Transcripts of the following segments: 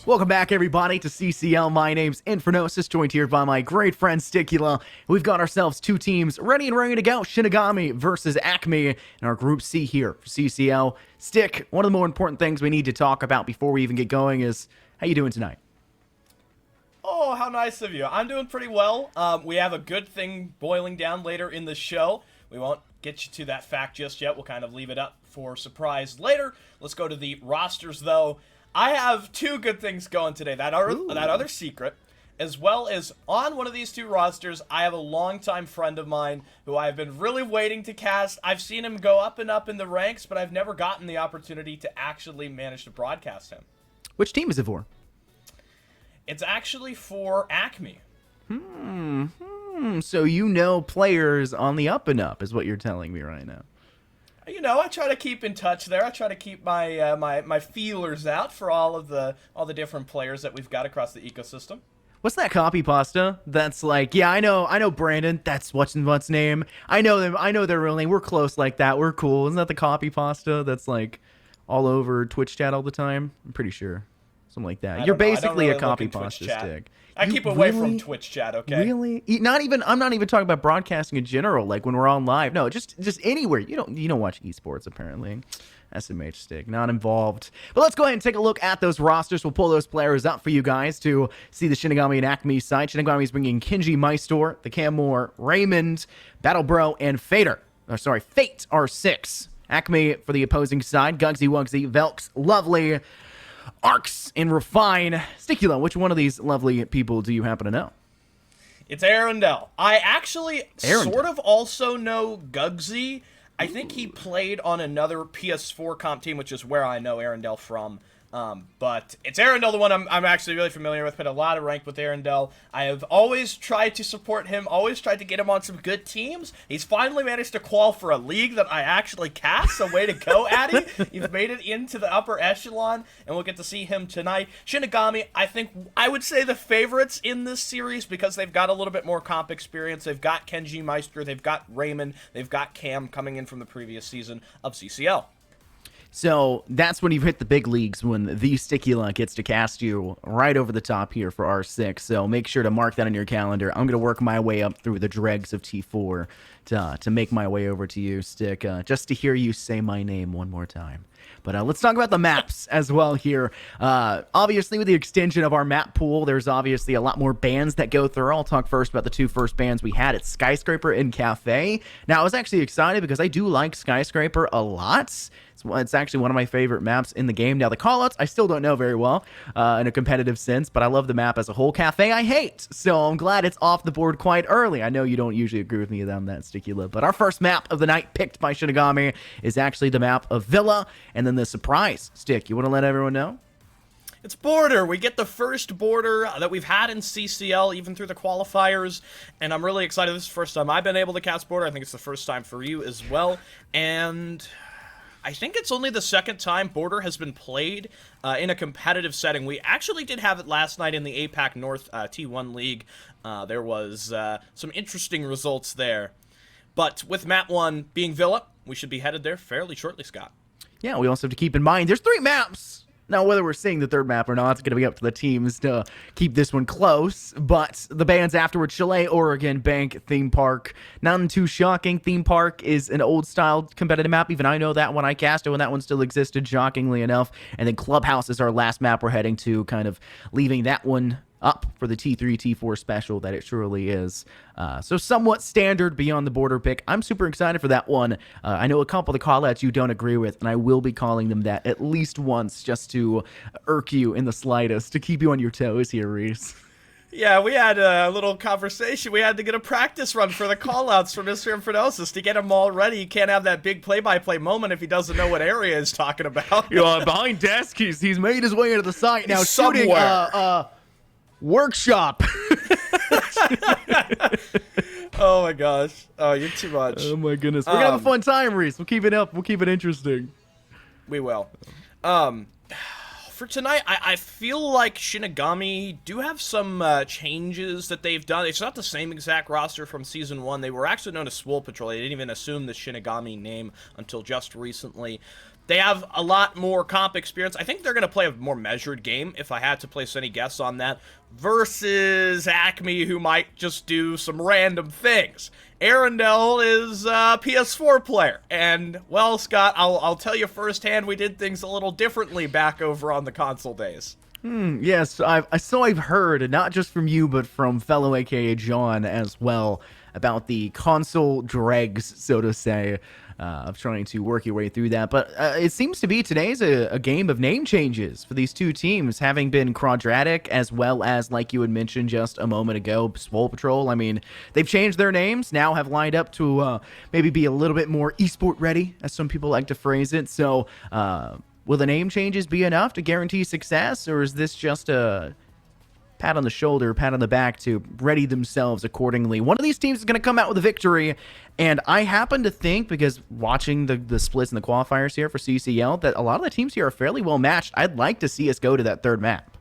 Welcome back, everybody, to CCL. My name's Infernosis, joined here by my great friend Sticula. We've got ourselves two teams ready to go. Shinigami versus ACME in our Group C here for CCL. Stick, one of the more important things we need to talk about before we even get going is, how you doing tonight? Oh, how nice of you. I'm doing pretty well. We have a good thing boiling down later in the show. We won't get you to that fact just yet. We'll kind of leave it up for surprise later. Let's go to the rosters, though. I have two good things going today. That other secret, as well as on one of these two rosters, I have a longtime friend of mine who I've been really waiting to cast. I've seen him go up and up in the ranks, but I've never gotten the opportunity to actually manage to broadcast him. Which team is it for? It's actually for ACME. So you know players on the up and up is what you're telling me right now. You know, I try to keep in touch there. I try to keep my my feelers out for all the different players that we've got across the ecosystem. What's that copy pasta? That's like, yeah, I know Brandon. That's what's name. I know them. I know their real name. We're close like that. We're cool. Isn't that the copy pasta that's like all over Twitch chat all the time? I'm pretty sure. Something like that. You're basically a copy pasta stick. I keep away from Twitch chat, okay? Really? I'm not even talking about broadcasting in general, like when we're on live. No, just anywhere. You don't watch esports apparently. SMH stick, not involved. But let's go ahead and take a look at those rosters. We'll pull those players up for you guys to see the Shinigami and ACME side. Shinigami is bringing Kinji Maestor, the Camor, Raymond, Battle Bro, and Fate are 6. ACME for the opposing side, Gugsy Wugsy, Velks, Lovely, Arcs, and Refine. Sticula, which one of these lovely people do you happen to know? It's Arendelle. I actually sort of also know Gugsy. I think he played on another PS4 comp team, which is where I know Arendelle from. But it's Arendelle, the one I'm actually really familiar with. Played a lot of rank with Arendelle. I have always tried to support him, always tried to get him on some good teams. He's finally managed to qual for a league that I actually cast. So way to go, Addy. You've made it into the upper echelon, and we'll get to see him tonight. Shinigami, I would say the favorites in this series because they've got a little bit more comp experience. They've got Kenji Meister, they've got Raymond, they've got Cam coming in from the previous season of CCL. So that's when you've hit the big leagues, when the Sticula gets to cast you right over the top here for R6. So make sure to mark that on your calendar. I'm going to work my way up through the dregs of T4 to make my way over to you, Stick, just to hear you say my name one more time. But let's talk about the maps as well here. Obviously, with the extension of our map pool, there's obviously a lot more bands that go through. I'll talk first about the two first bands we had at Skyscraper and Cafe. Now, I was actually excited because I do like Skyscraper a lot. It's actually one of my favorite maps in the game. Now, the callouts, I still don't know very well in a competitive sense, but I love the map as a whole. Cafe, I hate, so I'm glad it's off the board quite early. I know you don't usually agree with me on that, Sticula, but our first map of the night picked by Shinigami is actually the map of Villa, and then the surprise. Stick, you want to let everyone know? It's Border. We get the first Border that we've had in CCL, even through the qualifiers, and I'm really excited. This is the first time I've been able to cast Border. I think it's the first time for you as well, and I think it's only the second time Border has been played in a competitive setting. We actually did have it last night in the APAC North T1 League. There was some interesting results there. But with map 1 being Villa, we should be headed there fairly shortly, Scott. Yeah, we also have to keep in mind there's 3 maps. Now, whether we're seeing the third map or not, it's going to be up to the teams to keep this one close. But the bands afterwards, Chalet, Oregon, Bank, Theme Park. None too shocking. Theme Park is an old-style competitive map. Even I know that when I cast it, when that one still existed, shockingly enough. And then Clubhouse is our last map we're heading to, kind of leaving that one up for the T3, T4 special that it surely is. So somewhat standard beyond the Border pick. I'm super excited for that one. I know a couple of the callouts you don't agree with, and I will be calling them that at least once just to irk you in the slightest, to keep you on your toes here, Reese. Yeah, we had a little conversation. We had to get a practice run for the callouts for Mr. Infernosis to get him all ready. He can't have that big play-by-play moment if he doesn't know what area he's talking about. Behind desk, he's made his way into the site. Now shooting workshop. Oh my gosh. Oh, you're too much. Oh my goodness. We're gonna have a fun time, Reese. We'll keep it up. We'll keep it interesting. We will. for tonight, I feel like Shinigami do have some changes that they've done. It's not the same exact roster from Season 1. They were actually known as Swole Patrol. They didn't even assume the Shinigami name until just recently. They have a lot more comp experience. I think they're going to play a more measured game, if I had to place any guess on that, versus ACME, who might just do some random things. Arundel is a PS4 player, and, well, Scott, I'll tell you firsthand, we did things a little differently back over on the console days. Yes, I've heard, not just from you, but from fellow AKA John as well, about the console dregs, so to say, of trying to work your way through that. But it seems to be today's a game of name changes for these two teams, having been Quadratic as well as, like you had mentioned just a moment ago, Swole Patrol. I mean, they've changed their names, now have lined up to maybe be a little bit more esport ready, as some people like to phrase it. So will the name changes be enough to guarantee success, or is this just a pat on the shoulder, pat on the back to ready themselves accordingly? One of these teams is going to come out with a victory, and I happen to think, because watching the splits and the qualifiers here for CCL, that a lot of the teams here are fairly well matched. I'd like to see us go to that third map.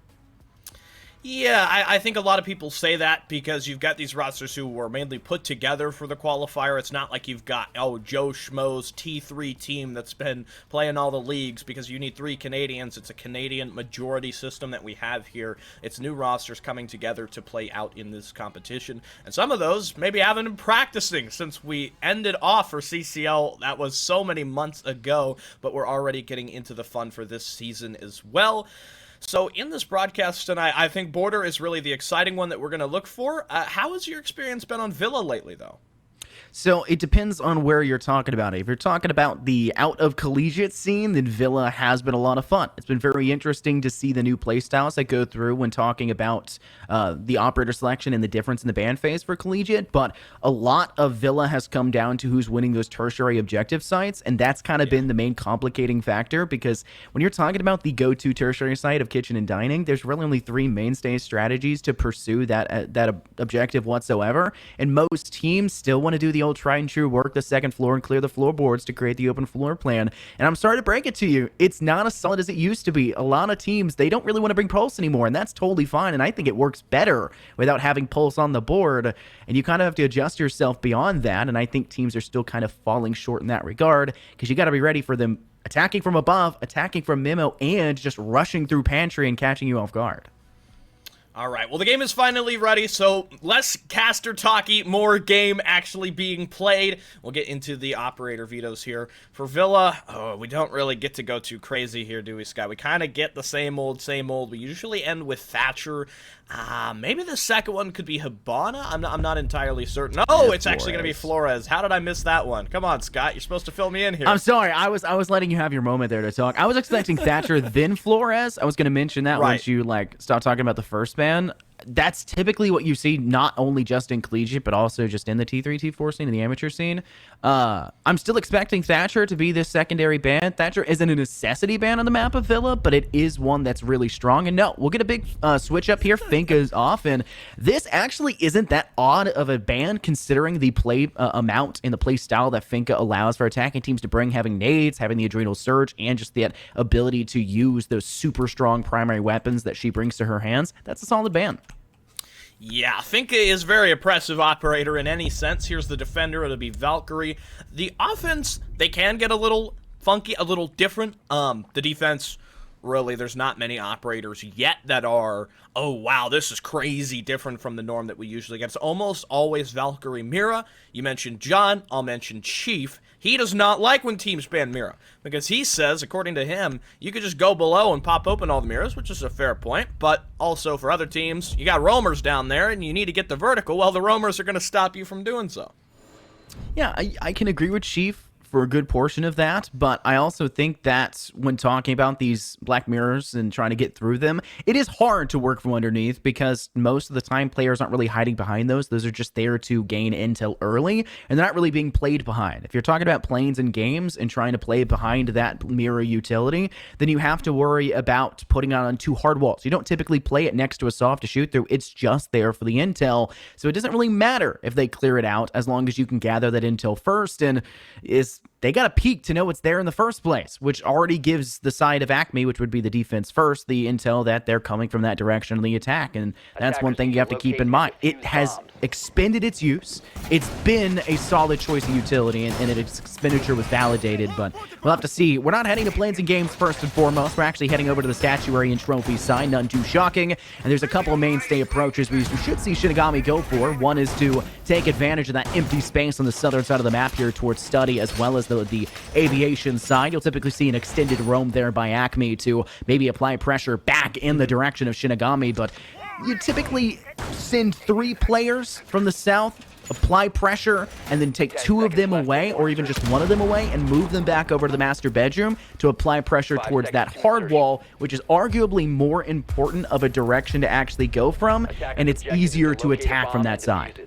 Yeah, I think a lot of people say that because you've got these rosters who were mainly put together for the qualifier. It's not like you've got, Joe Schmo's T3 team that's been playing all the leagues, because you need 3 Canadians. It's a Canadian majority system that we have here. It's new rosters coming together to play out in this competition. And some of those maybe haven't been practicing since we ended off for CCL. That was so many months ago, but we're already getting into the fun for this season as well. So in this broadcast tonight, I think Border is really the exciting one that we're going to look for. How has your experience been on Villa lately, though? So it depends on where you're talking about it. If you're talking about the out-of-collegiate scene, then Villa has been a lot of fun. It's been very interesting to see the new playstyles that go through when talking about the operator selection and the difference in the ban phase for collegiate, but a lot of Villa has come down to who's winning those tertiary objective sites, and that's kind of been the main complicating factor, because when you're talking about the go-to tertiary site of kitchen and dining, there's really only 3 mainstay strategies to pursue that objective whatsoever, and most teams still want to do the old tried and true, work the second floor and clear the floorboards to create the open floor plan. And I'm sorry to break it to you, it's not as solid as it used to be. A lot of teams, they don't really want to bring Pulse anymore, and that's totally fine, and I think it works better without having Pulse on the board, and you kind of have to adjust yourself beyond that, and I think teams are still kind of falling short in that regard, because you got to be ready for them attacking from above, attacking from Mimo, and just rushing through pantry and catching you off guard. All right, well, the game is finally ready, so less caster talky, more game actually being played. We'll get into the operator vetoes here. For Villa, we don't really get to go too crazy here, do we, Scott? We kind of get the same old, same old. We usually end with Thatcher. Maybe the second one could be Hibana? I'm not entirely certain. Oh, it's actually going to be Flores. How did I miss that one? Come on, Scott, you're supposed to fill me in here. I'm sorry, I was letting you have your moment there to talk. I was expecting Thatcher, then Flores. I was going to mention that once you, stopped talking about the first ban. That's typically what you see, not only just in collegiate, but also just in the T3, T4 scene, in the amateur scene. I'm still expecting Thatcher to be this secondary ban. Thatcher isn't a necessity ban on the map of Villa, but it is one that's really strong. And no, we'll get a big switch up here. Finka's off, and this actually isn't that odd of a ban considering the play amount and the play style that Finka allows for attacking teams to bring, having nades, having the adrenal surge, and just that ability to use those super strong primary weapons that she brings to her hands. That's a solid ban. Yeah, Finka is very oppressive operator in any sense. Here's the defender. It'll be Valkyrie. The offense, they can get a little funky, a little different. The defense, really, there's not many operators yet that are, oh, wow, this is crazy different from the norm that we usually get. It's almost always Valkyrie Mira. You mentioned John. I'll mention Chief. He does not like when teams ban Mira, because he says, according to him, you could just go below and pop open all the mirrors, which is a fair point, but also for other teams, you got roamers down there, and you need to get the vertical. Well, the roamers are going to stop you from doing so. Yeah, I can agree with Chief for a good portion of that, but I also think that when talking about these black mirrors and trying to get through them, it is hard to work from underneath, because most of the time players aren't really hiding behind those. Those are just there to gain intel early, and they're not really being played behind. If you're talking about planes and games and trying to play behind that mirror utility, then you have to worry about putting it on 2 hard walls. You don't typically play it next to a soft to shoot through. It's just there for the intel, so it doesn't really matter if they clear it out as long as you can gather that intel first. And is they got a peek to know it's there in the first place, which already gives the side of ACME, which would be the defense first, the intel that they're coming from that direction of the attack. And that's one thing you have to keep in mind. It has expended its use. It's been a solid choice of utility, and its expenditure was validated, but we'll have to see. We're not heading to Plains and Games first and foremost. We're actually heading over to the statuary and trophy side, none too shocking. And there's a couple of mainstay approaches we should see Shinigami go for. One is to take advantage of that empty space on the southern side of the map here towards study, as well as the aviation side. You'll typically see an extended roam there by ACME to maybe apply pressure back in the direction of Shinigami, but you typically send 3 players from the south, apply pressure, and then take 2 of them away, or even just 1 of them away, and move them back over to the master bedroom to apply pressure towards that hard wall, which is arguably more important of a direction to actually go from, and it's easier to attack from that side.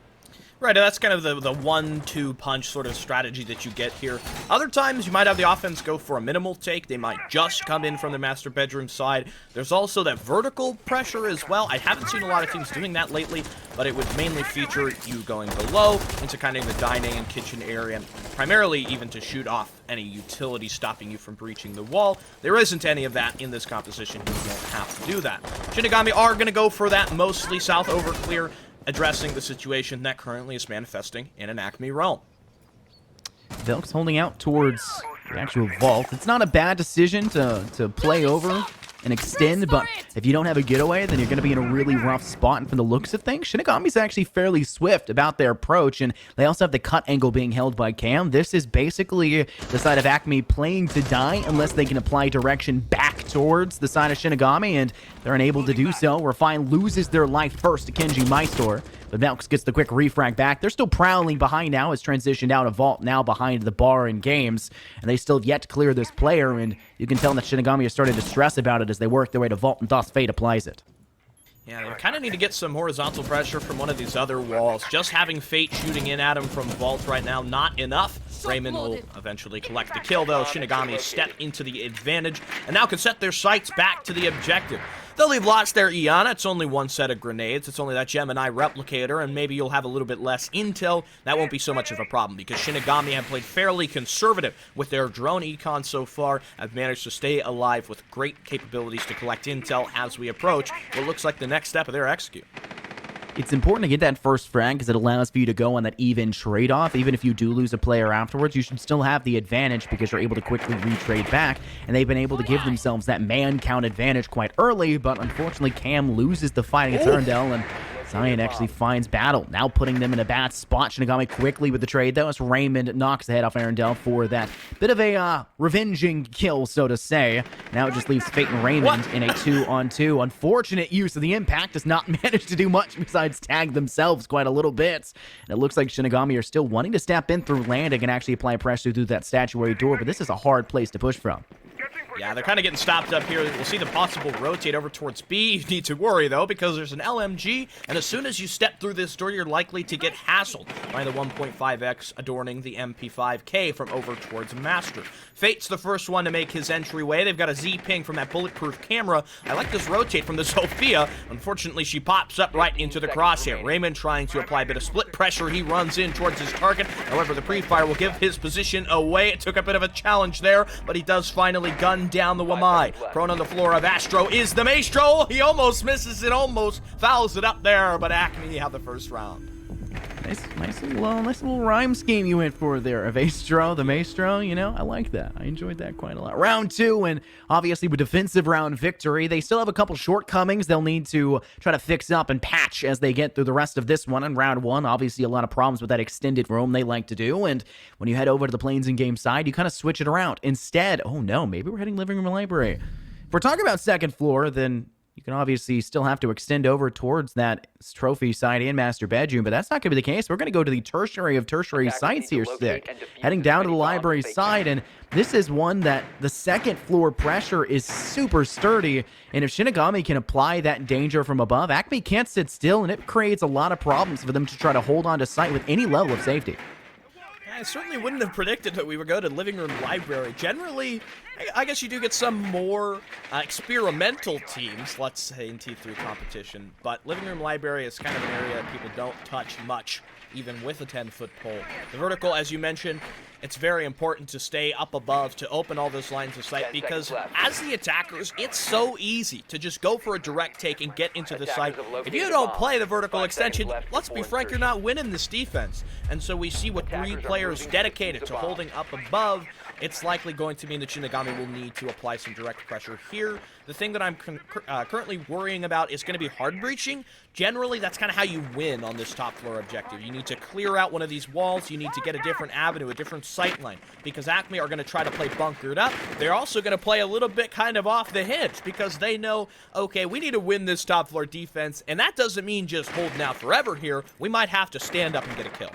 Right, and that's kind of the 1-2 punch sort of strategy that you get here. Other times, you might have the offense go for a minimal take. They might just come in from the master bedroom side. There's also that vertical pressure as well. I haven't seen a lot of teams doing that lately, but it would mainly feature you going below into kind of the dining and kitchen area, primarily even to shoot off any utility stopping you from breaching the wall. There isn't any of that in this composition. You won't have to do that. Shinigami are going to go for that mostly south over clear, addressing the situation that currently is manifesting in an ACME realm. Velk's holding out towards the actual vault. It's not a bad decision to play over and extend, but if you don't have a getaway, then you're going to be in a really rough spot. And from the looks of things, Shinigami's actually fairly swift about their approach, and they also have the cut angle being held by Cam. This is basically the side of ACME playing to die unless they can apply direction back towards the side of Shinigami, and they're unable to do so. Refine loses their life first to Kenji Maestor, but Velks gets the quick refrag back. They're still prowling behind now. It's transitioned out of vault now behind the bar in games, and they still have yet to clear this player, and you can tell that Shinigami has started to stress about it as they work their way to vault, and thus Fate applies it. Yeah, they kind of need to get some horizontal pressure from one of these other walls. Just having Fate shooting in at him from vault right now, not enough. Raymond will eventually collect the kill, though. Shinigami step into the advantage and now can set their sights back to the objective. They'll leave lots there, Iana. It's only 1 set of grenades. It's only that Gemini replicator, and maybe you'll have a little bit less intel. That won't be so much of a problem because Shinigami have played fairly conservative with their drone econ so far. Have managed to stay alive with great capabilities to collect intel as we approach what looks like the next step of their execute. It's important to get that first frag because it allows for you to go on that even trade-off. Even if you do lose a player afterwards, you should still have the advantage because you're able to quickly retrade back, and they've been able to give themselves that man count advantage quite early, but unfortunately Cam loses the fight against Arundel, and Zion actually finds battle, now putting them in a bad spot. Shinigami quickly with the trade, though, as Raymond knocks the head off Arundel for that bit of a revenging kill, so to say. Now it just leaves Fate and Raymond in a 2-on-2. Unfortunate use of the impact does not manage to do much besides tag themselves quite a little bit. And it looks like Shinigami are still wanting to step in through landing and actually apply pressure through that statuary door, but this is a hard place to push from. Yeah, they're kind of getting stopped up here. We'll see the possible rotate over towards B. You need to worry, though, because there's an LMG, and as soon as you step through this door, you're likely to get hassled by the 1.5X adorning the MP5K from over towards Master. Fate's the first one to make his entryway. They've got a Z ping from that bulletproof camera. I like this rotate from the Sophia. Unfortunately, she pops up right into the crosshair. Raymond trying to apply a bit of split pressure. He runs in towards his target. However, the pre-fire will give his position away. It took a bit of a challenge there, but he does finally gun down the Wamai. Prone on the floor of Astro is the Maestro. He almost misses it, almost fouls it up there, but ACME have the first round. Nice little rhyme scheme you went for there. Avastro, the Maestro, you know, I like that. I enjoyed that quite a lot. Round 2, and obviously with defensive round victory, they still have a couple shortcomings they'll need to try to fix up and patch as they get through the rest of this one. In round 1, obviously a lot of problems with that extended roam they like to do, and when you head over to the Plains and Game side, you kind of switch it around. Instead, oh no, maybe we're heading living room and library. If we're talking about second floor, then you can obviously still have to extend over towards that trophy side and master bedroom, but that's not going to be the case. We're going to go to the tertiary of tertiary sites here, Stick. Heading down to the library side, and this is one that the second floor pressure is super sturdy, and if Shinigami can apply that danger from above, ACME can't sit still, and it creates a lot of problems for them to try to hold on to site with any level of safety. I certainly wouldn't have predicted that we would go to living room library. Generally, I guess you do get some more experimental teams, let's say in T3 competition, but living room library is kind of an area that people don't touch much, even with a 10-foot pole. The vertical, as you mentioned, it's very important to stay up above to open all those lines of sight, because as the attackers, it's so easy to just go for a direct take and get into the site. If you don't play the vertical extension, let's be frank, you're not winning this defense. And so we see with 3 players dedicated to holding up above, it's likely going to mean that Shinigami will need to apply some direct pressure here. The thing that I'm currently worrying about is going to be hard breaching. Generally, that's kind of how you win on this top floor objective. You need to clear out one of these walls. You need to get a different avenue, a different sight line, because ACME are going to try to play bunkered up. They're also going to play a little bit kind of off the hinge, because they know, okay, we need to win this top floor defense, and that doesn't mean just holding out forever here. We might have to stand up and get a kill.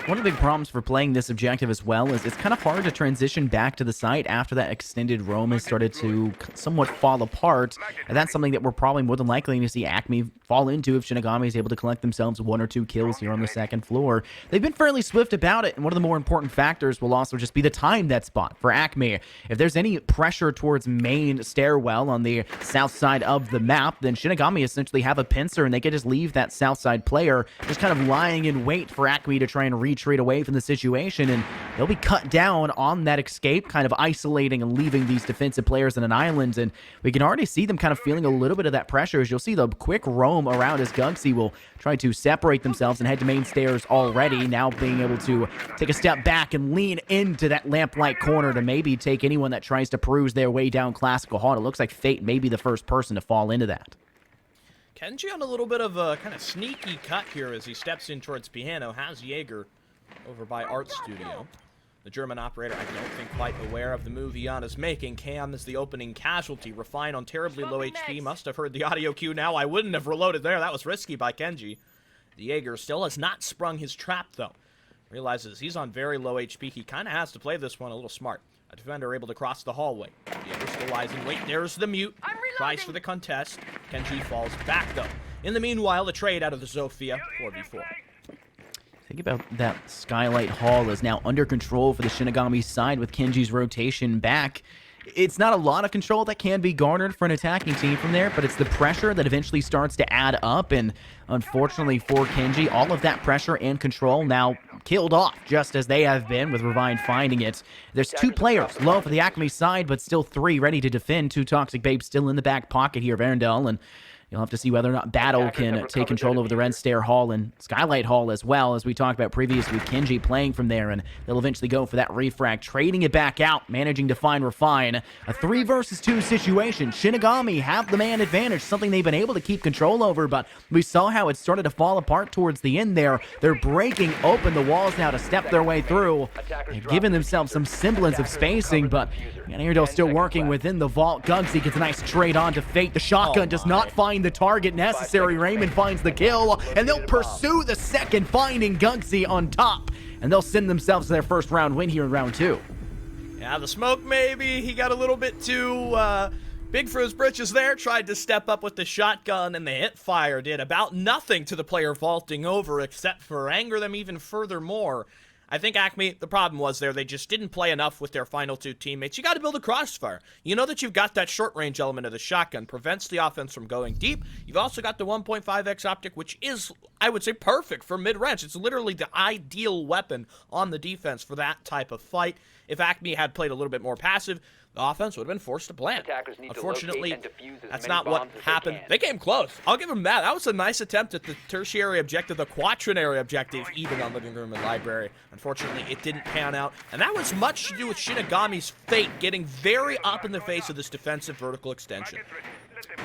One of the big problems for playing this objective as well is it's kind of hard to transition back to the site after that extended roam has started to somewhat fall apart, and that's something that we're probably more than likely to see ACME fall into if Shinigami is able to collect themselves 1 or 2 kills here on the second floor. They've been fairly swift about it, and one of the more important factors will also just be the time that spot for ACME. If there's any pressure towards main stairwell on the south side of the map, then Shinigami essentially have a pincer, and they can just leave that south side player just kind of lying in wait for ACME to try and retreat away from the situation, and they'll be cut down on that escape, kind of isolating and leaving these defensive players in an island. And we can already see them kind of feeling a little bit of that pressure, as you'll see the quick roam around as Gugsy will try to separate themselves and head to main stairs already, now being able to take a step back and lean into that lamplight corner to maybe take anyone that tries to peruse their way down Classical Hall. It looks like Fate may be the first person to fall into that. Kenji on a little bit of a kind of sneaky cut here as he steps in towards Piano, has Jaeger over by Art Studio. The German operator, I don't think quite aware of the move Ian is making. Cam is the opening casualty. Refine on terribly low HP. Must have heard the audio cue now. I wouldn't have reloaded there. That was risky by Kenji. The Jaeger still has not sprung his trap, though. Realizes he's on very low HP. He kind of has to play this one a little smart. A defender able to cross the hallway. The Jaeger still lies in wait. There's the mute. Tries for the contest. Kenji falls back, though. In the meanwhile, the trade out of the Zofia 4v4. Think about that Skylight Hall is now under control for the Shinigami side with Kenji's rotation back. It's not a lot of control that can be garnered for an attacking team from there, but it's the pressure that eventually starts to add up, and unfortunately for Kenji, all of that pressure and control now killed off, just as they have been with Revine finding it. There's 2 players low for the ACME side, but still 3 ready to defend. 2 Toxic Babes still in the back pocket here of Arendelle, and you'll have to see whether or not Battle can take control over the Red Stair Hall and Skylight Hall as well, as we talked about previously with Kenji playing from there, and they'll eventually go for that refrag, trading it back out, managing to find Refine. A 3 versus 2 situation. Shinigami have the man advantage, something they've been able to keep control over, but we saw how it started to fall apart towards the end there. They're breaking open the walls now to step their way through. They've given themselves some semblance of spacing, but Arendelle still working within the vault. Gugsy gets a nice trade on to Fate. The shotgun does not find the target necessary. Raymond finds the kill, and they'll pursue the second, finding Gugsy on top, and they'll send themselves to their first round win here in round 2. Yeah, the smoke maybe, he got a little bit too big for his britches there, tried to step up with the shotgun, and the hip fire did about nothing to the player vaulting over, except for anger them even furthermore. I think ACME, the problem was there, they just didn't play enough with their final 2 teammates. You got to build a crossfire. You know that you've got that short-range element of the shotgun, prevents the offense from going deep. You've also got the 1.5x optic, which is, I would say, perfect for mid-range. It's literally the ideal weapon on the defense for that type of fight. If ACME had played a little bit more passive, the offense would have been forced to plant. Unfortunately, that's not what happened. They came close. I'll give them that. That was a nice attempt at the tertiary objective, the quaternary objective, even on living room and library. Unfortunately, it didn't pan out, and that was much to do with Shinigami's Fate getting very up in the face of this defensive vertical extension.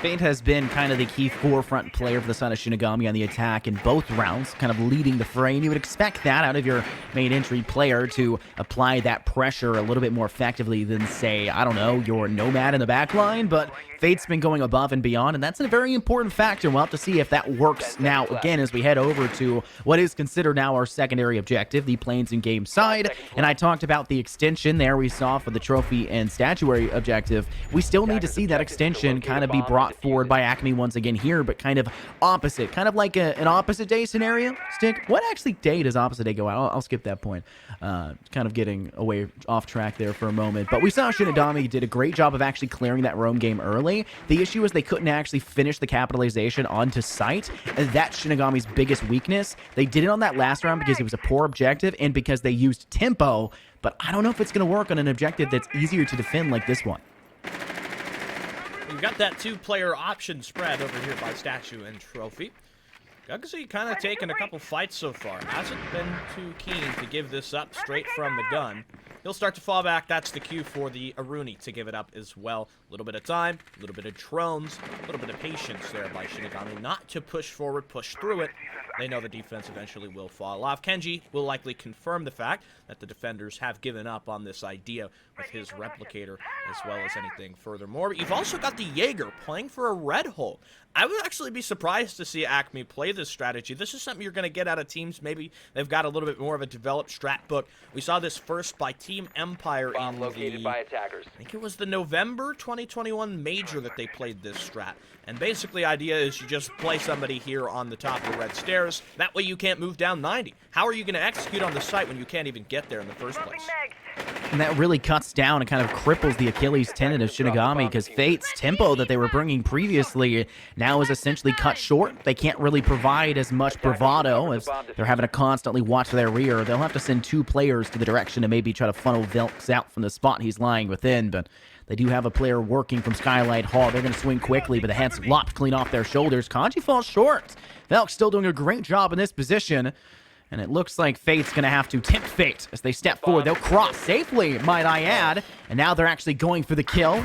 Fate has been kind of the key forefront player for the side of Shinigami on the attack in both rounds, kind of leading the fray, and you would expect that out of your main entry player to apply that pressure a little bit more effectively than, say, I don't know, your Nomad in the back line, but Fate's been going above and beyond, and that's a very important factor. We'll have to see if that works now, again, as we head over to what is considered now our secondary objective, the Plains and Game side, and I talked about the extension there we saw for the trophy and statuary objective. We still need to see that extension kind of be brought forward by ACME once again here, but kind of opposite, kind of like an opposite day scenario. Stick, what actually day does opposite day go out? I'll skip that point. Kind of getting away off track there for a moment, but we saw Shinigami did a great job of actually clearing that roam game early, early. The issue is they couldn't actually finish the capitalization onto sight, and that's Shinigami's biggest weakness. They did it on that last round because it was a poor objective and because they used tempo, but I don't know if it's going to work on an objective that's easier to defend like this one. You've got that two-player option spread over here by Statue and Trophy. Gugsy kind of taken a couple fights so far. Hasn't been too keen to give this up straight from the gun. He'll start to fall back. That's the cue for the Aruni to give it up as well. A little bit of time, a little bit of drones, a little bit of patience there by Shinigami. Not to push forward, push through it. They know the defense eventually will fall off. Kenji will likely confirm the fact that the defenders have given up on this idea with his replicator as well as anything furthermore. But you've also got the Jaeger playing for a red hole. I would actually be surprised to see ACME play this strategy. This is something you're going to get out of teams. Maybe they've got a little bit more of a developed strat book. We saw this first by Team Empire in located by attackers. I think it was the November 2021 major that they played this strat. And basically, idea is you just play somebody here on the top of the red stairs. That way you can't move down 90. How are you going to execute on the site when you can't even get there in the first place? And that really cuts down and kind of cripples the Achilles tendon of Shinigami, because Fate's tempo that they were bringing previously now is essentially cut short. They can't really provide as much bravado as they're having to constantly watch their rear. They'll have to send two players to the direction to maybe try to funnel Velks out from the spot he's lying within, but they do have a player working from Skylight Hall. They're going to swing quickly, but the head's lopped clean off their shoulders. Kanji falls short. Velks still doing a great job in this position. And it looks like Fate's going to have to tempt Fate as they step forward. They'll cross safely, might I add. And now they're actually going for the kill.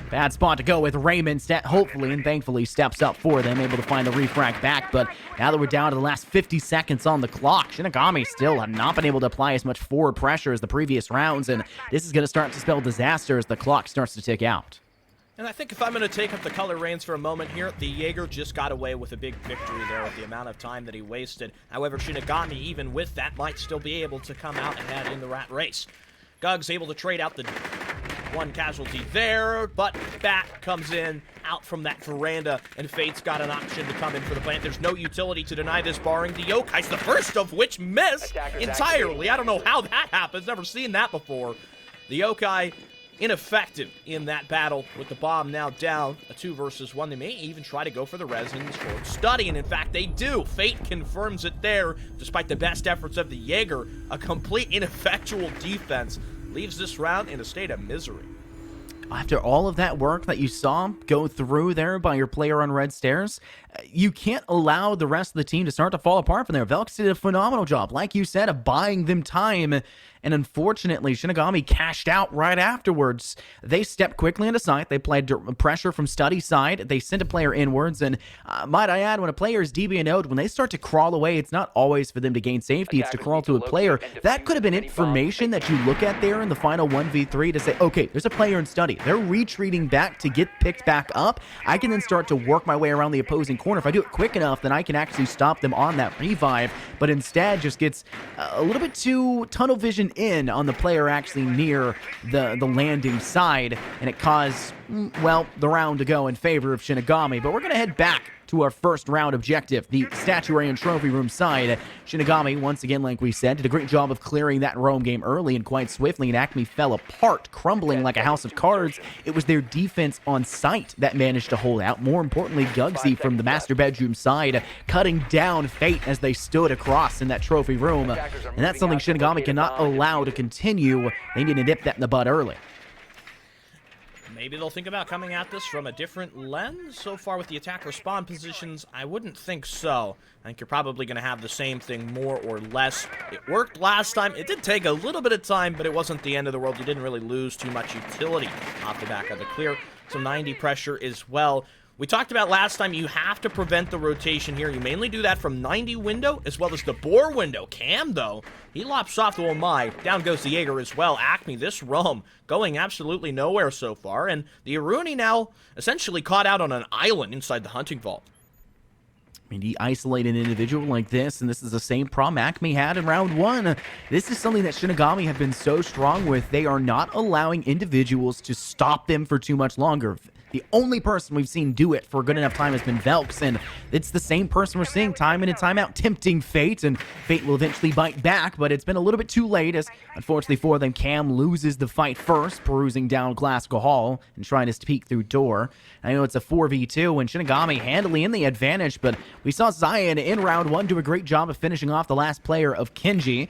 Bad spot to go with. Raymond, hopefully and thankfully, steps up for them, able to find the refrag back. But now that we're down to the last 50 seconds on the clock, Shinigami still have not been able to apply as much forward pressure as the previous rounds. And this is going to start to spell disaster as the clock starts to tick out. And I think if I'm going to take up the color reins for a moment here, the Jaeger just got away with a big victory there with the amount of time that he wasted. However, Shinigami, even with that, might still be able to come out ahead in the rat race. Gug's able to trade out the one casualty there, but Bat comes in out from that veranda, and Fate's got an option to come in for the plant. There's no utility to deny this, barring the Yokai's, the first of which missed entirely. I don't know how that happens. Never seen that before. The Yokai ineffective in that battle with the bomb now down, a 2 versus 1. They may even try to go for the resins for study, and in fact they do. Fate confirms it there, despite the best efforts of the Jaeger. A complete ineffectual defense leaves this round in a state of misery. After all of that work that you saw go through there by your player on red stairs, you can't allow the rest of the team to start to fall apart from there. Velks did a phenomenal job, like you said, of buying them time. And unfortunately, Shinigami cashed out right afterwards. They stepped quickly into sight. They played pressure from study side. They sent a player inwards. And might I add, when a player is DB&O'd, when they start to crawl away, it's not always for them to gain safety. It's to crawl to a player. That could have been information that you look at there in the final 1v3 to say, okay, there's a player in study. They're retreating back to get picked back up. I can then start to work my way around the opposing corner. If I do it quick enough, then I can actually stop them on that revive. But instead, just gets a little bit too tunnel vision in on the player actually near the landing side, and it caused, well, the round to go in favor of Shinigami. But we're going to head back to our first round objective, the statuary and trophy room side. Shinigami, once again, like we said, did a great job of clearing that roam game early and quite swiftly, and ACME fell apart, crumbling like a house of cards. It was their defense on site that managed to hold out. More importantly, Gugsy from the master bedroom side, cutting down Fate as they stood across in that trophy room. And that's something Shinigami cannot allow to continue. They need to nip that in the bud early. Maybe they'll think about coming at this from a different lens. So far with the attacker spawn positions, I wouldn't think so. I think you're probably going to have the same thing more or less. It worked last time. It did take a little bit of time, but it wasn't the end of the world. You didn't really lose too much utility off the back of the clear. Some 90 pressure as well. We talked about last time, you have to prevent the rotation here. You mainly do that from 90 window as well as the boar window. Cam, though, he lops off the my. Down goes the Jaeger as well. ACME, this roam going absolutely nowhere so far. And the Aruni now essentially caught out on an island inside the hunting vault. And he isolated an individual like this, and this is the same problem ACME had in round 1. This is something that Shinigami have been so strong with. They are not allowing individuals to stop them for too much longer. The only person we've seen do it for a good enough time has been Velks, and it's the same person we're seeing time in and time out, tempting Fate, and Fate will eventually bite back, but it's been a little bit too late, as unfortunately for them, Cam loses the fight first, perusing down Glasgow Hall and trying to peek through door. I know it's a 4v2, and Shinigami handily in the advantage, but we saw Zion in round 1 do a great job of finishing off the last player of Kenji.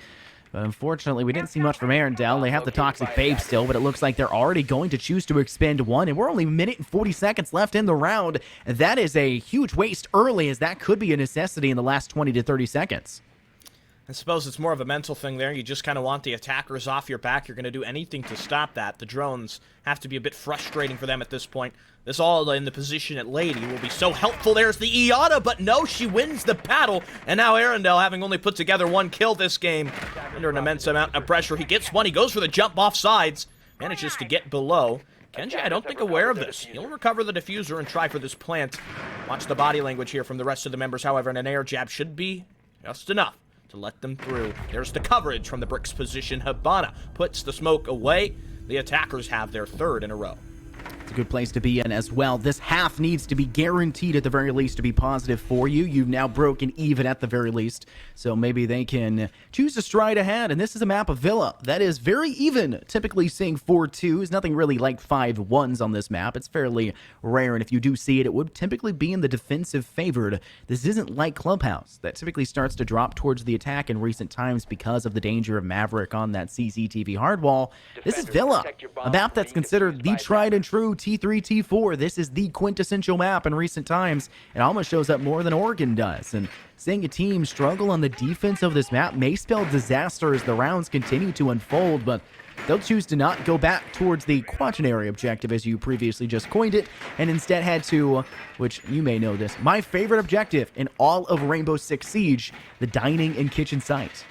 But unfortunately, we didn't see much from Arendelle. They have the Toxic Babe still, but it looks like they're already going to choose to expend 1, and we're only a minute and 40 seconds left in the round. And that is a huge waste early, as that could be a necessity in the last 20 to 30 seconds. I suppose it's more of a mental thing there. You just kind of want the attackers off your back. You're going to do anything to stop that. The drones have to be a bit frustrating for them at this point. This all in the position at Lady will be so helpful. There's the Iata, but no, she wins the battle. And now Arendelle, having only put together 1 kill this game, under an immense amount of pressure. He gets 1. He goes for the jump off sides. Manages to get below. Kenji, I don't think aware of this. He'll recover the diffuser and try for this plant. Watch the body language here from the rest of the members, however, and an air jab should be just enough to let them through. There's the coverage from the bricks position. Habana puts the smoke away. The attackers have their 3rd in a row. It's a good place to be in as well. This half needs to be guaranteed at the very least to be positive for you. You've now broken even at the very least, so maybe they can choose to stride ahead. And this is a map of Villa that is very even, typically seeing 4-2s, nothing really like 5-1s on this map. It's fairly rare, and if you do see it, it would typically be in the defensive favored. This isn't like Clubhouse, that typically starts to drop towards the attack in recent times because of the danger of Maverick on that CCTV hardwall. This is Villa, a map that's considered the tried and true T3, T4. This is the quintessential map in recent times. It almost shows up more than Oregon does. And seeing a team struggle on the defense of this map may spell disaster as the rounds continue to unfold, but they'll choose to not go back towards the quaternary objective as you previously just coined it, and instead head to, which you may know this, my favorite objective in all of Rainbow Six Siege, the dining and kitchen site.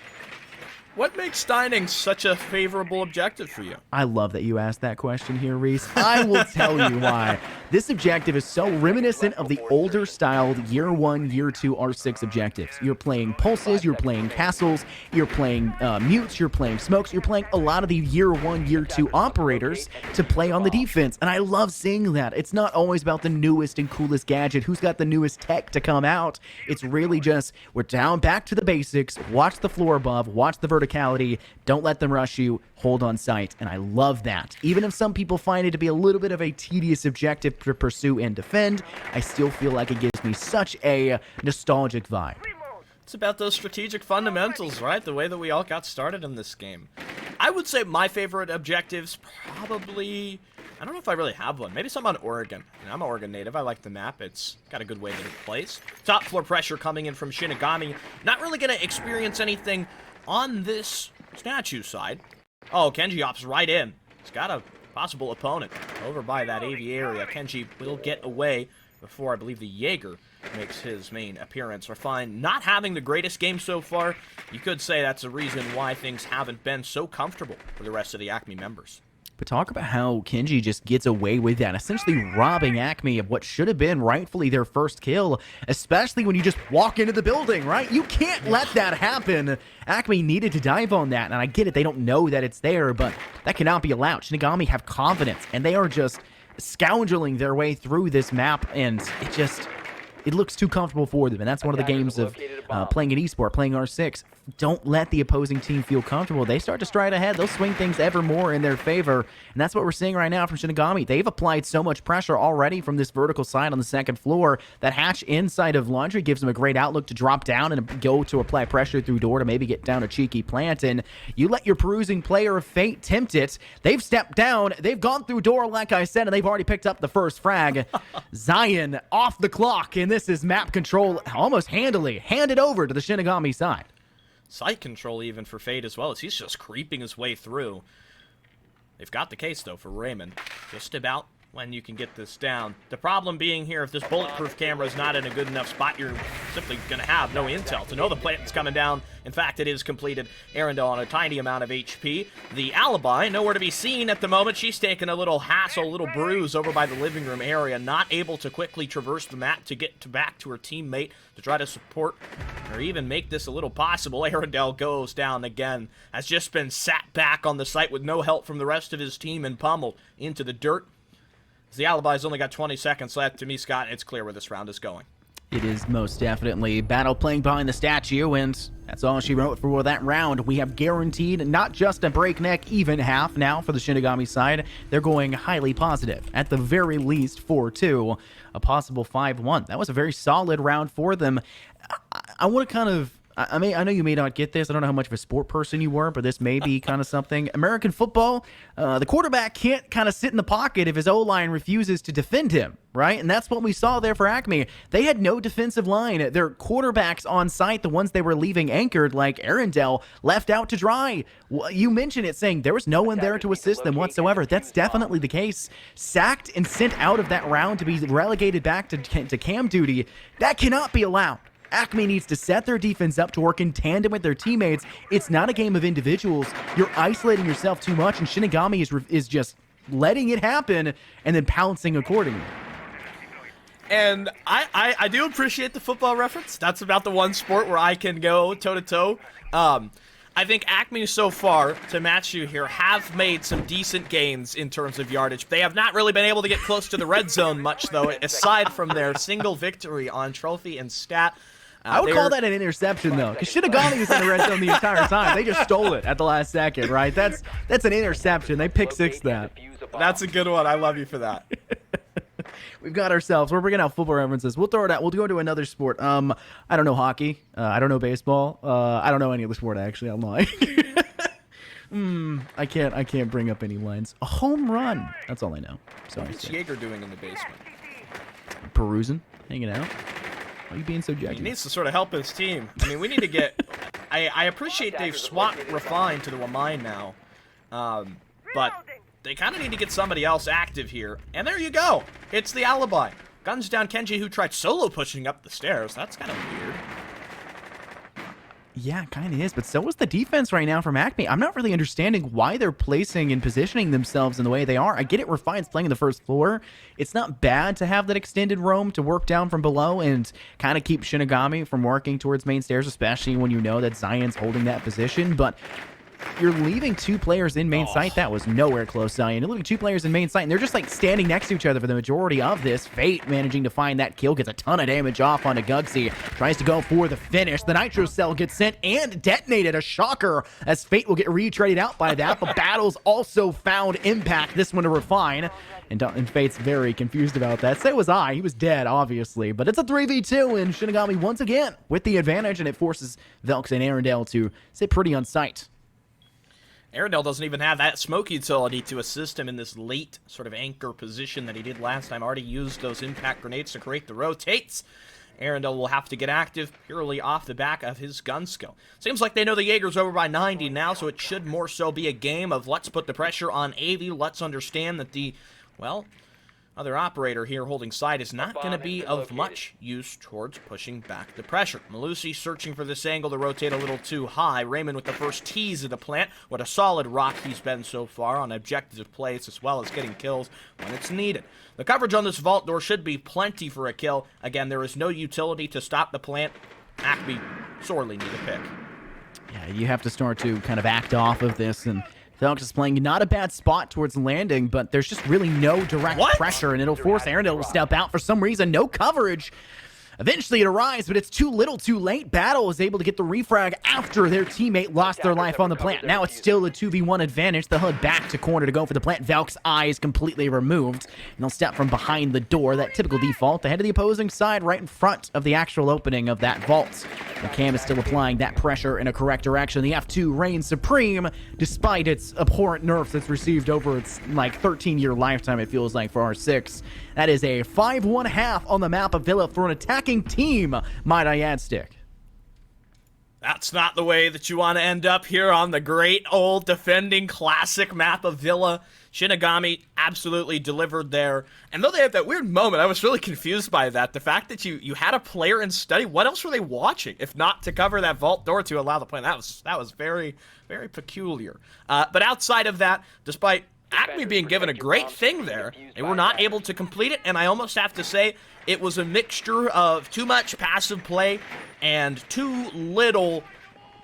What makes dining such a favorable objective for you? I love that you asked that question here, Reese. I will tell you why. This objective is so reminiscent of the older styled Year 1, Year 2 R6 objectives. You're playing pulses, you're playing castles, you're playing mutes, you're playing smokes, you're playing a lot of the Year 1, Year 2 operators to play on the defense. And I love seeing that. It's not always about the newest and coolest gadget, who's got the newest tech to come out. It's really just, we're down back to the basics, watch the floor above, watch the verticality, don't let them rush you, hold on sight, and I love that. Even if some people find it to be a little bit of a tedious objective to pursue and defend, I still feel like it gives me such a nostalgic vibe. It's about those strategic fundamentals, right? The way that we all got started in this game. I would say my favorite objectives probably, I don't know if I really have one. Maybe some on Oregon. I'm an Oregon native. I like the map. It's got a good way that it plays. Top floor pressure coming in from Shinigami. Not really going to experience anything on this statue side. Oh, Kenji opts right in. He's got a possible opponent over by that AV area. Kenji will get away before I believe the Jaeger makes his main appearance. Refine not having the greatest game so far. You could say that's a reason why things haven't been so comfortable for the rest of the ACME members. But talk about how Kenji just gets away with that, essentially robbing ACME of what should have been rightfully their first kill, especially when you just walk into the building, right? You can't let that happen. ACME needed to dive on that, and I get it, they don't know that it's there, but that cannot be allowed. Shinigami have confidence, and they are just scoundreling their way through this map, and it looks too comfortable for them, and that's one of the games of playing an esport, playing R6. Don't let the opposing team feel comfortable. They start to stride ahead. They'll swing things ever more in their favor, and that's what we're seeing right now from Shinigami. They've applied so much pressure already from this vertical side on the second floor. That hatch inside of Laundry gives them a great outlook to drop down and go to apply pressure through door to maybe get down a cheeky plant, and you let your perusing player of fate tempt it. They've stepped down. They've gone through door, like I said, and they've already picked up the first frag. Zion off the clock, and this is map control almost handily handed over to the Shinigami side. Sight control even for Fate as well, as he's just creeping his way through. They've got the case, though, for Raymond. Just about when you can get this down. The problem being here, if this bulletproof camera is not in a good enough spot, you're simply going to have no intel to know the plant's coming down. In fact, it is completed. Arundel on a tiny amount of HP. The alibi, nowhere to be seen at the moment. She's taken a little hassle, a little bruise over by the living room area, not able to quickly traverse the map to get back to her teammate to try to support or even make this a little possible. Arundel goes down again, has just been sat back on the site with no help from the rest of his team and pummeled into the dirt. The alibi's only got 20 seconds left. To me, Scott, it's clear where this round is going. It is most definitely Battle playing behind the statue, and that's all she wrote for that round. We have guaranteed not just a breakneck even half now for the Shinigami side. They're going highly positive. At the very least, 4-2, a possible 5-1. That was a very solid round for them. I want to kind of... I know you may not get this. I don't know how much of a sport person you were, but this may be kind of something. American football, the quarterback can't kind of sit in the pocket if his O-line refuses to defend him, right? And that's what we saw there for ACME. They had no defensive line. Their quarterbacks on site, the ones they were leaving anchored, like Arundel, left out to dry. You mentioned it, saying there was no one there to assist them whatsoever. That's definitely the case. Sacked and sent out of that round to be relegated back to cam duty. That cannot be allowed. ACME needs to set their defense up to work in tandem with their teammates. It's not a game of individuals. You're isolating yourself too much, and Shinigami is just letting it happen and then pouncing accordingly. And I do appreciate the football reference. That's about the one sport where I can go toe-to-toe. I think ACME so far, to match you here, have made some decent gains in terms of yardage. They have not really been able to get close to the red zone much, though, aside from their single victory on trophy and stat. I would call that an interception, though, because Shinigami was in the red zone the entire time. They just stole it at the last second, right? That's an interception. They pick-sixed that. That's a good one. I love you for that. We've got ourselves. We're bringing out football references. We'll throw it out. We'll go to another sport. I don't know hockey. I don't know baseball. I don't know any other sport, actually. I'm lying. I can't bring up any lines. A home run. That's all I know. Sorry. What's Jaeger doing in the basement? Perusing, hanging out. Why are you being so judgy? He needs to sort of help his team. I mean, we need to get... I appreciate they've swapped Refine to the Wamine now. But they kind of need to get somebody else active here. And there you go. It's the alibi. Guns down Kenji, who tried solo pushing up the stairs. That's kind of weird. Yeah, it kind of is, but so is the defense right now from ACME. I'm not really understanding why they're placing and positioning themselves in the way they are. I get it, Refine's playing in the first floor. It's not bad to have that extended roam to work down from below and kind of keep Shinigami from working towards main stairs, especially when you know that Zion's holding that position, but you're leaving two players in main site. That was nowhere close, Zion. You're leaving two players in main site, and they're just like standing next to each other for the majority of this. Fate managing to find that kill, gets a ton of damage off onto Gugsy. Tries to go for the finish. The Nitro Cell gets sent and detonated. A shocker, as Fate will get re-traded out by that. But Battles also found impact. This one to Refine. And Fate's very confused about that. So was I. He was dead, obviously. But it's a 3v2, and Shinigami once again with the advantage, and it forces Velx and Arundel to sit pretty on site. Arundel doesn't even have that smoke utility to assist him in this late sort of anchor position that he did last time. Already used those impact grenades to create the rotates. Arundel will have to get active purely off the back of his gun skill. Seems like they know the Jaeger's over by 90 now, so it should more so be a game of let's put the pressure on AV. Let's understand that the, well, other operator here holding side is not going to be of much use towards pushing back the pressure. Malusi searching for this angle to rotate a little too high. Raymond with the first tease of the plant. What a solid rock he's been so far on objective plays as well as getting kills when it's needed. The coverage on this vault door should be plenty for a kill. Again, there is no utility to stop the plant. ACME sorely need a pick. Yeah, you have to start to kind of act off of this, and Felix is playing not a bad spot towards landing, but there's just really no direct pressure, and it'll force Arundel to step out for some reason. No coverage. Eventually it arrives, but it's too little too late. Battle is able to get the refrag after their teammate lost their life on the plant. Now it's still a 2v1 advantage. They'll head back to corner to go for the plant. Valk's eye is completely removed, and they'll step from behind the door. That typical default. They head to the opposing side right in front of the actual opening of that vault. The cam is still applying that pressure in a correct direction. The F2 reigns supreme, despite its abhorrent nerfs it's received over its, like, 13-year lifetime, it feels like, for R6. That is a 5-1-1/2 on the map of Villa for an attacking team, might I add, Stick. That's not the way that you want to end up here on the great old defending classic map of Villa. Shinigami absolutely delivered there. And though they had that weird moment, I was really confused by that. The fact that you had a player in study, what else were they watching if not to cover that vault door to allow the play? That was very, very peculiar. But outside of that, despite ACME being given a great thing there, they were not able to complete it, and I almost have to say it was a mixture of too much passive play and too little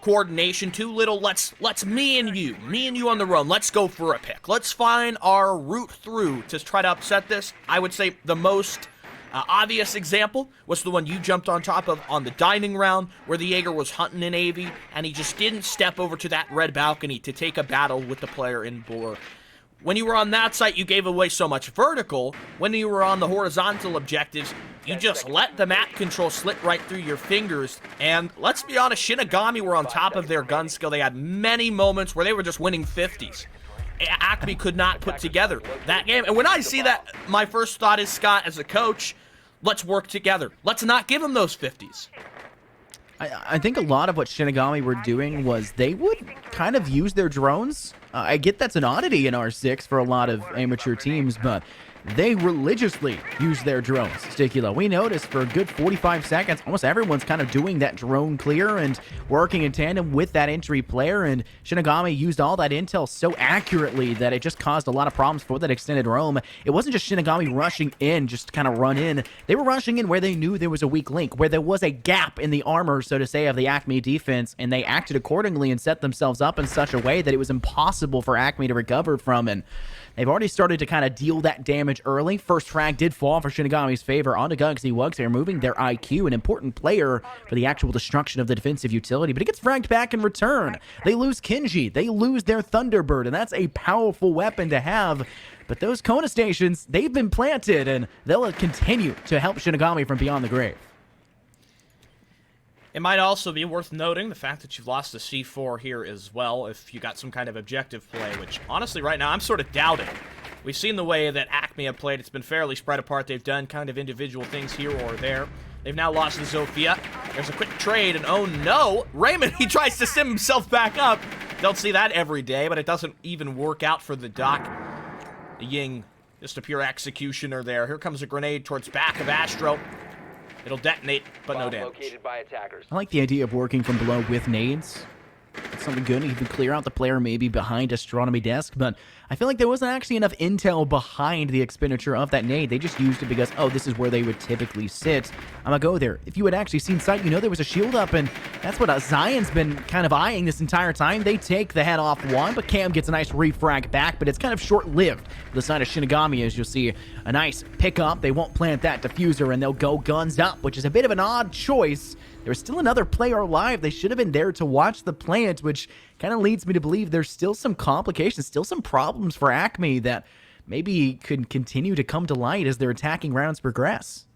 coordination, too little let's me and you on the run, let's go for a pick, let's find our route through to try to upset this. I would say the most obvious example was the one you jumped on top of on the dining round, where the Jaeger was hunting an AV, and he just didn't step over to that red balcony to take a battle with the player in Boar. When you were on that site, you gave away so much vertical. When you were on the horizontal objectives, you just let the map control slip right through your fingers. And let's be honest, Shinigami were on top of their gun skill. They had many moments where they were just winning 50s. ACME could not put together that game. And when I see that, my first thought is, Scott, as a coach, let's work together. Let's not give them those 50s. I think a lot of what Shinigami were doing was they would kind of use their drones. I get that's an oddity in R6 for a lot of amateur teams, but they religiously use their drones. Sticula, we noticed for a good 45 seconds, almost everyone's kind of doing that drone clear and working in tandem with that entry player, and Shinigami used all that intel so accurately that it just caused a lot of problems for that extended roam. It wasn't just Shinigami rushing in, just to kind of run in. They were rushing in where they knew there was a weak link, where there was a gap in the armor, so to say, of the ACME defense, and they acted accordingly and set themselves up in such a way that it was impossible for ACME to recover from, and they've already started to kind of deal that damage early. First frag did fall for Shinigami's favor onto Gugsy Wugs. They're moving their IQ, an important player for the actual destruction of the defensive utility, but it gets fragged back in return. They lose Kinji. They lose their Thunderbird, and that's a powerful weapon to have. But those Kona stations, they've been planted, and they'll continue to help Shinigami from beyond the grave. It might also be worth noting the fact that you've lost the C4 here as well if you got some kind of objective play, which honestly right now I'm sort of doubting. We've seen the way that ACME have played. It's been fairly spread apart. They've done kind of individual things here or there. They've now lost the Zofia. There's a quick trade, and oh no, Raymond, he tries to sim himself back up. Don't see that every day, but it doesn't even work out for the Doc. The Ying, just a pure executioner there. Here comes a grenade towards back of Astro. It'll detonate, but no damage. I like the idea of working from below with nades. It's something good. You can clear out the player maybe behind Astronomy Desk, but I feel like there wasn't actually enough intel behind the expenditure of that nade. They just used it because, oh, this is where they would typically sit. I'm gonna go there. If you had actually seen sight, you know there was a shield up, and that's what Zion's been kind of eyeing this entire time. They take the head off one, but Cam gets a nice refrag back, but it's kind of short-lived. The side of Shinigami, as you'll see, a nice pickup. They won't plant that diffuser, and they'll go guns up, which is a bit of an odd choice. There's still another player alive. They should have been there to watch the plant, which kind of leads me to believe there's still some complications, still some problems for ACME that maybe could continue to come to light as their attacking rounds progress.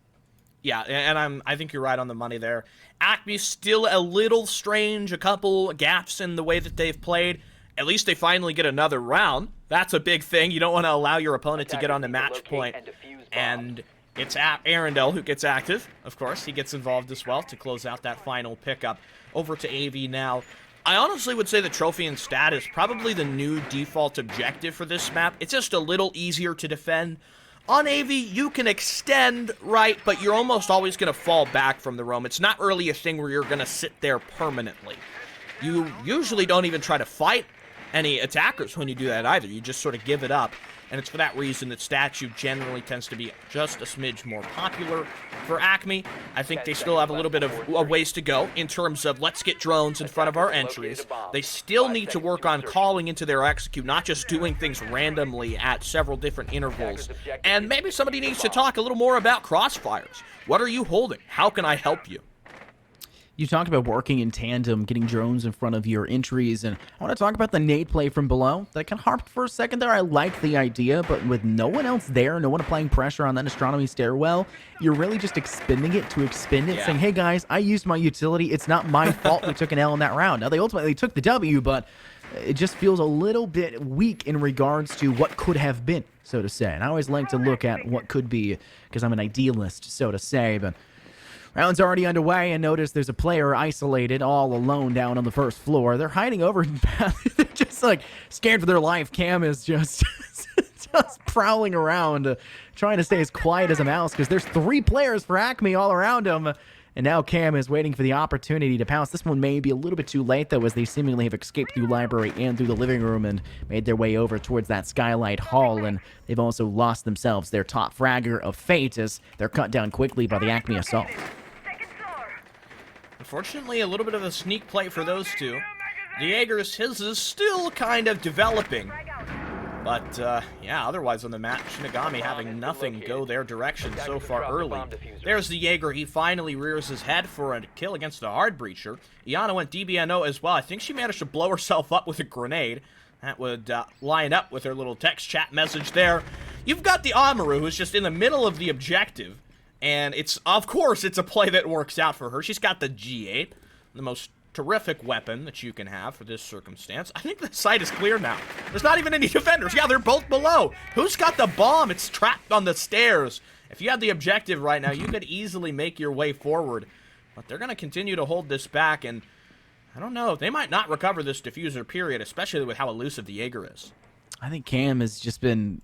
Yeah, and I think you're right on the money there. ACME's still a little strange, a couple gaps in the way that they've played. At least they finally get another round. That's a big thing. You don't want to allow your opponent to get on the match point. And it's Arundel who gets active, of course. He gets involved as well to close out that final pickup. Over to AV now. I honestly would say the trophy and stat is probably the new default objective for this map. It's just a little easier to defend. On AV, you can extend, right, but you're almost always going to fall back from the roam. It's not really a thing where you're going to sit there permanently. You usually don't even try to fight any attackers when you do that either. You just sort of give it up. And it's for that reason that statue generally tends to be just a smidge more popular for ACME. I think they still have a little bit of a ways to go in terms of let's get drones in front of our entries. They still need to work on calling into their execute, not just doing things randomly at several different intervals. And maybe somebody needs to talk a little more about crossfires. What are you holding? How can I help you? You talked about working in tandem, getting drones in front of your entries, and I want to talk about the nade play from below. That kind of harped for a second there. I like the idea, but with no one else there, no one applying pressure on that astronomy stairwell, you're really just expending it to expend it, saying, hey guys, I used my utility. It's not my fault we took an L in that round. Now, they ultimately took the W, but it just feels a little bit weak in regards to what could have been, so to say. And I always like to look at what could be, because I'm an idealist, so to say, but round's already underway, and notice there's a player isolated all alone down on the first floor. They're hiding over. They're just like scared for their life. Cam is just just prowling around, trying to stay as quiet as a mouse because there's 3 players for ACME all around him. And now Cam is waiting for the opportunity to pounce. This one may be a little bit too late, though, as they seemingly have escaped through library and through the living room and made their way over towards that skylight hall. And they've also lost themselves their top fragger of fate as they're cut down quickly by the ACME assault. Unfortunately, a little bit of a sneak play for those two. The Jaeger's, his is still kind of developing. But, yeah, otherwise on the map, Shinigami having nothing go their direction so far early. There's the Jaeger. He finally rears his head for a kill against the Hard Breacher. Iana went DBNO as well. I think she managed to blow herself up with a grenade. That would line up with her little text chat message there. You've got the Amaru, who's just in the middle of the objective. And of course, it's a play that works out for her. She's got the G8, the most terrific weapon that you can have for this circumstance. I think the site is clear now. There's not even any defenders. Yeah, they're both below. Who's got the bomb? It's trapped on the stairs. If you had the objective right now, you could easily make your way forward. But they're going to continue to hold this back, and I don't know. They might not recover this diffuser, period, especially with how elusive the Jaeger is. I think Cam has just been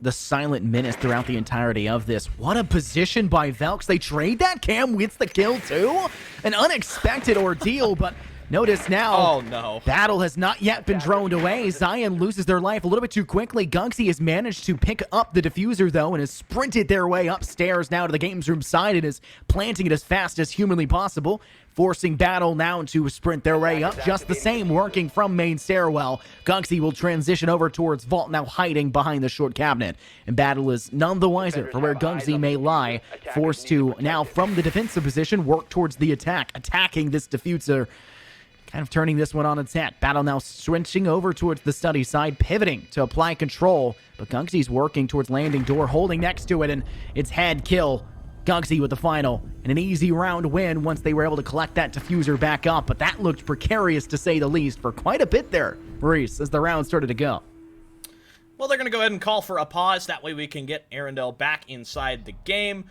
the silent menace throughout the entirety of this. What a position by Velks. They trade that. Cam gets the kill too. An unexpected ordeal, but notice now, oh no, battle has not yet been droned away. Zion loses their life a little bit too quickly. Gunksy has managed to pick up the diffuser though and has sprinted their way upstairs now to the games room side and is planting it as fast as humanly possible, forcing battle now to sprint their way up just the same, working from main stairwell. Gunksy will transition over towards Vault, now hiding behind the short cabinet. And battle is none the wiser for where Gunksy may lie, forced to now from the defensive position work towards the attack, attacking this diffuser, kind of turning this one on its head. Battle now switching over towards the study side, pivoting to apply control, but Gunksy's working towards landing door, holding next to it, and it's head kill. Gunksy with the final, and an easy round win once they were able to collect that diffuser back up, but that looked precarious to say the least for quite a bit there, Reese, as the round started to go. Well, they're going to go ahead and call for a pause. That way we can get Arendelle back inside the game.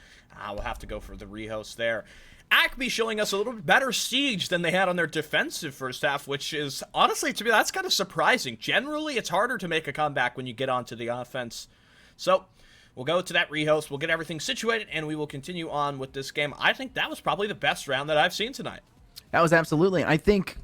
We'll have to go for the rehost there. ACME showing us a little bit better siege than they had on their defensive first half, which is, honestly, to me, that's kind of surprising. Generally, it's harder to make a comeback when you get onto the offense. So we'll go to that rehost, we'll get everything situated, and we will continue on with this game. I think that was probably the best round that I've seen tonight. That was absolutely. I think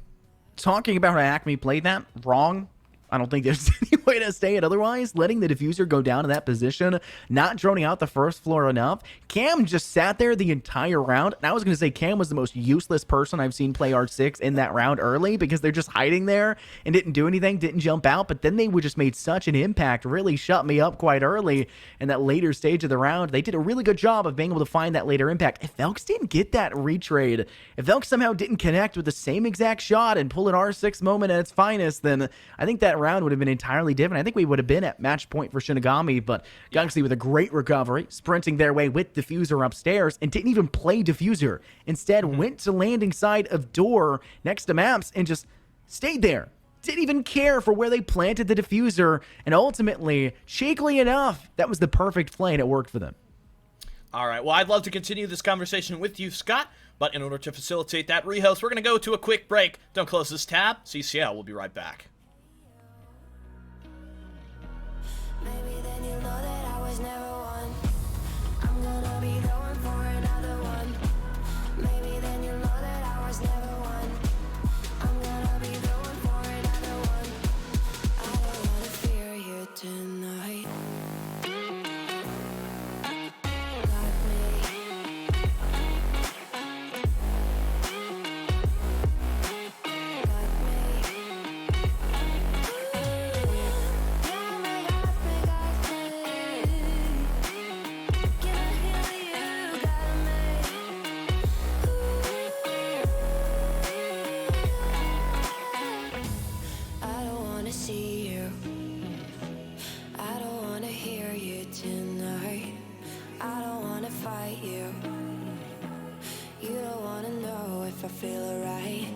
talking about how ACME played that wrong, I don't think there's any way to say it otherwise. Letting the diffuser go down to that position, not droning out the first floor enough. Cam just sat there the entire round. And I was going to say Cam was the most useless person I've seen play R6 in that round early because they're just hiding there and didn't do anything, didn't jump out. But then they would just made such an impact, really shut me up quite early in that later stage of the round. They did a really good job of being able to find that later impact. If Velks didn't get that retrade, if Velks somehow didn't connect with the same exact shot and pull an R6 moment at its finest, then I think that round would have been entirely different. I think we would have been at match point for Shinigami, but Gunksy with a great recovery, sprinting their way with diffuser upstairs and didn't even play diffuser. Instead, went to landing side of door next to maps and just stayed there. Didn't even care for where they planted the diffuser, and ultimately, shakily enough, that was the perfect play and it worked for them. All right, well, I'd love to continue this conversation with you, Scott, but in order to facilitate that rehost, we're going to go to a quick break. Don't close this tab. CCL will be right back. Maybe then you'll know that I was never one. I'm gonna be going for another one. Maybe then you'll know that I was never one. I'm gonna be going for another one. I don't wanna fear you tonight. Got me. I feel alright.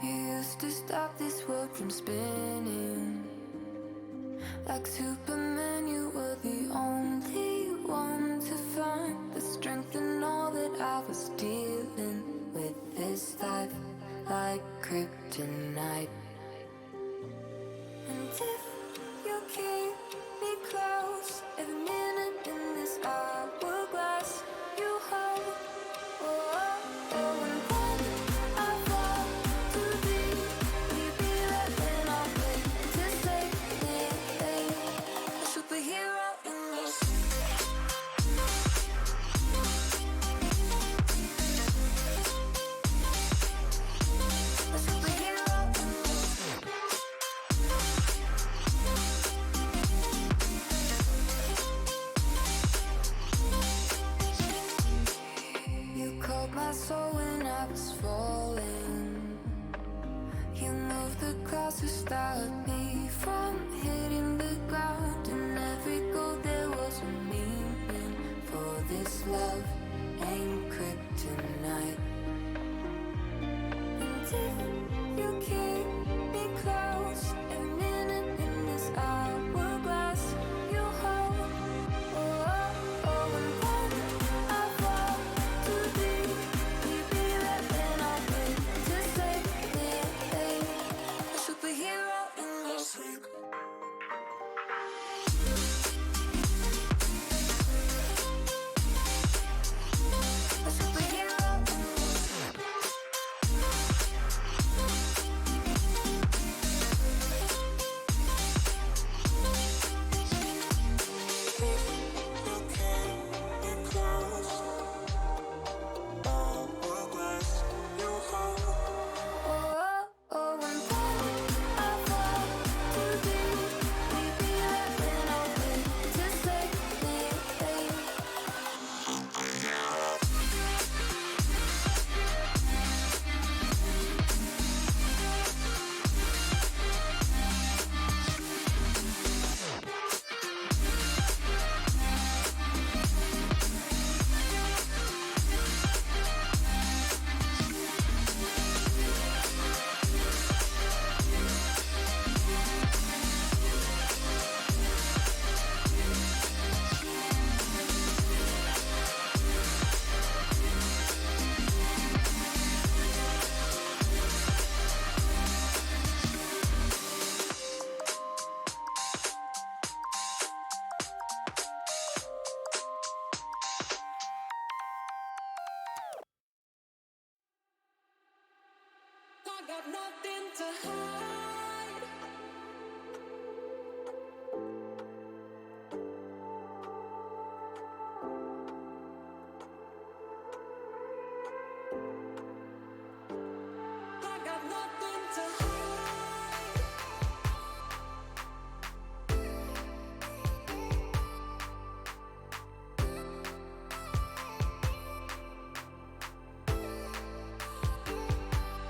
You used to stop this world from spinning. Like Superman, you were the only one to find the strength in all that I was dealing with. This life like kryptonite. And if you keep me close, every minute in this hourglass you hold. Oh, oh, oh, and when I fall too deep, will you be there when I wait to save me? A superhero in this. A superhero in this. You called my soul when I was falling. You moved the clouds to stop me from hitting the ground. In every goal there was a meaning. For this love ain't kryptonite. And if you keep me close, every minute in this hourglass you hold. Oh, oh, oh, and when I fall too deep, will you be there when I wait to save me? A superhero in your sleep. A superhero in your sleep. Oh, oh, and when I fall too deep, will you be there when I wait to save me? I got nothing to hide. I got nothing to hide.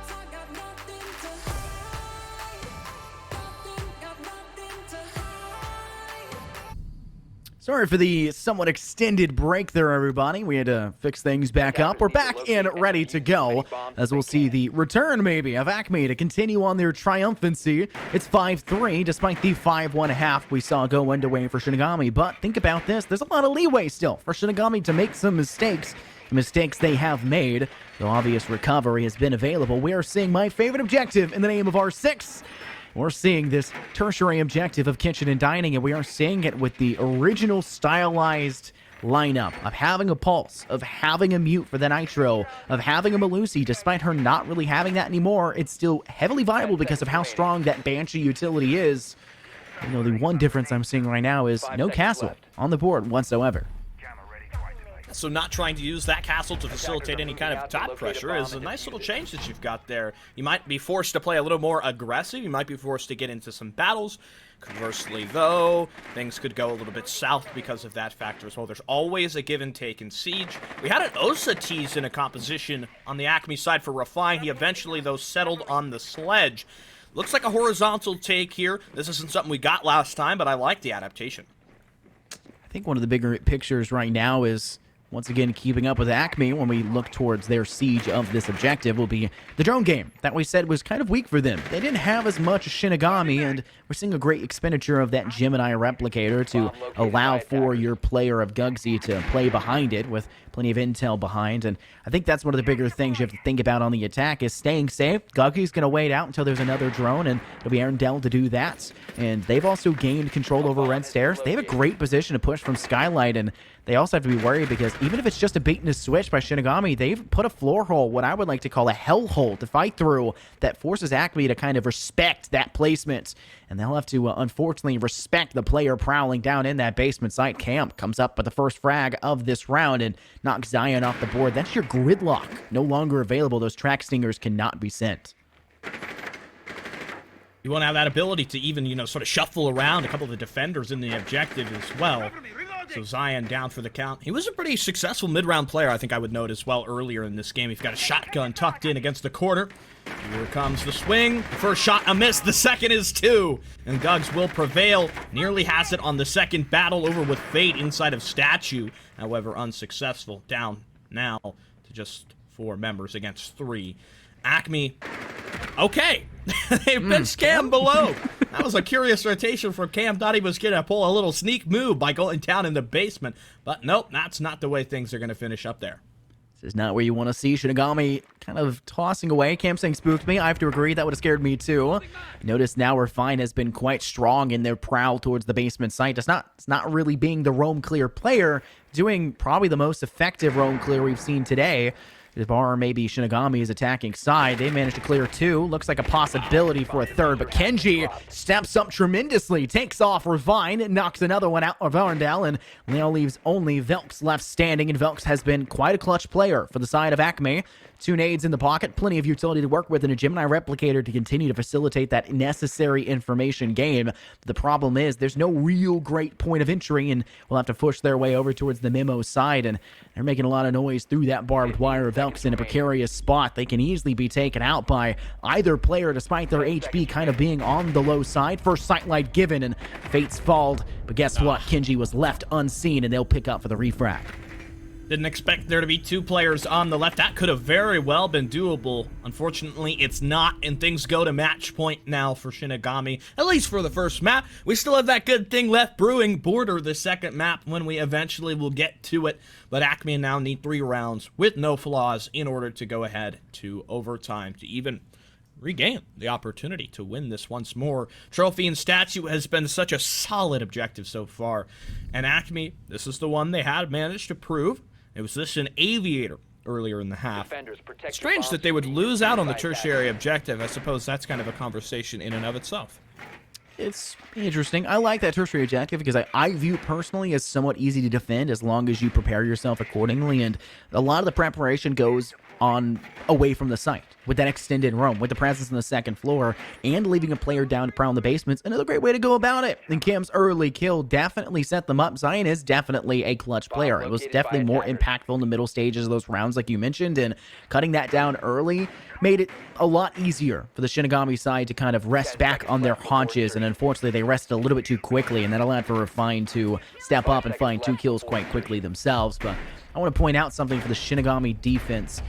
I got nothing to hide. Got nothing to hide. Sorry for the somewhat extended break there, everybody. We had to fix things back up. We're back and ready to go, as we'll see the return, maybe, of ACME to continue on their triumphancy. It's 5-3, despite the 5-1 half we saw go underway for Shinigami. But think about this. There's a lot of leeway still for Shinigami to make some mistakes. The mistakes they have made, though obvious recovery has been available. We are seeing my favorite objective in the name of R6. We're seeing this tertiary objective of kitchen and dining, and we are seeing it with the original stylized lineup of having a pulse, of having a mute for the nitro, of having a Malusi. Despite her not really having that anymore, it's still heavily viable because of how strong that Banshee utility is. You know, the one difference I'm seeing right now is no castle on the board whatsoever. So not trying to use that castle to facilitate any kind of top pressure is a nice little change that you've got there. You might be forced to play a little more aggressive. You might be forced to get into some battles. Conversely, though, things could go a little bit south because of that factor as well. There's always a give and take in Siege. We had an Osa tease in a composition on the ACME side for Refine. He eventually, though, settled on the Sledge. Looks like a horizontal take here. This isn't something we got last time, but I like the adaptation. I think one of the bigger pictures right now is once again, keeping up with ACME when we look towards their siege of this objective will be the drone game that we said was kind of weak for them. They didn't have as much as Shinigami, and we're seeing a great expenditure of that Gemini replicator to allow for your player of Gugsy to play behind it with plenty of intel behind. And I think that's one of the bigger things you have to think about on the attack is staying safe. Gugsy's going to wait out until there's another drone, and it'll be Arendelle to do that. And they've also gained control over Red Stairs. They have a great position to push from Skylight, and they also have to be worried because even if it's just a bait and a switch by Shinigami, they've put a floor hole, what I would like to call a hell hole, to fight through that forces ACME to kind of respect that placement. And they'll have to, unfortunately, respect the player prowling down in that basement site. Camp comes up with the first frag of this round and knocks Zion off the board. That's your gridlock. No longer available. Those track stingers cannot be sent. You want to have that ability to even, sort of shuffle around a couple of the defenders in the objective as well. So Zion down for the count. He was a pretty successful mid-round player, I think I would note as well earlier in this game. He's got a shotgun tucked in against the corner. Here comes the swing. The first shot a miss. The second is two. And Gugs will prevail. Nearly has it on the second battle over with Fate inside of Statue. However, unsuccessful. Down now to just 4 members against 3. ACME. Okay. They've been scammed below. That was a curious rotation for Cam. Thought he was going to pull a little sneak move by going down in the basement. But nope, that's not the way things are going to finish up there. This is not where you want to see Shinigami kind of tossing away. Cam saying spooked me. I have to agree, that would have scared me too. Notice now Refine has been quite strong in their prowl towards the basement site. It's not really being the roam clear player, doing probably the most effective roam clear we've seen today. Bar maybe Shinigami's attacking side. They managed to clear 2. Looks like a possibility for a third, but Kenji steps up tremendously, takes off Refine, knocks another one out of Arendelle, and now leaves only Velks left standing, and Velks has been quite a clutch player for the side of ACME. 2 nades in the pocket, plenty of utility to work with, and a Gemini replicator to continue to facilitate that necessary information game. The problem is there's no real great point of entry, and we'll have to push their way over towards the Memo side, and they're making a lot of noise through that barbed wire. Velks in a precarious spot. They can easily be taken out by either player despite their HB kind of being on the low side. First sightlight given, and Fate's falled, but guess what? Kenji was left unseen, and they'll pick up for the refrag. Didn't expect there to be 2 players on the left. That could have very well been doable. Unfortunately, it's not, and things go to match point now for Shinigami, at least for the first map. We still have that good thing left brewing, Border, the second map, when we eventually will get to it. But ACME now need 3 rounds with no flaws in order to go ahead to overtime to even regain the opportunity to win this once more. Trophy and Statue has been such a solid objective so far. And ACME, this is the one they had managed to prove. It was this an Aviator earlier in the half. Strange that they would lose out on the tertiary objective. I suppose that's kind of a conversation in and of itself. It's interesting. I like that tertiary objective because I view personally as somewhat easy to defend as long as you prepare yourself accordingly, and a lot of the preparation goes on away from the site with that extended roam, with the presence on the second floor, and leaving a player down to prowl in the basements. Another great way to go about it. And Cam's early kill definitely set them up. Zion is definitely a clutch player. It was definitely more impactful in the middle stages of those rounds like you mentioned, and cutting that down early made it a lot easier for the Shinigami side to kind of rest back on their haunches, and unfortunately they rested a little bit too quickly, and that allowed for Refine to step up and find 2 kills quite quickly themselves. But I want to point out something for the Shinigami defense.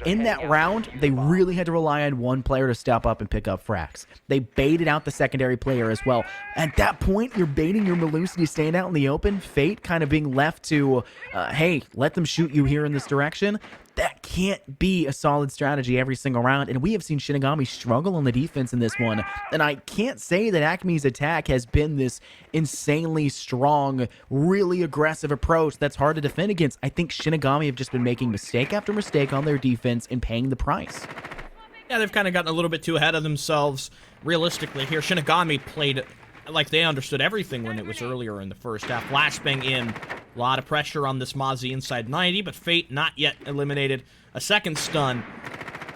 In that round, they really had to rely on one player to step up and pick up frags. They baited out the secondary player as well. At that point, you're baiting your Melusi stand out in the open. Fate kind of being left to, hey, let them shoot you here in this direction. That can't be a solid strategy every single round, and we have seen Shinigami struggle on the defense in this one, and I can't say that ACME's attack has been this insanely strong, really aggressive approach that's hard to defend against. I think Shinigami have just been making mistake after mistake on their defense and paying the price. Yeah, they've kind of gotten a little bit too ahead of themselves. Realistically here, Shinigami played like they understood everything when it was earlier in the first half. Flashbang in, a lot of pressure on this Mozzie inside 90, but Fate not yet eliminated. A second stun.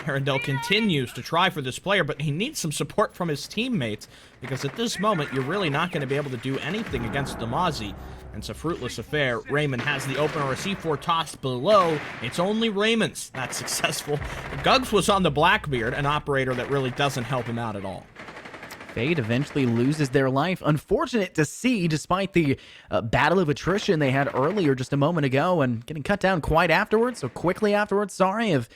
Arendelle continues to try for this player, but he needs some support from his teammates, because at this moment, you're really not going to be able to do anything against the Mozzie. And it's a fruitless affair. Raymond has the opener, a C4 tossed below. It's only Raymond's not successful. Gugs was on the Blackbeard, an operator that really doesn't help him out at all. Fade eventually loses their life. Unfortunate to see, despite the battle of attrition they had earlier just a moment ago and getting cut down quite afterwards, so quickly afterwards. Sorry of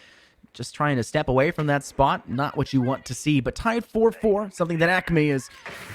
just trying to step away from that spot. Not what you want to see, but tied 4-4, something that ACME is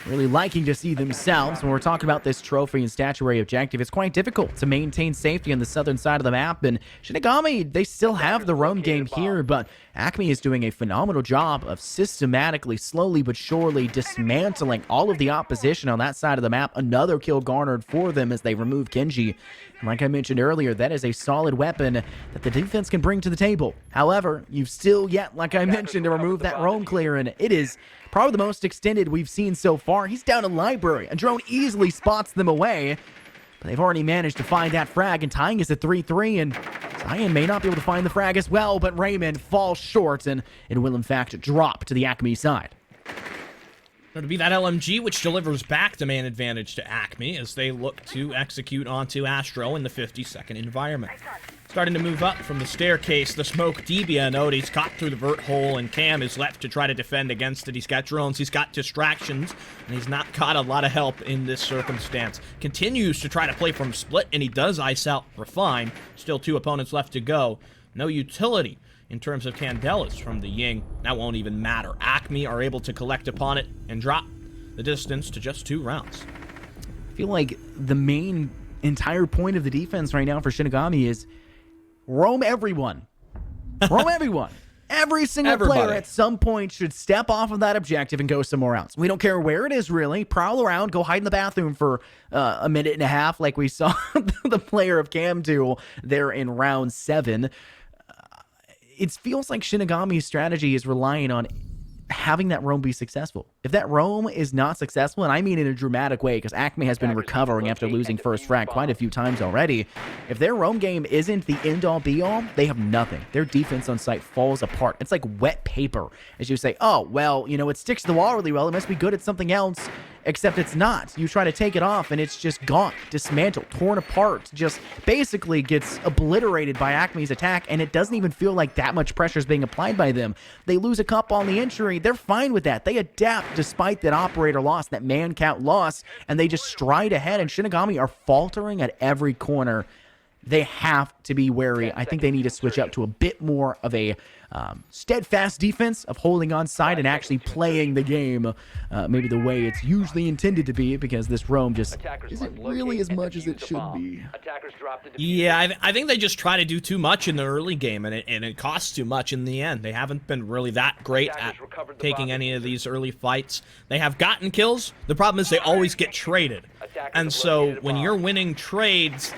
really liking to see themselves. When we're talking about this trophy and statuary objective, it's quite difficult to maintain safety on the southern side of the map, and Shinigami, they still have the roam game here, but ACME is doing a phenomenal job of systematically, slowly but surely dismantling all of the opposition on that side of the map. Another kill garnered for them as they remove Kenji. And like I mentioned earlier, that is a solid weapon that the defense can bring to the table. However, you've still yet, like I mentioned, to remove that roam clear, and it is probably the most extended we've seen so far. He's down a library. A drone easily spots them away, but they've already managed to find that frag, and tying is at 3-3, and Zion may not be able to find the frag as well, but Raymond falls short, and it will in fact drop to the ACME side. To be that LMG, which delivers back the man advantage to ACME as they look to execute onto Astro in the 50-second environment. Starting to move up from the staircase, the smoke Debia note, he's caught through the vert hole, and Cam is left to try to defend against it. He's got drones, he's got distractions, and he's not got a lot of help in this circumstance. Continues to try to play from split, and he does ice out Refine. Still 2 opponents left to go. No utility in terms of Candelas from the Ying. That won't even matter. ACME are able to collect upon it and drop the distance to just 2 rounds. I feel like the main entire point of the defense right now for Shinigami is roam everyone. Roam everyone. Every single player at some point should step off of that objective and go somewhere else. We don't care where it is, really. Prowl around, go hide in the bathroom for a minute and a half like we saw the player of Cam do there in round 7. It feels like Shinigami's strategy is relying on having that roam be successful. If that roam is not successful, and I mean in a dramatic way, because ACME has been recovering after losing first frag quite a few times already, if their roam game isn't the end-all be-all, they have nothing. Their defense on site falls apart. It's like wet paper. As you say, oh, well, you know, it sticks to the wall really well. It must be good at something else. Except it's not. You try to take it off, and it's just gone, dismantled, torn apart, just basically gets obliterated by ACME's attack, and it doesn't even feel like that much pressure is being applied by them. They lose a cup on the entry. They're fine with that. They adapt despite that operator loss, that man count loss, and they just stride ahead, and Shinigami are faltering at every corner. They have to be wary. I think they need to switch up to a bit more of a steadfast defense of holding on side and actually playing the game maybe the way it's usually intended to be, because this roam just isn't really as much as it should be. Yeah, I think they just try to do too much in the early game, and it costs too much in the end. They haven't been really that great at taking any of these early fights. They have gotten kills. The problem is they always get traded. And so when you're winning trades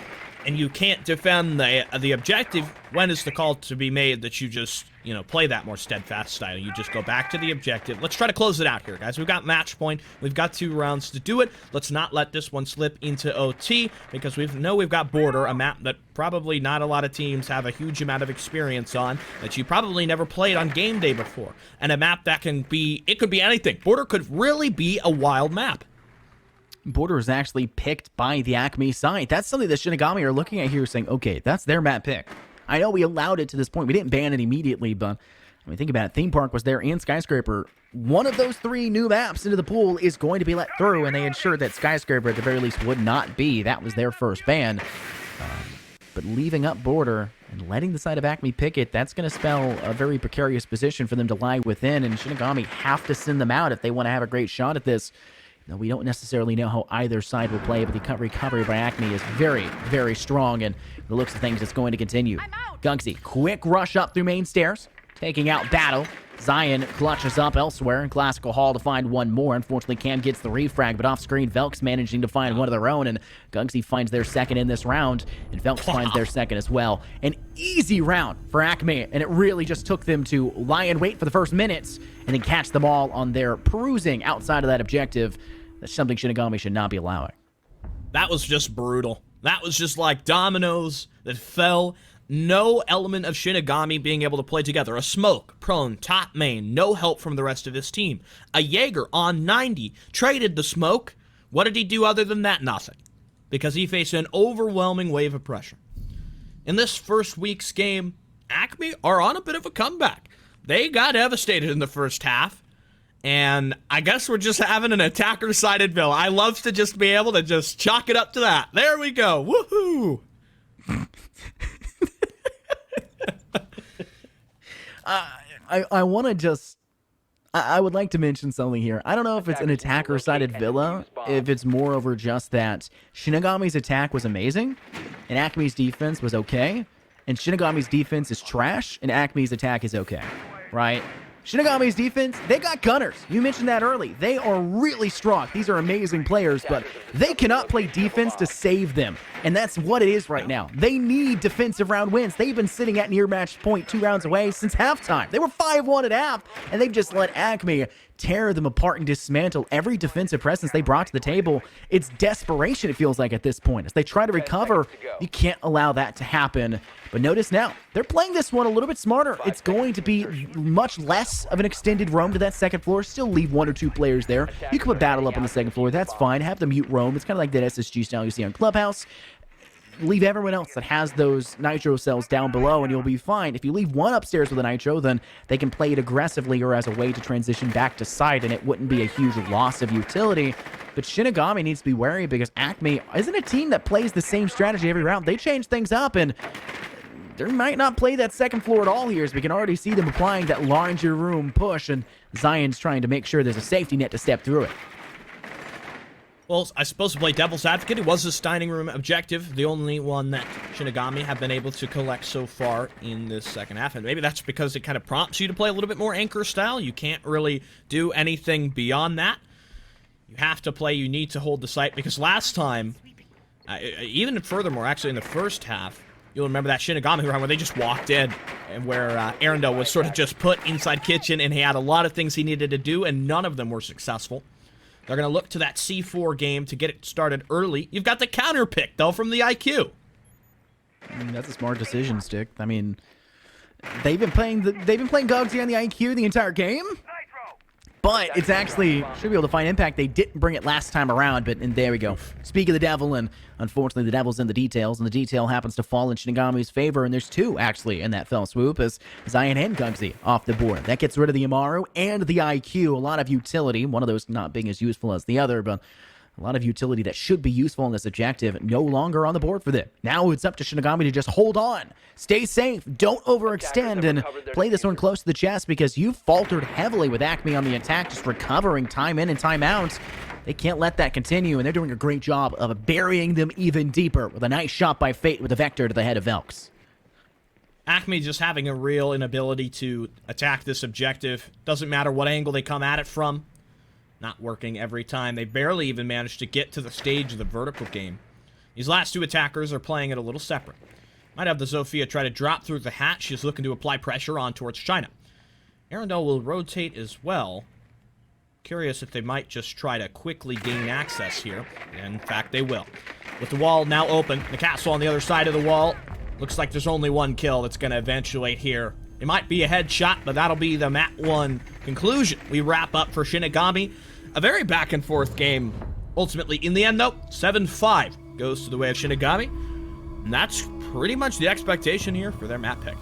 and you can't defend the objective, when is the call to be made that you just, you know, play that more steadfast style? You just go back to the objective. Let's try to close it out here, guys. We've got match point. We've got 2 rounds to do it. Let's not let this one slip into OT, because we've got Border, a map that probably not a lot of teams have a huge amount of experience on, that you probably never played on game day before, and a map that can be, it could be anything. Border could really be a wild map. Border is actually picked by the ACME side. That's something that Shinigami are looking at here, saying, okay, that's their map pick. I know we allowed it to this point. We didn't ban it immediately, but I mean, think about it. Theme Park was there and Skyscraper. One of those 3 new maps into the pool is going to be let through, and they ensured that Skyscraper at the very least would not be. That was their first ban. But leaving up Border and letting the side of ACME pick it, that's going to spell a very precarious position for them to lie within, and Shinigami have to send them out if they want to have a great shot at this. Now, we don't necessarily know how either side will play, but the recovery by ACME is very, very strong, and the looks of things, it's going to continue. Gunksy, quick rush up through main stairs, taking out Battle. Zion clutches up elsewhere in Classical Hall to find one more. Unfortunately, Cam gets the refrag, but off-screen, Velks managing to find one of their own, and Gunksy finds their second in this round, and Velks finds their second as well. An easy round for ACME, and it really just took them to lie in wait for the first minutes, and then catch them all on their perusing outside of that objective. That's something Shinigami should not be allowing. That was just brutal. That was just like dominoes that fell. No element of Shinigami being able to play together. A smoke, prone, top main, no help from the rest of his team. A Jaeger on 90, traded the smoke. What did he do other than that? Nothing. Because he faced an overwhelming wave of pressure. In this first week's game, ACME are on a bit of a comeback. They got devastated in the first half, And I guess we're just having an attacker-sided villa. I love to just be able to just chalk it up to that. There we go. Woohoo! I want to just... I would like to mention something here. I don't know if it's an attacker-sided villa, if it's more over just that Shinigami's attack was amazing, and ACME's defense was okay, and Shinigami's defense is trash, and ACME's attack is okay, right? Shinigami's defense, they got gunners. You mentioned that early. They are really strong. These are amazing players, but they cannot play defense to save them. And that's what it is right now. They need defensive round wins. They've been sitting at near match point 2 rounds away since halftime. They were 5-1 at half, and they've just let ACME tear them apart and dismantle every defensive presence they brought to the table. It's desperation, it feels like, at this point. As they try to recover, you can't allow that to happen. But notice now, they're playing this one a little bit smarter. It's going to be much less of an extended roam to that second floor. Still leave 1 or 2 players there. You can put battle up on the second floor. That's fine. Have the mute roam. It's kind of like that SSG style you see on Clubhouse. Leave everyone else that has those nitro cells down below and you'll be fine. If you leave one upstairs with a nitro, then they can play it aggressively or as a way to transition back to side, and it wouldn't be a huge loss of utility. But Shinigami needs to be wary because ACME isn't a team that plays the same strategy every round. They change things up, and they might not play that second floor at all here, as we can already see them applying that larger room push, and Zion's trying to make sure there's a safety net to step through it. Well, I suppose to play devil's advocate, it was his dining room objective, the only one that Shinigami have been able to collect so far in this second half. And maybe that's because it kind of prompts you to play a little bit more anchor style. You can't really do anything beyond that. You have to play, you need to hold the site, because last time, even furthermore, actually in the first half, you'll remember that Shinigami round where they just walked in, and where Arendelle was sort of just put inside kitchen, and he had a lot of things he needed to do, and none of them were successful. They're going to look to that C4 game to get it started early. You've got the counter pick, though, from the IQ. That's a smart decision, Stick. I mean, they've been playing Gogsy on the IQ the entire game, but it's actually should be able to find impact. They didn't bring it last time around, and there we go. Speak of the devil, and unfortunately the devil's in the details, and the detail happens to fall in Shinigami's favor, and there's 2 actually in that fell swoop as Zion and Gogsy off the board. That gets rid of the Amaru and the IQ. A lot of utility, one of those not being as useful as the other, but a lot of utility that should be useful in this objective no longer on the board for them. Now it's up to Shinigami to just hold on, stay safe, don't overextend, and play this one close to the chest, because you faltered heavily with ACME on the attack, just recovering time in and time out. They can't let that continue, and they're doing a great job of burying them even deeper with a nice shot by Fate with a Vector to the head of Velks. ACME just having a real inability to attack this objective. Doesn't matter what angle they come at it from. Not working every time. They barely even managed to get to the stage of the vertical game. These last 2 attackers are playing it a little separate. Might have the Zofia try to drop through the hatch. She's looking to apply pressure on towards China. Arendelle will rotate as well. Curious if they might just try to quickly gain access here. And in fact, they will. With the wall now open, the castle on the other side of the wall. Looks like there's only 1 kill that's going to eventuate here. It might be a headshot, but that'll be the map 1 conclusion. We wrap up for Shinigami. A very back-and-forth game. Ultimately, in the end, though, 7-5 goes to the way of Shinigami. And that's pretty much the expectation here for their map pick.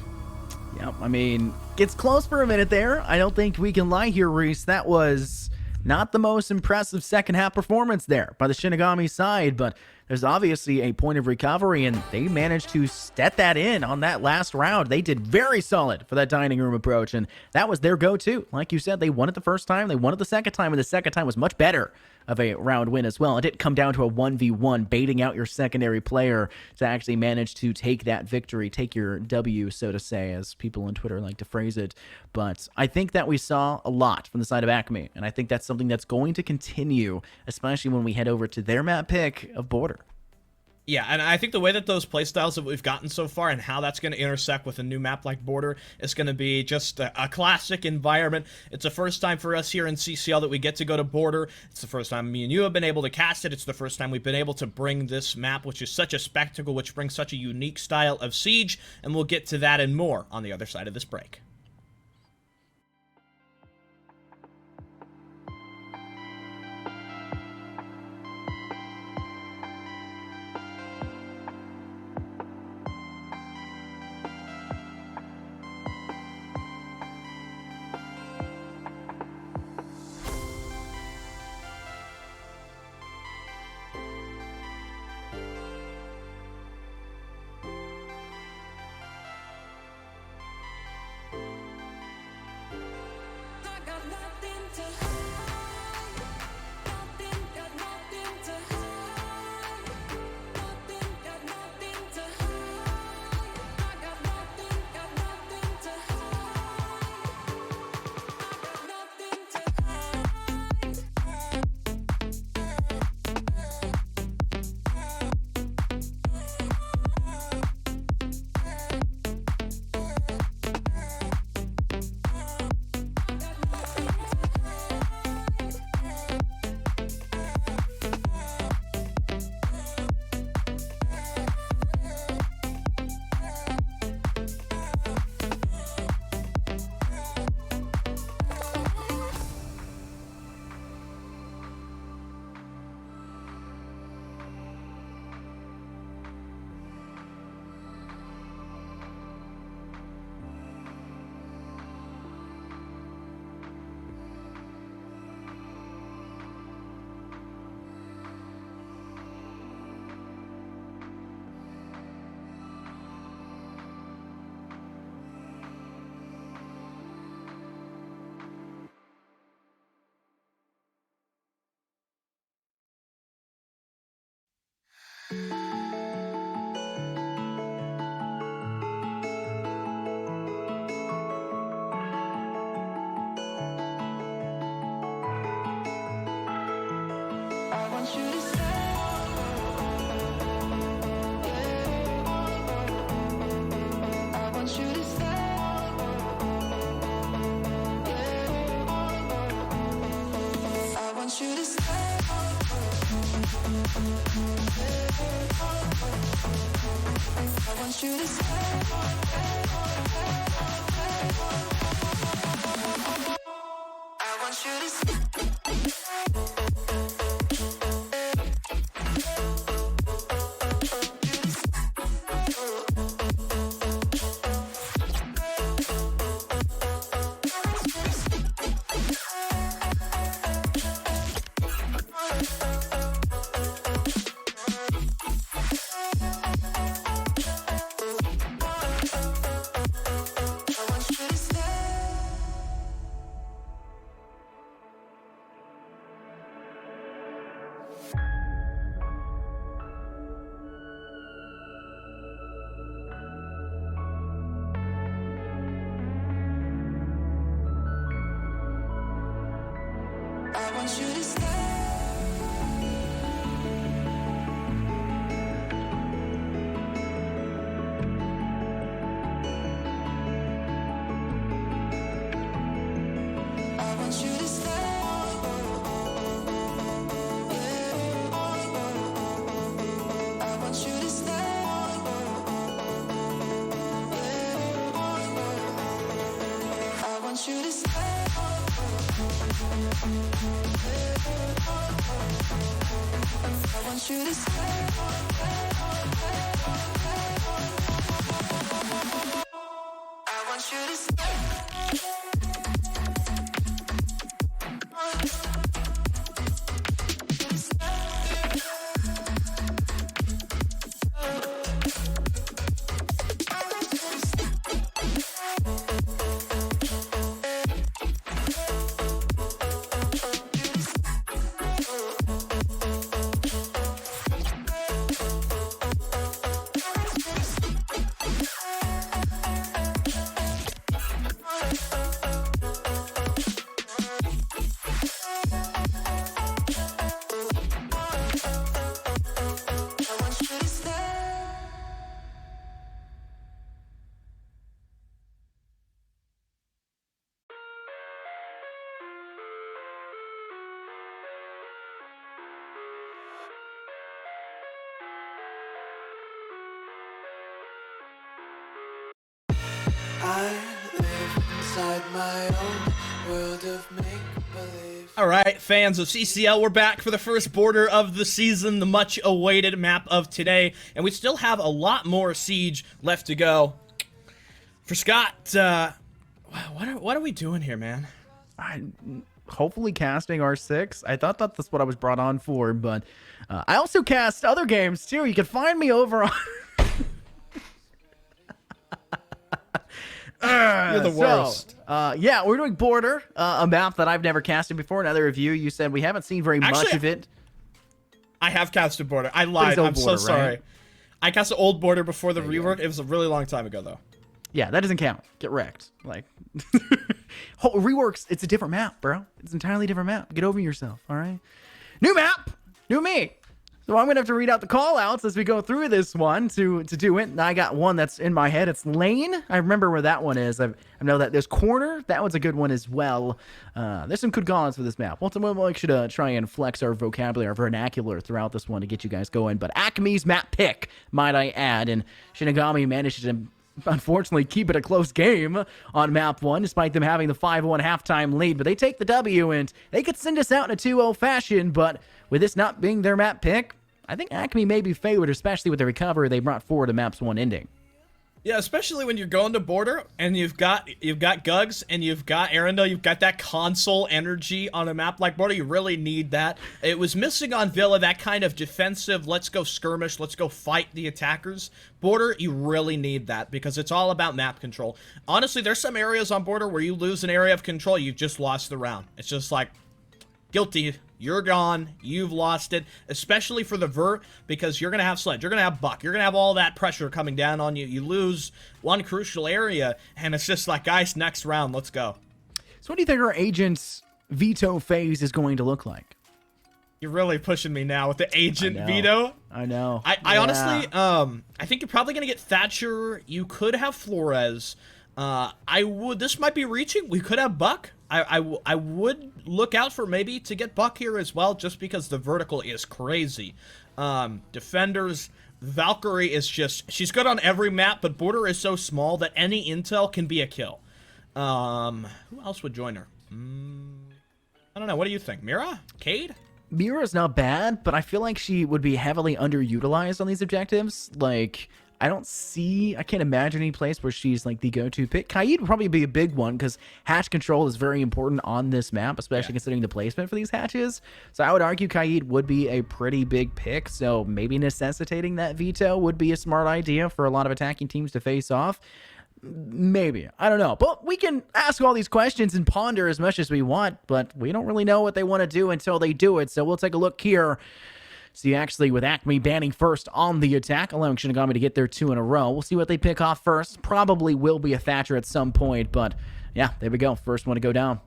Yep, I mean, gets close for a minute there. I don't think we can lie here, Reese. That was not the most impressive second-half performance there by the Shinigami side, but there's obviously a point of recovery, and they managed to step that in on that last round. They did very solid for that dining room approach, and that was their go-to. Like you said, they won it the first time, they won it the second time, and the second time was much better of a round win as well. It didn't come down to a 1v1, baiting out your secondary player to actually manage to take that victory, take your W, so to say, as people on Twitter like to phrase it. But I think that we saw a lot from the side of ACME, and I think that's something that's going to continue, especially when we head over to their map pick of Border. Yeah, and I think the way that those playstyles that we've gotten so far and how that's going to intersect with a new map like Border is going to be just a classic environment. It's the first time for us here in CCL that we get to go to Border. It's the first time me and you have been able to cast it. It's the first time we've been able to bring this map, which is such a spectacle, which brings such a unique style of siege, and we'll get to that and more on the other side of this break. I want you to stay. I want you to stay. I want you to stay. I want you to stay. I want you to stay. I want you to stay. I want you to stay. I want you to stay. I want you to stay. I want you to stay. I want you to stay. I want you to stay. I want you to stay. I live inside my own world of make-believe. All right, fans of CCL, we're back for the first border of the season, the much-awaited map of today, and we still have a lot more Siege left to go. For Scott, what are we doing here, man? Hopefully casting R6. I thought that's what I was brought on for, but I also cast other games too. You can find me over on... You're the worst. Yeah, we're doing Border, a map that I've never casted before. Another review, you said we haven't seen very much of it. I have casted Border. I lied. I'm so sorry. Right? I casted old Border before the rework. It was a really long time ago, though. Yeah, that doesn't count. Get wrecked. Like, reworks, it's a different map, bro. It's an entirely different map. Get over yourself, all right? New map, new me. So I'm going to have to read out the call-outs as we go through this one to do it. And I got one that's in my head. It's Lane. I remember where that one is. I know that there's Corner. That one's a good one as well. There's some good call-outs for this map. We'll make sure to try and flex our vocabulary, our vernacular throughout this one to get you guys going. But ACME's map pick, might I add. And Shinigami managed to unfortunately keep it a close game on map 1, despite them having the 5-1 halftime lead. But they take the W, and they could send us out in a 2-0 fashion. But with this not being their map pick, I think ACME may be favored, especially with the recovery they brought forward to map's 1 ending. Yeah, especially when you're going to Border and you've got Gugs and you've got Arundel, you've got that console energy on a map like Border. You really need that. It was missing on Villa, that kind of defensive, let's go skirmish, let's go fight the attackers. Border, you really need that because it's all about map control. Honestly, there's some areas on Border where you lose an area of control, you've just lost the round. It's just like, guilty. you're gone. You've lost it, especially for the vert, because you're going to have Sledge, you're going to have Buck, you're going to have all that pressure coming down on you. You lose one crucial area, and it's just like, guys, next round, let's go. So what do you think our agent's veto phase is going to look like? You're really pushing me now with the agent veto. I know. I honestly, I think you're probably going to get Thatcher. You could have Flores. This might be reaching. We could have Buck. I would look out for maybe to get Buck here as well, just because the vertical is crazy. Defenders, Valkyrie is just, she's good on every map, but border is so small that any intel can be a kill. Who else would join her? I don't know. What do you think? Mira? Cade? Mira's not bad, but I feel like she would be heavily underutilized on these objectives. Like, I can't imagine any place where she's like the go-to pick. Kaid would probably be a big one because hatch control is very important on this map, especially considering the placement for these hatches. So I would argue Kaid would be a pretty big pick. So maybe necessitating that veto would be a smart idea for a lot of attacking teams to face off. Maybe. I don't know. But we can ask all these questions and ponder as much as we want, but we don't really know what they want to do until they do it. So we'll take a look here. See, actually, with ACME banning first on the attack, allowing Shinigami to get their 2 in a row. We'll see what they pick off first. Probably will be a Thatcher at some point, but yeah, there we go. First one to go down.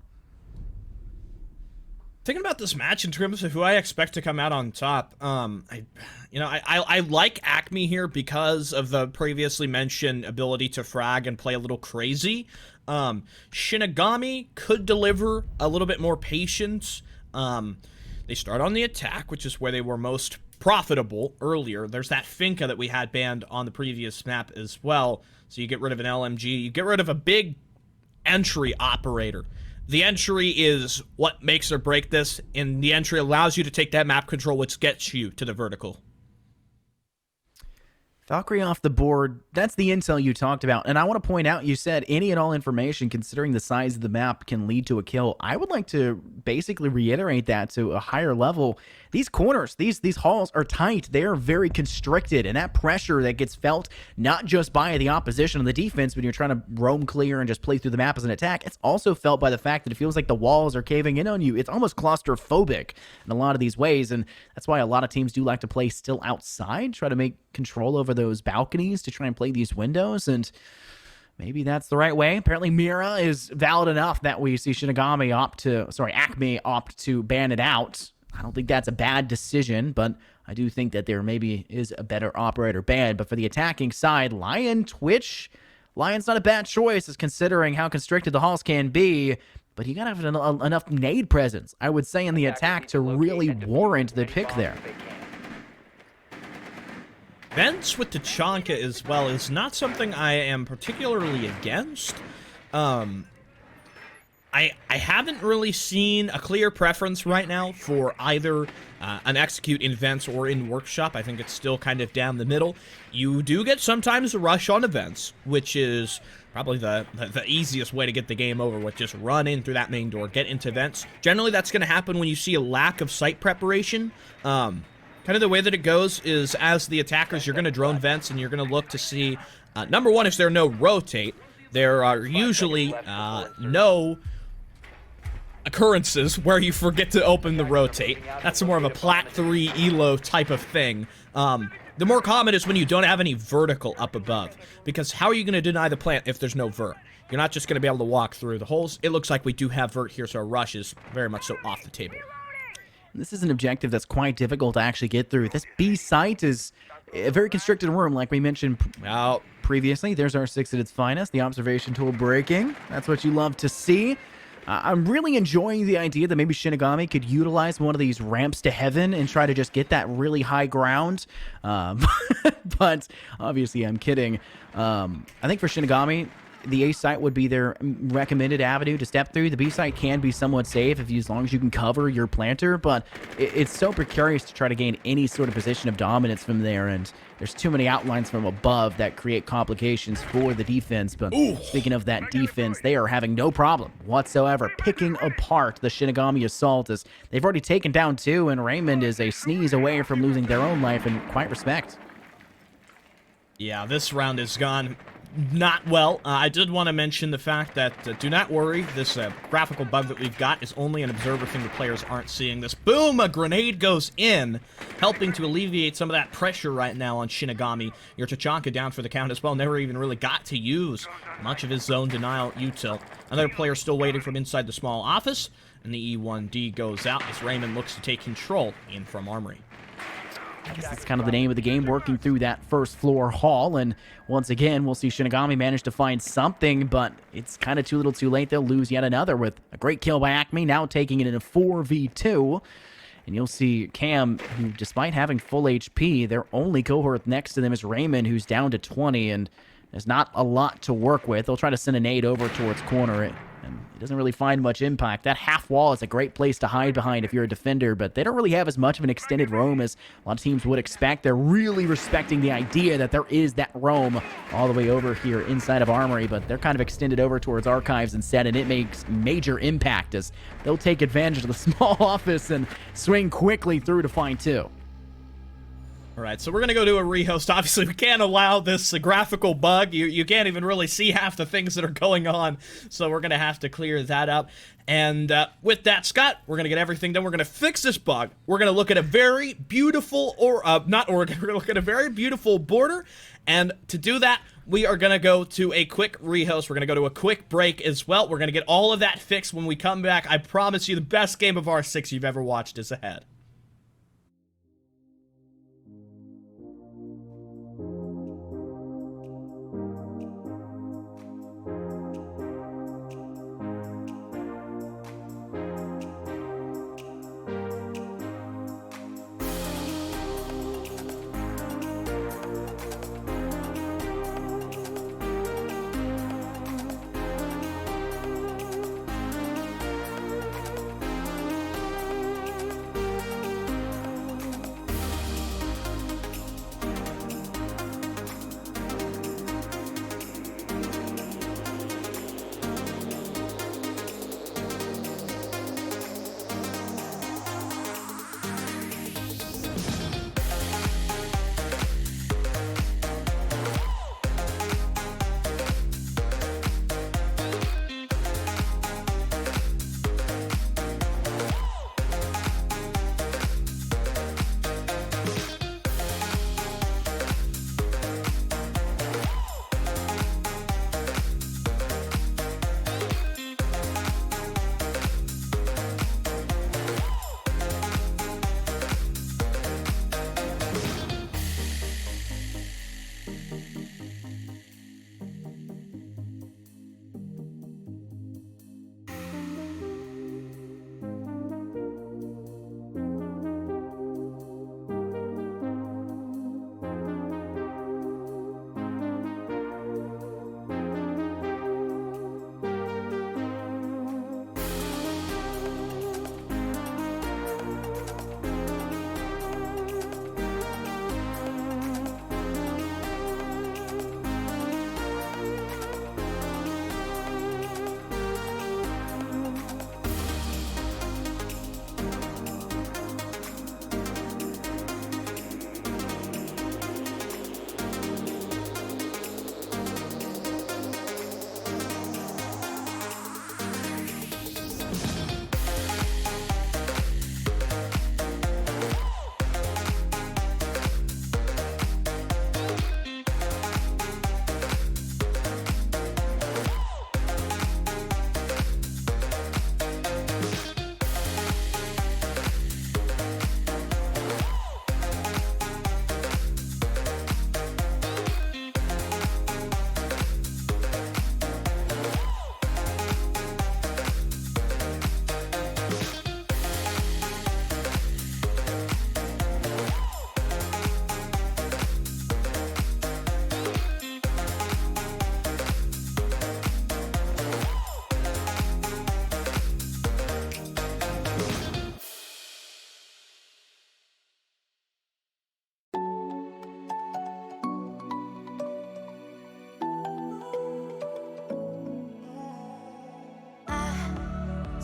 Thinking about this match in terms of who I expect to come out on top, I like ACME here because of the previously mentioned ability to frag and play a little crazy. Shinigami could deliver a little bit more patience. They start on the attack, which is where they were most profitable earlier. There's that Finka that we had banned on the previous map as well. So you get rid of an LMG, you get rid of a big entry operator. The entry is what makes or break this, and the entry allows you to take that map control, which gets you to the vertical. Valkyrie off the board, that's the intel you talked about. And I want to point out, you said any and all information considering the size of the map can lead to a kill. I would like to basically reiterate that to a higher level. These corners, these halls are tight. They are very constricted, and that pressure that gets felt not just by the opposition on the defense when you're trying to roam clear and just play through the map as an attack, it's also felt by the fact that it feels like the walls are caving in on you. It's almost claustrophobic in a lot of these ways, and that's why a lot of teams do like to play still outside, try to make control over those balconies to try and play these windows, and maybe that's the right way. Apparently Mira is valid enough that we see ACME opt to ban it out. I don't think that's a bad decision, but I do think that there maybe is a better operator ban. But for the attacking side, Lion, Twitch, Lion's not a bad choice as considering how constricted the halls can be, but you gotta have enough nade presence, I would say, in the attack to really warrant the pick there. Vents with Tachanka as well is not something I am particularly against. I haven't really seen a clear preference right now for either an execute in Vents or in Workshop. I think it's still kind of down the middle. You do get sometimes a rush on events, which is probably the easiest way to get the game over with. Just run in through that main door, get into Vents. Generally, that's going to happen when you see a lack of site preparation. Kind of the way that it goes is as the attackers, you're going to drone Vents and you're going to look to see, number one, is there no rotate? There are usually no occurrences where you forget to open the rotate. That's more of a Plat 3 ELO type of thing. The more common is when you don't have any vertical up above, because how are you going to deny the plant if there's no vert? You're not just going to be able to walk through the holes. It looks like we do have vert here, so a rush is very much so off the table. This is an objective that's quite difficult to actually get through. This B site is a very constricted room, like we mentioned previously. There's our 6 at its finest, the observation tool breaking. That's what you love to see. I'm really enjoying the idea that maybe Shinigami could utilize one of these ramps to heaven and try to just get that really high ground. But obviously, I'm kidding. I think for Shinigami, the A site would be their recommended avenue to step through. The B site can be somewhat safe as long as you can cover your planter, but it's so precarious to try to gain any sort of position of dominance from there, and there's too many outlines from above that create complications for the defense. But speaking of that defense, they are having no problem whatsoever picking apart the Shinigami assault, as they've already taken down 2, and Raymond is a sneeze away from losing their own life, and quite respect. Yeah, this round is gone. not well. I did want to mention the fact that, do not worry, this graphical bug that we've got is only an observer thing. The players aren't seeing this. Boom! A grenade goes in, helping to alleviate some of that pressure right now on Shinigami. Your Tachanka down for the count as well. Never even really got to use much of his zone denial util. Another player still waiting from inside the small office, and the E1D goes out as Raymond looks to take control in from Armory. I guess that's kind of the name of the game, working through that first floor hall. And once again, we'll see Shinigami manage to find something, but it's kind of too little too late. They'll lose yet another with a great kill by ACME, now taking it in a 4v2. And you'll see Cam, who, despite having full HP, their only cohort next to them is Raymond, who's down to 20, and there's not a lot to work with. They'll try to send a nade over towards corner, and it doesn't really find much impact. That half wall is a great place to hide behind if you're a defender, but they don't really have as much of an extended roam as a lot of teams would expect. They're really respecting the idea that there is that roam all the way over here inside of Armory, but they're kind of extended over towards Archives instead, and it makes major impact as they'll take advantage of the small office and swing quickly through to find two. All right, so we're going to go to a rehost. Obviously, we can't allow this graphical bug. You can't even really see half the things that are going on, so we're going to have to clear that up. And with that, Scott, we're going to get everything done. We're going to fix this bug. We're going to look at a very beautiful, we're going to look at a very beautiful border. And to do that, we are going to go to a quick rehost. We're going to go to a quick break as well. We're going to get all of that fixed when we come back. I promise you the best game of R6 you've ever watched is ahead.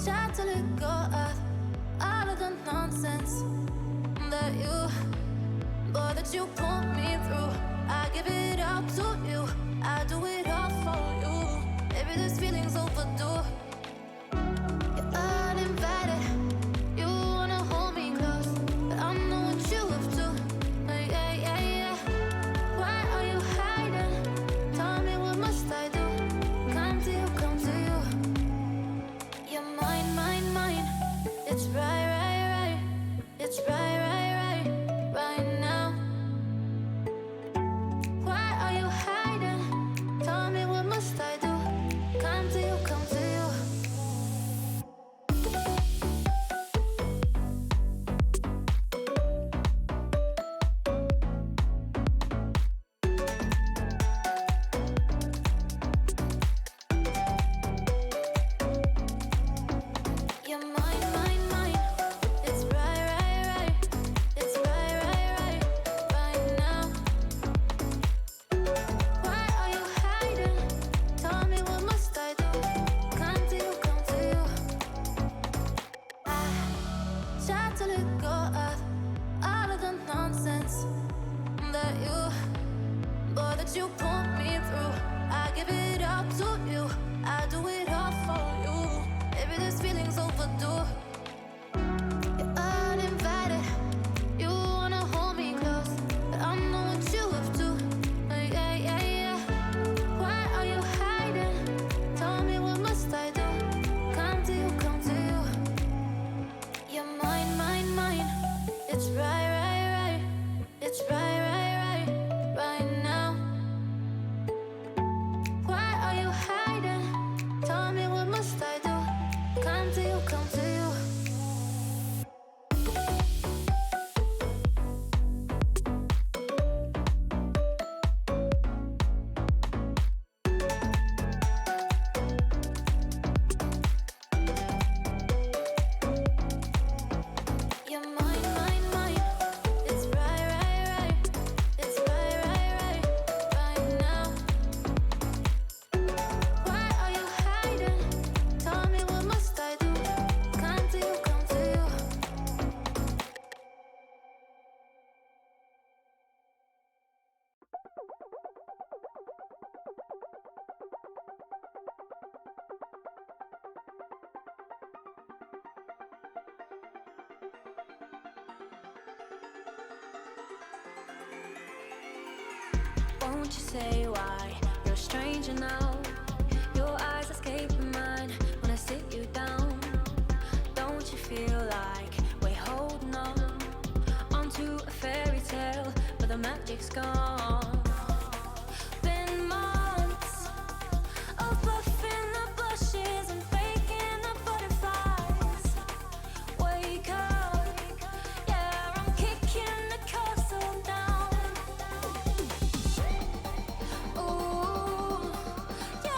Tried to let go of all of the nonsense that you, boy, that you put me through. I give it all to you. I do it all for you. Maybe this feeling's overdue. You're uninvited. You wanna hold me close, but I know what you have to. Yeah, yeah, yeah. Why are you hiding? Tell me, what must I do? Come to you, come to you. You're mine, mine, mine. It's right, right, right. It's right, right, right, right now. Why are you hiding? Tell me, what must I do? Come to you, come to you. You're mine, mine, mine. It's right, right, right. It's right, right, right, right now. Why are you hiding? Tell me, what must I do? Come to you, come to you. I tried to let go of all of the nonsense that you put me through. I give it up to you. I do it all for you. Maybe this feeling's overdue. You're uninvited. You wanna hold me close, but I know what you have to. Yeah, yeah, yeah. Why are you hiding? Tell me, what must I do? Come to you, come to you. You're mine, mine, mine. It's right, right, right. It's right, right, right, right now. Why are you hiding? Tell me, what must I do? Come to you, come to you. You're mine, mine, mine. It's right, right, right. It's right, right, right, right now. Why are you hiding? Tell me, what must I do? Come to you, come to you. Won't you say why you're a stranger now? Your eyes escaping mine when I sit you down. Don't you feel like we're holding on onto a fairy tale, but the magic's gone? Been months of buffing the blushes and faking the butterflies. Wake up, yeah, I'm kicking the castle down. Ooh, yeah,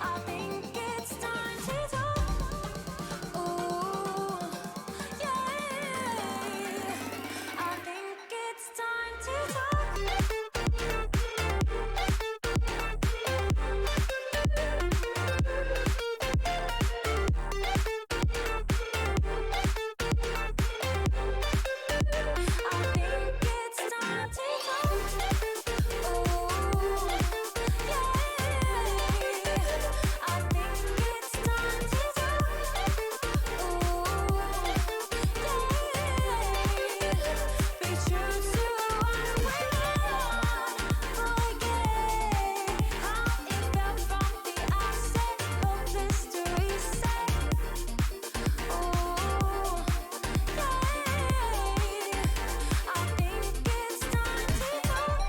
I think it's time to talk. Ooh, yeah, I think it's time to talk. I think it's time to talk. Ooh, yeah, I think it's time to talk. Ooh, yeah, be true to what we are. Forget how it felt from the outset. Hope history said. Ooh, yeah, I think it's time to talk.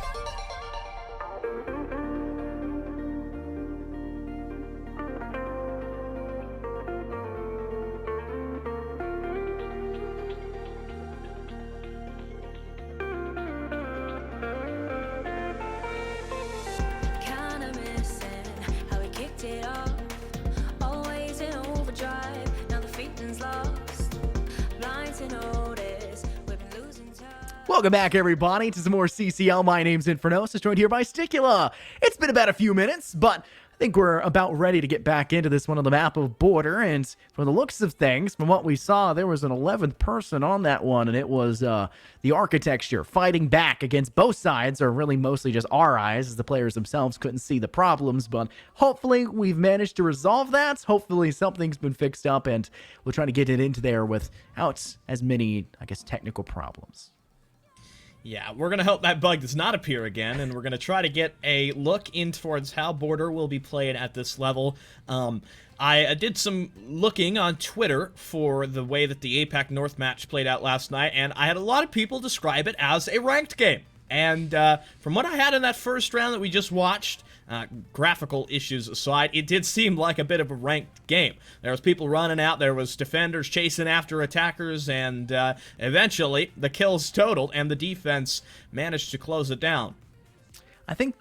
Kinda missing how we kicked it off. Always in overdrive, now the feeling's lost. Blind to notice, we've been losing touch. Welcome back, everybody, to some more CCL. My name's Infernos, joined here by Sticula. It's been about a few minutes, but I think we're about ready to get back into this one on the map of Border, and from the looks of things, from what we saw, there was an 11th person on that one, and it was the architecture fighting back against both sides, or really mostly just our eyes, as the players themselves couldn't see the problems, but hopefully we've managed to resolve that. Hopefully something's been fixed up, and we'll try to get it into there without as many, I guess, technical problems. Yeah, we're going to hope that bug does not appear again, and we're going to try to get a look in towards how Border will be played at this level. I did some looking on Twitter for the way that the APAC North match played out last night, and I had a lot of people describe it as a ranked game. And from what I had in that first round that we just watched, graphical issues aside, it did seem like a bit of a ranked game. There was people running out, there was defenders chasing after attackers, and eventually the kills totaled, and the defense managed to close it down. I think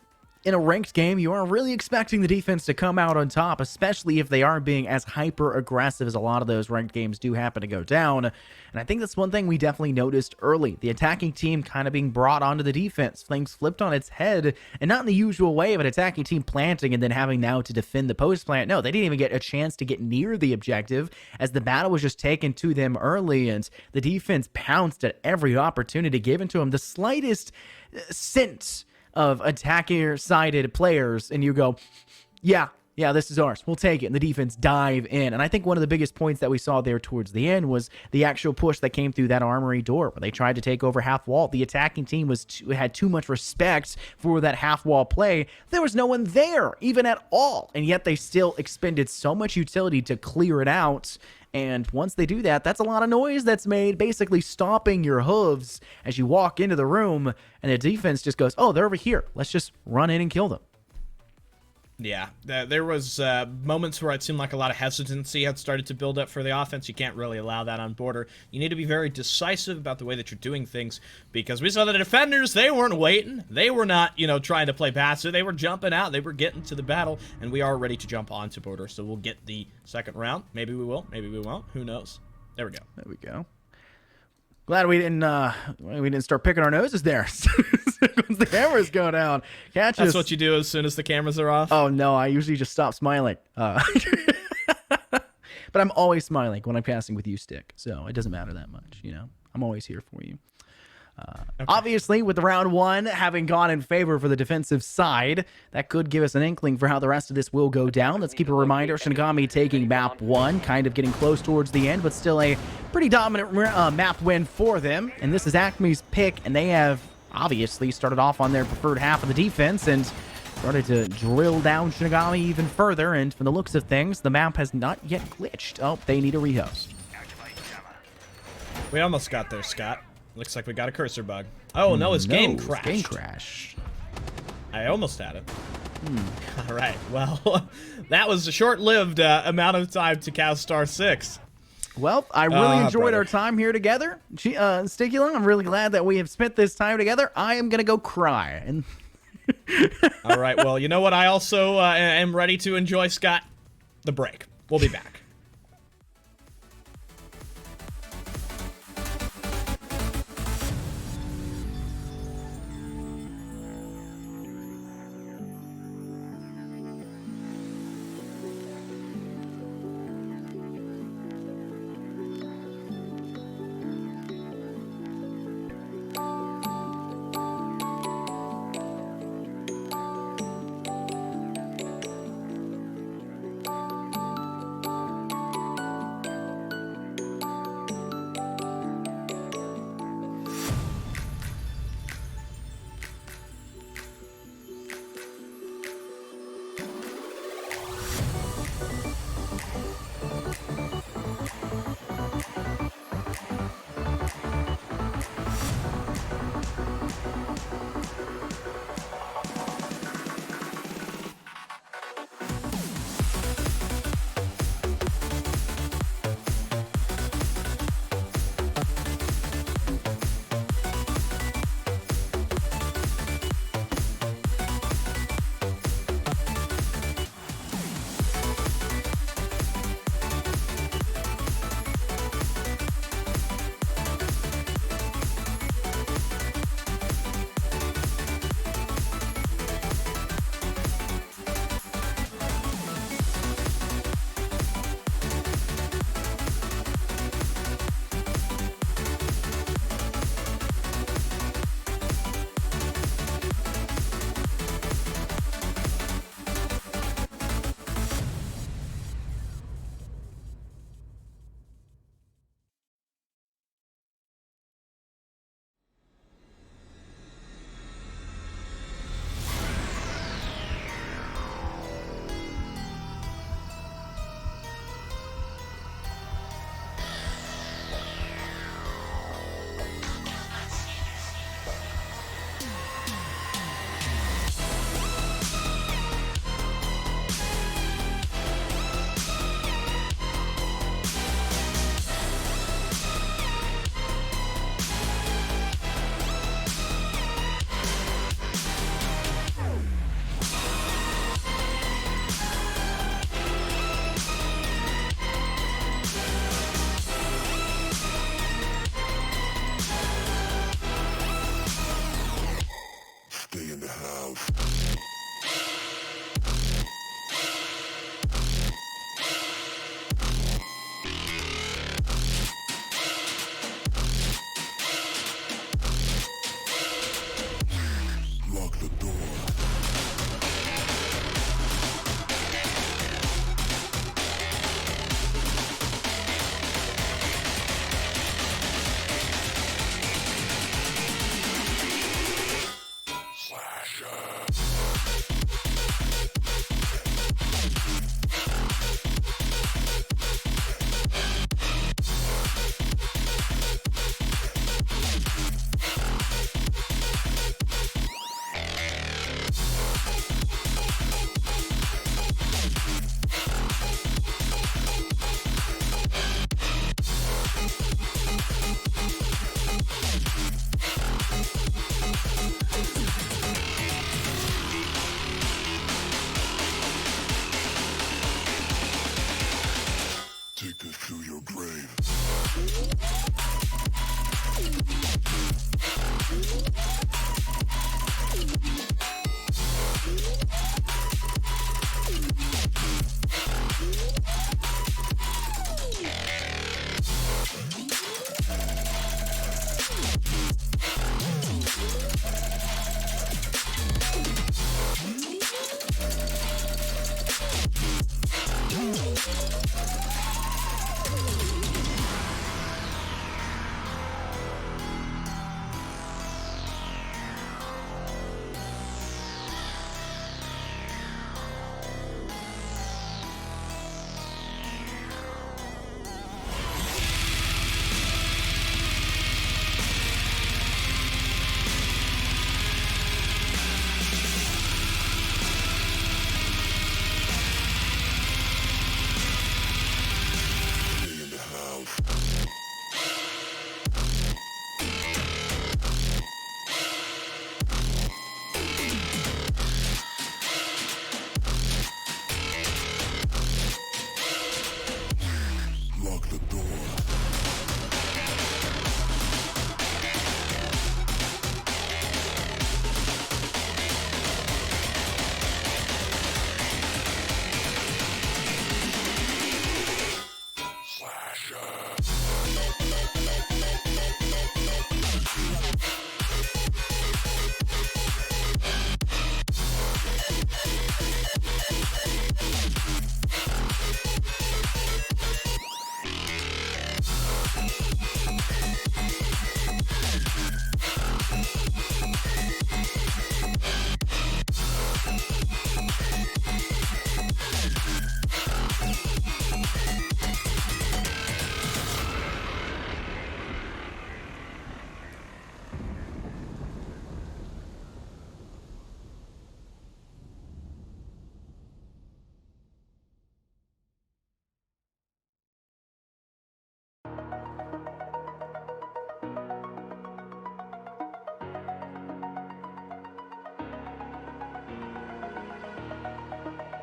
in a ranked game, you are really expecting the defense to come out on top, especially if they aren't being as hyper-aggressive as a lot of those ranked games do happen to go down. And I think that's one thing we definitely noticed early. The attacking team kind of being brought onto the defense. Things flipped on its head, and not in the usual way of an attacking team planting and then having now to defend the post plant. No, they didn't even get a chance to get near the objective, as the battle was just taken to them early, and the defense pounced at every opportunity given to them. The slightest sense of attacker-sided players, and you go, yeah, this is ours. We'll take it. And the defense dive in. And I think one of the biggest points that we saw there towards the end was the actual push that came through that armory door where they tried to take over half wall. The attacking team had too much respect for that half wall play. There was no one there, even at all. And yet they still expended so much utility to clear it out. And once they do that, that's a lot of noise that's made, basically stomping your hooves as you walk into the room, and the defense just goes, oh, they're over here. Let's just run in and kill them. Yeah, there was moments where it seemed like a lot of hesitancy had started to build up for the offense. You can't really allow that on Border. You need to be very decisive about the way that you're doing things, because we saw the defenders, they weren't waiting. They were not, trying to play passive. They were jumping out. They were getting to the battle, and we are ready to jump onto Border, so we'll get the second round. Maybe we will. Maybe we won't. Who knows? There we go. There we go. Glad we didn't start picking our noses there. Once the cameras go down, That's what you do as soon as the cameras are off. Oh no, I usually just stop smiling. But I'm always smiling when I'm casting with you, Stick. So it doesn't matter that much, I'm always here for you. Okay. Obviously, with the round one having gone in favor for the defensive side, that could give us an inkling for how the rest of this will go down. Let's keep a reminder, Shinigami taking map one, kind of getting close towards the end, but still a pretty dominant map win for them. And this is ACME's pick, and they have obviously started off on their preferred half of the defense and started to drill down Shinigami even further. And from the looks of things, the map has not yet glitched. Oh, they need a rehost. We almost got there, Scott. Looks like we got a cursor bug. Oh, no, his game crashed. Game crashed. I almost had it. All right, well, that was a short-lived amount of time to cast Star 6. Well, I really enjoyed our time here together. Sticula, I'm really glad that we have spent this time together. I am going to go cry. And all right, well, you know what? I also am ready to enjoy, Scott? The break. We'll be back.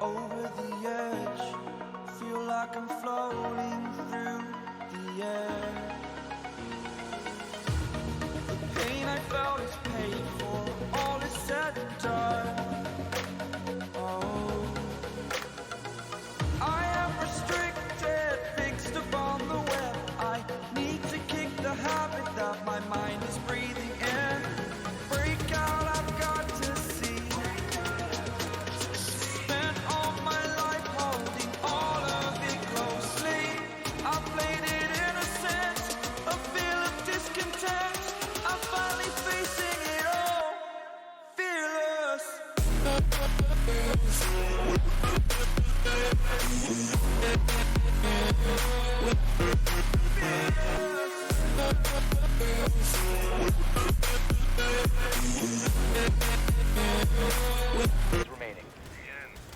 Over the edge, feel like I'm floating through the air. The pain I felt is paid for, all is said and done. Oh, I am restricted, fixed upon the web. I need to kick the habit that my mind is breathing in. Break out, I've got to see. Spent all my life holding all of it closely. I played it innocent, a feel of discontent. I'm finally facing it all, fearless.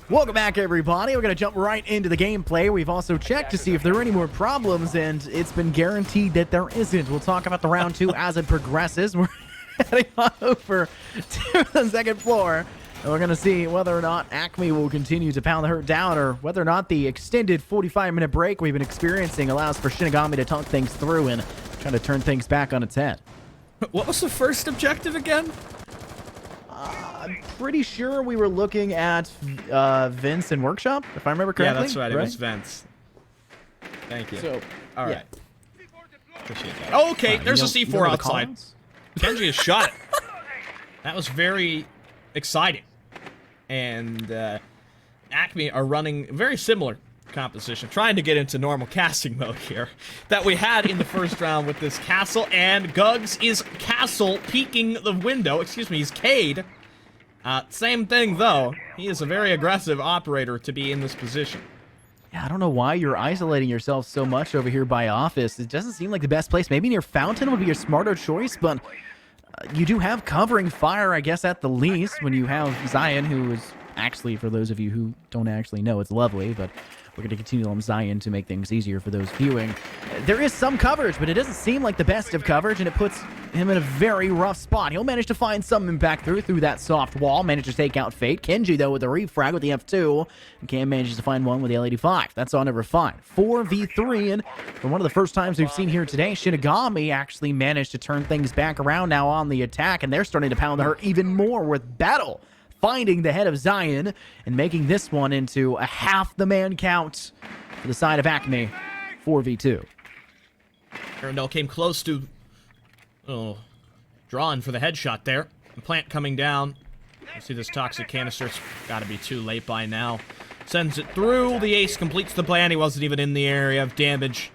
Welcome back, everybody. We're going to jump right into the gameplay. We've also checked to see if there are any more problems, and it's been guaranteed that there isn't. We'll talk about the round 2 as it progresses. We're heading on over to the second floor, and we're going to see whether or not ACME will continue to pound the hurt down, or whether or not the extended 45-minute break we've been experiencing allows for Shinigami to talk things through and try to turn things back on its head. What was the first objective again? I'm pretty sure we were looking at Vince and Workshop, if I remember correctly. Yeah, that's right. It was Vince. Thank you. So, all right. yeah. Appreciate that. Oh, okay, there's a You C4 know the outside. comments? Kenji has shot it. That was very exciting. And ACME are running very similar composition, trying to get into normal casting mode here that we had in the first round with this castle, and Gugs is castle peeking the window. Excuse me, he's Cade. Same thing though. He is a very aggressive operator to be in this position. Yeah, I don't know why you're isolating yourself so much over here by office. It doesn't seem like the best place. Maybe near Fountain would be your smarter choice, but you do have covering fire, I guess, at the least, when you have Zion, who is actually, for those of you who don't actually know, it's lovely, but we're going to continue on Zion to make things easier for those viewing. There is some coverage, but it doesn't seem like the best of coverage, and it puts him in a very rough spot. He'll manage to find something back through that soft wall, manage to take out Fate. Kenji, though, with the refrag with the F2, and Cam manages to find one with the L85. That's on number 5. 4v3, and for one of the first times we've seen here today, Shinigami actually managed to turn things back around now on the attack, and they're starting to pound her even more with Battle finding the head of Zion and making this one into a half the man count for the side of ACME. 4v2. Arundel came close to drawing for the headshot there. The plant coming down. You see this toxic canister. It's got to be too late by now. Sends it through. The ace completes the plan. He wasn't even in the area of damage.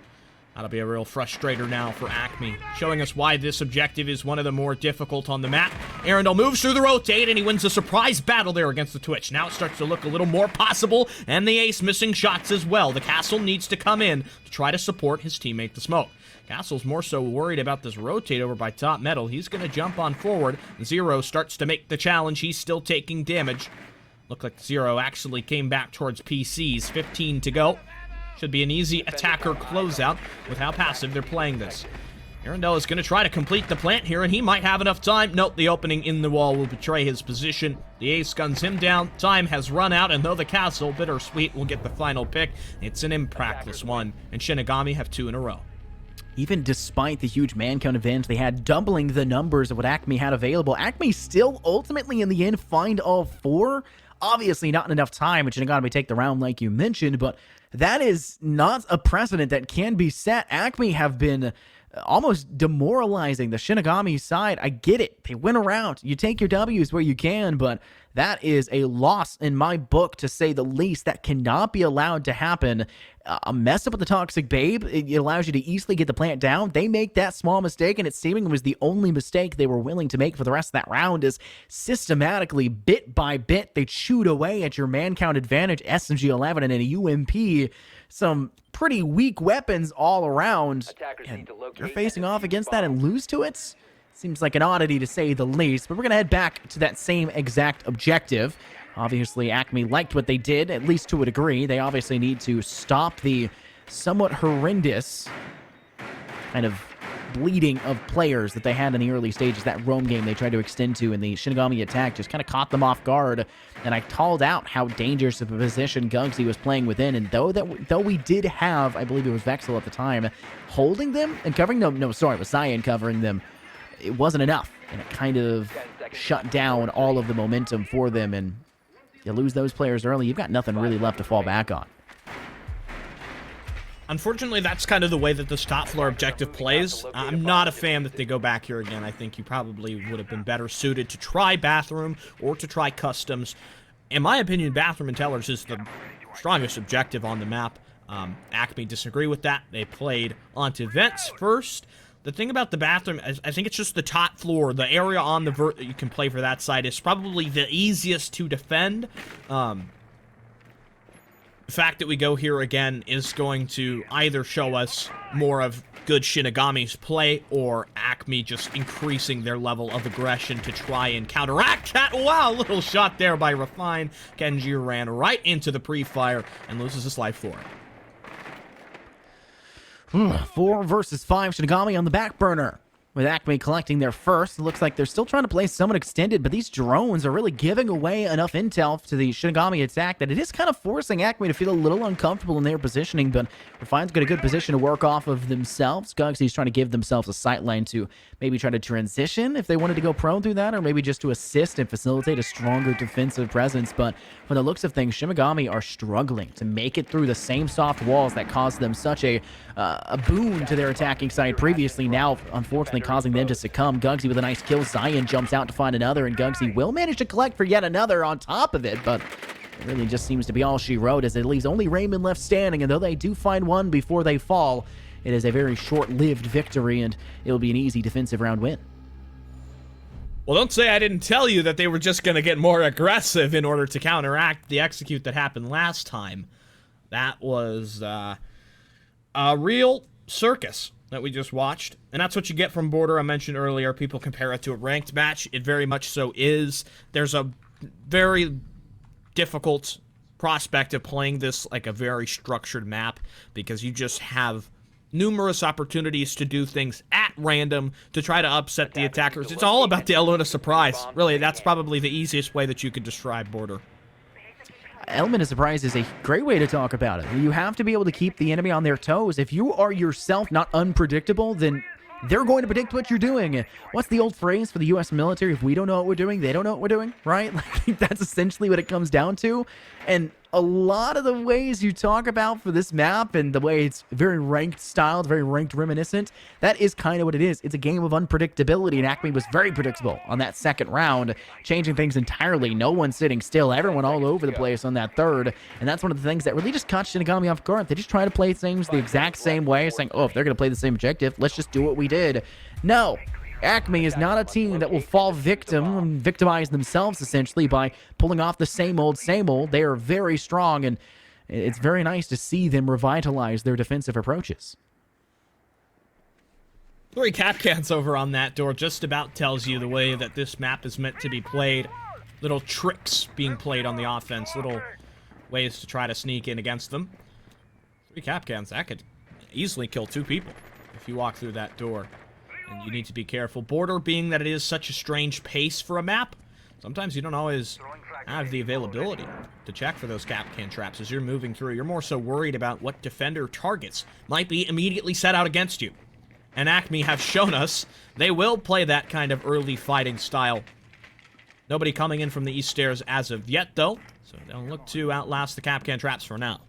That'll be a real frustrator now for ACME, showing us why this objective is one of the more difficult on the map. Arundel moves through the rotate, and he wins a surprise battle there against the Twitch. Now it starts to look a little more possible, and the ace missing shots as well. The Castle needs to come in to try to support his teammate, the Smoke. Castle's more so worried about this rotate over by Top Metal. He's going to jump on forward. Zero starts to make the challenge. He's still taking damage. Looked like Zero actually came back towards PCs. 15 to go. Should be an easy attacker closeout with how passive they're playing this. Arundel is going to try to complete the plant here, and he might have enough time. Nope, the opening in the wall will betray his position. The ace guns him down. Time has run out, and though the Castle, bittersweet, will get the final pick, it's an impractice one, and Shinigami have 2 in a row. Even despite the huge man count advantage they had, doubling the numbers of what ACME had available, ACME still ultimately in the end find all 4. Obviously not enough time, and Shinigami take the round like you mentioned, but that is not a precedent that can be set. ACME have been almost demoralizing the Shinigami side. I get it. They win a round. You take your W's where you can, but that is a loss in my book, to say the least. That cannot be allowed to happen. A mess up with the Toxic Babe, it allows you to easily get the plant down. They make that small mistake, and it seemingly was the only mistake they were willing to make for the rest of that round, is systematically, bit by bit, they chewed away at your man count advantage. SMG-11 and a UMP, some pretty weak weapons all around. And you're facing off against that and lose to it? Seems like an oddity to say the least, but we're going to head back to that same exact objective. Obviously, ACME liked what they did, at least to a degree. They obviously need to stop the somewhat horrendous kind of bleeding of players that they had in the early stages. That roam game they tried to extend to, and the Shinigami attack just kind of caught them off guard. And I called out how dangerous of a position Gugsy was playing within. And though we did have, I believe it was Vexel at the time, holding them and covering them, no, sorry, it was Cyan covering them, it wasn't enough. And it kind of shut down all of the momentum for them. And you lose those players early, you've got nothing really left to fall back on. Unfortunately, that's kind of the way that this top floor objective plays. I'm not a fan that they go back here again. I think you probably would have been better suited to try Bathroom or to try Customs. In my opinion, Bathroom and Tellers is the strongest objective on the map. ACME disagree with that. They played onto Vents first. The thing about the Bathroom, I think it's just the top floor. The area on the vert that you can play for that side is probably the easiest to defend. The fact that we go here again is going to either show us more of good Shinigami's play, or ACME just increasing their level of aggression to try and counteract that. Wow, little shot there by Refine. Kenji ran right into the pre-fire and loses his life for it. 4 versus 5, Shinigami on the back burner. With ACME collecting their first, it looks like they're still trying to play somewhat extended, but these drones are really giving away enough intel to the Shinigami attack that it is kind of forcing ACME to feel a little uncomfortable in their positioning, but Refine's got a good position to work off of themselves. Gugsy's trying to give themselves a sightline to maybe try to transition if they wanted to go prone through that, or maybe just to assist and facilitate a stronger defensive presence. But from the looks of things, Shinigami are struggling to make it through the same soft walls that caused them such a boon to their attacking side previously, now unfortunately causing them to succumb. Gugsy with a nice kill. Cyan jumps out to find another, and Gugsy will manage to collect for yet another on top of it, but it really just seems to be all she wrote, as it leaves only Raymond left standing, and though they do find one before they fall, it is a very short-lived victory, and it'll be an easy defensive round win. Well, don't say I didn't tell you that they were just going to get more aggressive in order to counteract the execute that happened last time. That was a real circus that we just watched, and that's what you get from Border. I mentioned earlier, people compare it to a ranked match. It very much so is. There's a very difficult prospect of playing this like a very structured map, because you just have numerous opportunities to do things at random to try to upset the attackers. It's all about the element of surprise. Really, that's probably the easiest way that you could describe Border. Element of surprise is a great way to talk about it. You have to be able to keep the enemy on their toes. If you are yourself not unpredictable, then they're going to predict what you're doing. What's the old phrase for the U.S. military? If we don't know what we're doing, they don't know what we're doing, right? Like, that's essentially what it comes down to. And a lot of the ways you talk about for this map and the way it's very ranked styled, very ranked reminiscent, that is kind of what it is. It's a game of unpredictability, and ACME was very predictable on that second round, changing things entirely. No one sitting still, everyone all over the place on that third, and that's one of the things that really just caught Shinigami off guard. They just try to play things the exact same way, saying, oh, if they're going to play the same objective, let's just do what we did. No. ACME is not a team that will fall victim and victimize themselves, essentially, by pulling off the same old, same old. They are very strong, and it's very nice to see them revitalize their defensive approaches. 3 cap cans over on that door just about tells you the way that this map is meant to be played. Little tricks being played on the offense, little ways to try to sneak in against them. 3 cap cans, that could easily kill 2 people if you walk through that door. And you need to be careful. Border being that it is such a strange pace for a map, sometimes you don't always have the availability to check for those cap can traps as you're moving through. You're more so worried about what defender targets might be immediately set out against you. And ACME have shown us they will play that kind of early fighting style. Nobody coming in from the east stairs as of yet, though, so they'll look to outlast the cap can traps for now.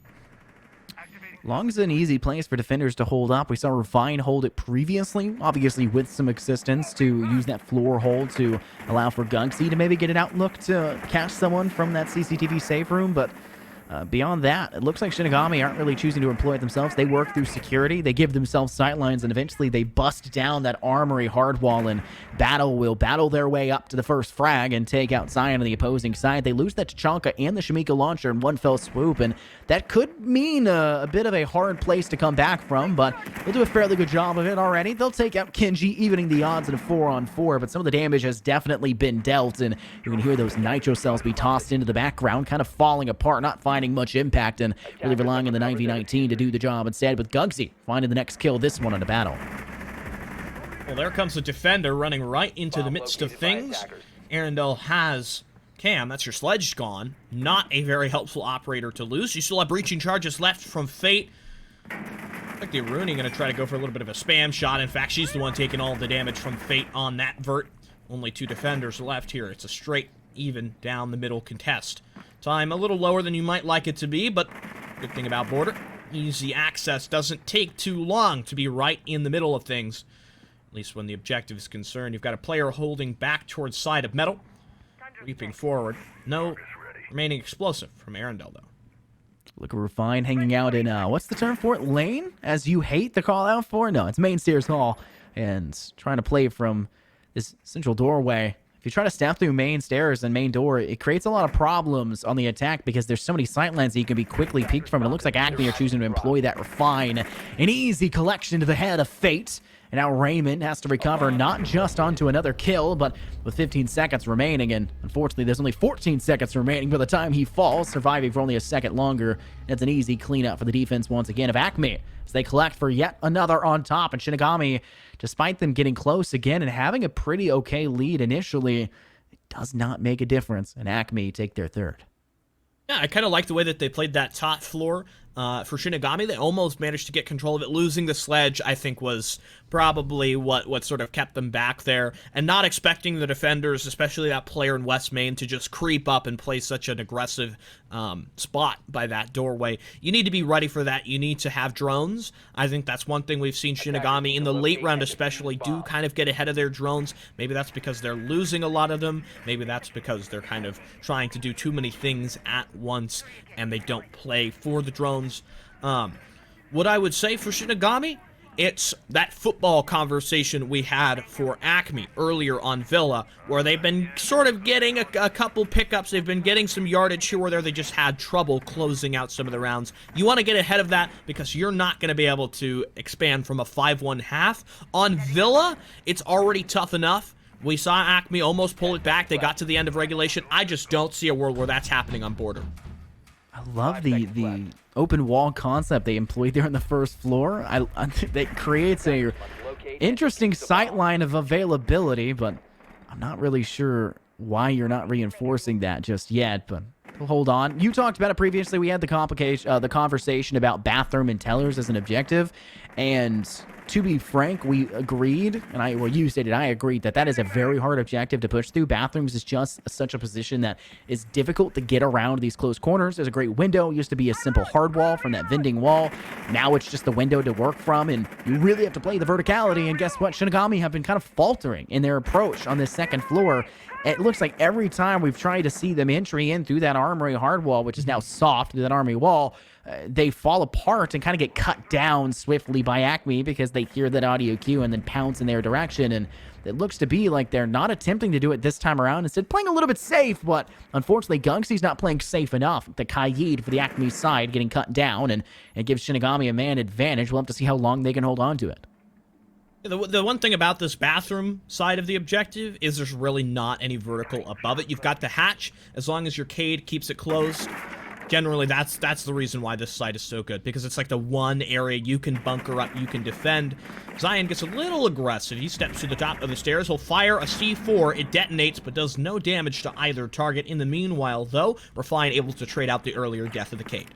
Long as an easy place for defenders to hold up. We saw Refine hold it previously, obviously with some assistance to use that floor hold to allow for Gugsy to maybe get an outlook to catch someone from that CCTV safe room, but beyond that, it looks like Shinigami aren't really choosing to employ it themselves. They work through security, they give themselves sightlines, and eventually they bust down that armory hard wall, and Battle will battle their way up to the first frag and take out Zion on the opposing side. They lose that Tachanka and the Shamika launcher in one fell swoop, and that could mean a bit of a hard place to come back from, but they'll do a fairly good job of it already. They'll take out Kenji, evening the odds in a 4-on-4, but some of the damage has definitely been dealt, and you can hear those nitro cells be tossed into the background, kind of falling apart, not finding much impact, and really relying on the 9v19 to do the job instead, with Gugsy finding the next kill this one on a battle. Well, there comes a defender running right into the midst of things. Arundel has Cam, that's your sledge gone. Not a very helpful operator to lose. You still have breaching charges left from Fate. I think the Aruni going to try to go for a little bit of a spam shot. In fact, she's the one taking all the damage from Fate on that vert. Only 2 defenders left here. It's a straight, even, down the middle contest. Time a little lower than you might like it to be, but good thing about Border, easy access. Doesn't take too long to be right in the middle of things. At least when the objective is concerned. You've got a player holding back towards side of metal. Leaping forward. No remaining explosive from Arundel, though. Look at Refine hanging out in, what's the term for it? Lane? As you hate the call out for? No, it's main stairs hall. And trying to play from this central doorway. If you try to snap through main stairs and main door, it creates a lot of problems on the attack because there's so many sightlines that you can be quickly peeked from. And it looks like ACME are choosing to employ that Refine. An easy collection to the head of Fate. And now Raymond has to recover not just onto another kill, but with 15 seconds remaining. And unfortunately, there's only 14 seconds remaining by the time he falls, surviving for only a second longer. It's an easy cleanup for the defense once again of ACME as they collect for yet another on top. And Shinigami, despite them getting close again and having a pretty okay lead initially, it does not make a difference. And ACME take their third. Yeah, I kind of like the way that they played that top floor. For Shinigami, they almost managed to get control of it. Losing the sledge, I think, was probably what sort of kept them back there. And not expecting the defenders, especially that player in West Main, to just creep up and play such an aggressive spot by that doorway. You need to be ready for that. You need to have drones. I think that's one thing we've seen Shinigami, in the late round especially, do kind of get ahead of their drones. Maybe that's because they're losing a lot of them. Maybe that's because they're kind of trying to do too many things at once, and they don't play for the drones. What I would say for Shinigami, it's that football conversation we had for ACME earlier on Villa, where they've been sort of getting a couple pickups. They've been getting some yardage here or there. They just had trouble closing out some of the rounds. You want to get ahead of that because you're not going to be able to expand from a 5-1 half. On Villa, it's already tough enough. We saw ACME almost pull it back. They got to the end of regulation. I just don't see a world where that's happening on Border. I love the open wall concept they employed there on the first floor. That creates a interesting sightline of availability, but I'm not really sure why you're not reinforcing that just yet. But hold on. You talked about it previously. We had the conversation about bathroom and tellers as an objective, and to be frank, we agreed, and you stated, I agreed, that is a very hard objective to push through. Bathrooms is just such a position that is difficult to get around these close corners. There's a great window. It used to be a simple hard wall from that vending wall. Now it's just the window to work from, and you really have to play the verticality. And guess what? Shinigami have been kind of faltering in their approach on this second floor. It looks like every time we've tried to see them entry in through that armory hard wall, which is now soft through that armory wall, they fall apart and kind of get cut down swiftly by ACME because they hear that audio cue and then pounce in their direction. And it looks to be like they're not attempting to do it this time around. Instead, playing a little bit safe, but unfortunately, Gungsy's not playing safe enough. The Kaid for the ACME side getting cut down, and it gives Shinigami a man advantage. We'll have to see how long they can hold on to it. The one thing about this bathroom side of the objective is there's really not any vertical above it. You've got the hatch. As long as your Cade keeps it closed, generally that's the reason why this side is so good, because it's like the one area you can bunker up, you can defend. Zion gets a little aggressive. He steps to the top of the stairs. He'll fire a C4. It detonates, but does no damage to either target. In the meanwhile, though, Refine able to trade out the earlier death of the Cade.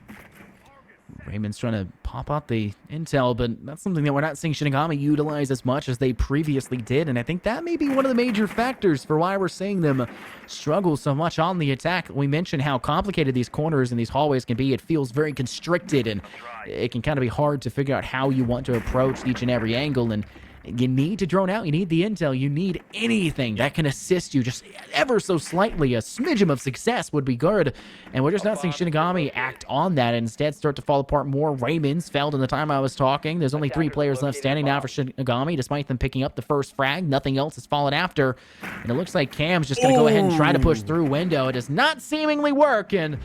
Raymond's trying to pop out the intel, but that's something that we're not seeing Shinigami utilize as much as they previously did, and I think that may be one of the major factors for why we're seeing them struggle so much on the attack. We mentioned how complicated these corners and these hallways can be. It feels very constricted, and it can kind of be hard to figure out how you want to approach each and every angle, and you need to drone out. You need the intel. You need anything that can assist you just ever so slightly. A smidgen of success would be good. And we're just not seeing Shinigami act on that and instead start to fall apart more. Raymond's failed in the time I was talking. There's only 3 players left standing now for Shinigami, despite them picking up the first frag. Nothing else has fallen after. And it looks like Cam's just going to go ahead and try to push through window. It does not seemingly work, and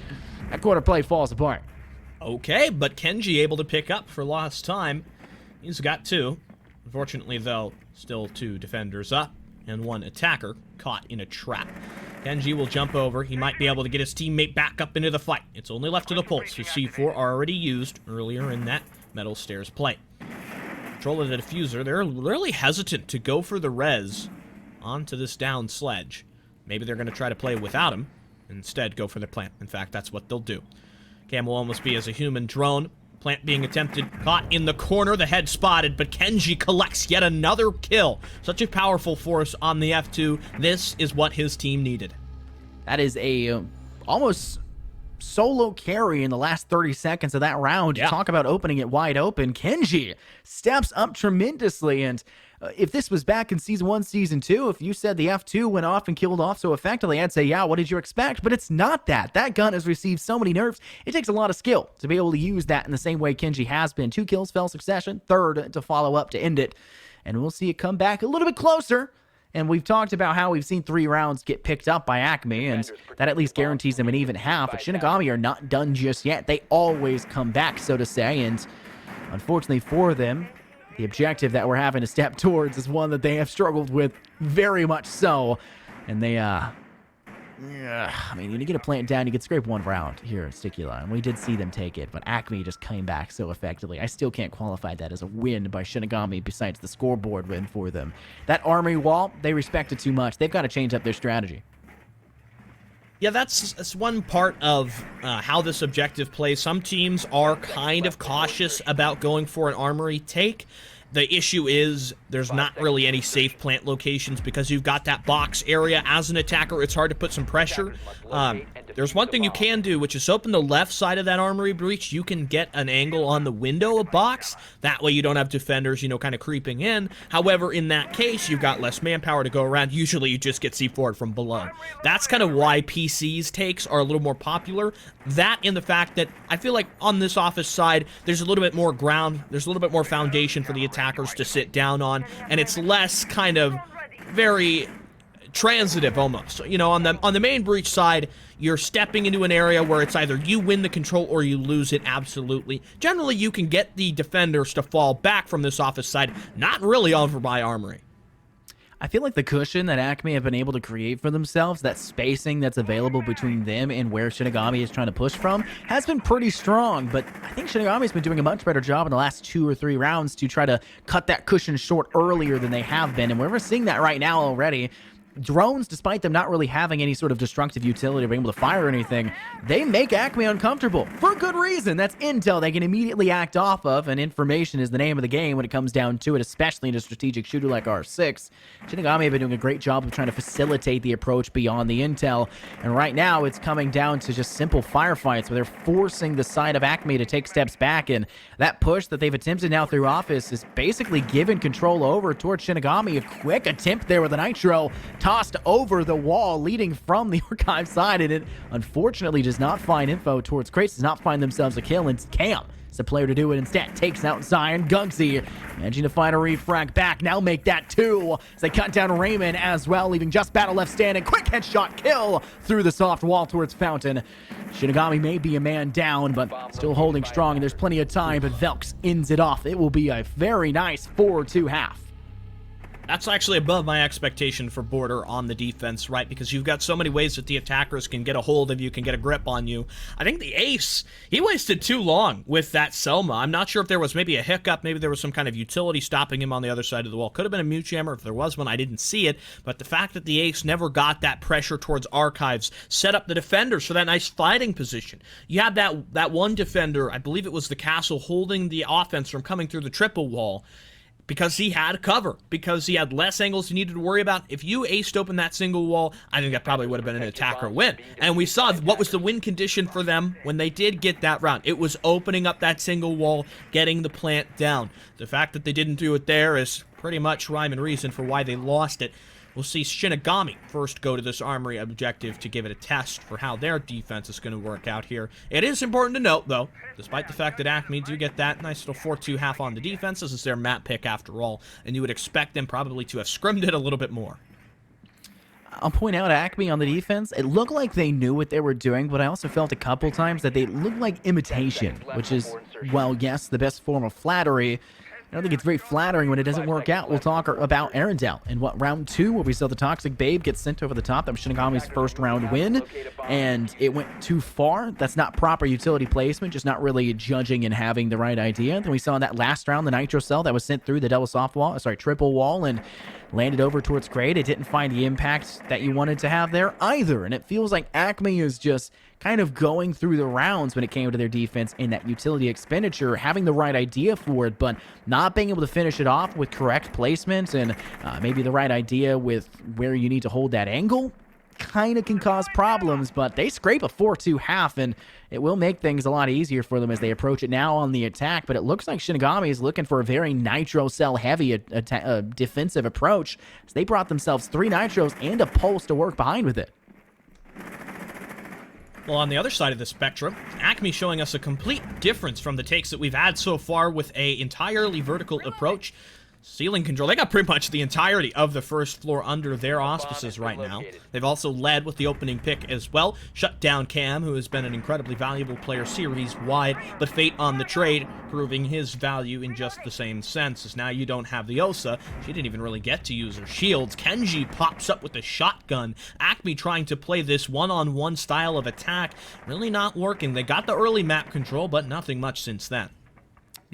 that quarter play falls apart. Okay, but Kenji able to pick up for lost time. He's got 2. Unfortunately, though, still 2 defenders up and 1 attacker caught in a trap. Kenji will jump over. He might be able to get his teammate back up into the fight. It's only left to the pulse. His C4 already used earlier in that metal stairs play. Control of the diffuser. They're really hesitant to go for the res onto this down sledge. Maybe they're going to try to play without him. Instead, go for the plant. In fact, that's what they'll do. Cam will almost be as a human drone. Plant being attempted, caught in the corner, the head spotted, but Kenji collects yet another kill. Such a powerful force on the F2. This is what his team needed. That is a almost solo carry in the last 30 seconds of that round. Yeah. Talk about opening it wide open. Kenji steps up tremendously, and if this was back in Season 1, Season 2, if you said the F2 went off and killed off so effectively, I'd say, yeah, what did you expect? But it's not that. That gun has received so many nerfs. It takes a lot of skill to be able to use that in the same way Kenji has been. 2 kills fell succession, 3rd to follow up to end it. And we'll see it come back a little bit closer. And we've talked about how we've seen 3 rounds get picked up by ACME, and that at least guarantees them an even half. But Shinigami are not done just yet. They always come back, so to say, and unfortunately for them, the objective that we're having to step towards is one that they have struggled with very much so. And they, I mean, when you get a plant down, you can scrape 1 round here at Sticula. And we did see them take it, but ACME just came back so effectively. I still can't qualify that as a win by Shinigami besides the scoreboard win for them. That armory wall, they respect it too much. They've got to change up their strategy. Yeah, that's one part of how this objective plays. Some teams are kind of cautious about going for an armory take. The issue is there's not really any safe plant locations because you've got that box area. As an attacker, it's hard to put some pressure. There's one thing you can do, which is open the left side of that armory breach. You can get an angle on the window box. That way you don't have defenders, kind of creeping in. However, in that case, you've got less manpower to go around. Usually you just get C4'd from below. That's kind of why PC's takes are a little more popular. That and the fact that I feel like on this office side, there's a little bit more ground. There's a little bit more foundation for the attackers to sit down on, and it's less kind of very transitive almost. On the main breach side, you're stepping into an area where it's either you win the control or you lose it absolutely. Generally, you can get the defenders to fall back from this office side, not really over by armory. I feel like the cushion that ACME have been able to create for themselves, that spacing that's available between them and where Shinigami is trying to push from, has been pretty strong, but I think Shinigami's been doing a much better job in the last 2 or 3 rounds to try to cut that cushion short earlier than they have been, and we're seeing that right now already. drones, despite them not really having any sort of destructive utility or being able to fire anything, they make ACME uncomfortable for good reason. That's intel they can immediately act off of, and information is the name of the game when it comes down to it, especially in a strategic shooter like R6. Shinigami have been doing a great job of trying to facilitate the approach beyond the intel, and right now it's coming down to just simple firefights where they're forcing the side of ACME to take steps back, and that push that they've attempted now through Office is basically given control over towards Shinigami. A quick attempt there with a Nitro tossed over the wall leading from the archive side, and it unfortunately does not find info towards Kratos, does not find themselves a kill, and Cam is the player to do it instead. Takes out Zion. Gugsy managing to find a refrag back, now make that 2 as they cut down Raymond as well, leaving just Battle left standing. Quick headshot kill through the soft wall towards Fountain. Shinigami may be a man down, but still holding strong, and there's plenty of time, but Velks ends it off. It will be a very nice 4-2 half. That's actually above my expectation for Border on the defense, right? Because you've got so many ways that the attackers can get a hold of you, can get a grip on you. I think the Ace, he wasted too long with that Selma. I'm not sure if there was maybe a hiccup, maybe there was some kind of utility stopping him on the other side of the wall. Could have been a mute jammer. If there was one, I didn't see it. But the fact that the Ace never got that pressure towards Archives set up the defenders for that nice fighting position. You had that one defender, I believe it was the Castle, holding the offense from coming through the triple wall, because he had cover, because he had less angles he needed to worry about. If you aced open that single wall, I think that probably would have been an attacker win. And we saw what was the win condition for them when they did get that round. It was opening up that single wall, getting the plant down. The fact that they didn't do it there is pretty much rhyme and reason for why they lost it. We'll see Shinigami first go to this Armory objective to give it a test for how their defense is going to work out here. It is important to note, though, despite the fact that ACME do get that nice little 4-2 half on the defense, this is their map pick after all, and you would expect them probably to have scrimmed it a little bit more. I'll point out ACME on the defense, it looked like they knew what they were doing, but I also felt a couple times that they looked like imitation, which is, well, yes, the best form of flattery. I don't think it's very flattering when it doesn't work out. We'll talk about Arendelle in round 2, where we saw the Toxic Babe get sent over the top. That was Shinigami's first round win, and it went too far. That's not proper utility placement, just not really judging and having the right idea. Then we saw in that last round the Nitro Cell that was sent through the triple wall, and landed over towards Grade. It didn't find the impact that you wanted to have there either, and it feels like ACME is just kind of going through the rounds when it came to their defense in that utility expenditure, having the right idea for it, but not being able to finish it off with correct placement and maybe the right idea with where you need to hold that angle. Kind of can cause problems, but they scrape a 4-2 half, and it will make things a lot easier for them as they approach it now on the attack. But it looks like Shinigami is looking for a very Nitro Cell heavy defensive approach, as they brought themselves 3 Nitros and a Pulse to work behind with it. Well, on the other side of the spectrum, ACME showing us a complete difference from the takes that we've had so far with a entirely vertical approach. Ceiling control, they got pretty much the entirety of the first floor under their auspices right now. They've also led with the opening pick as well. Shut down Cam, who has been an incredibly valuable player series-wide, but Fate on the trade, proving his value in just the same sense, as now you don't have the Osa. She didn't even really get to use her shields. Kenji pops up with a shotgun. ACME trying to play this one-on-one style of attack, really not working. They got the early map control, but nothing much since then.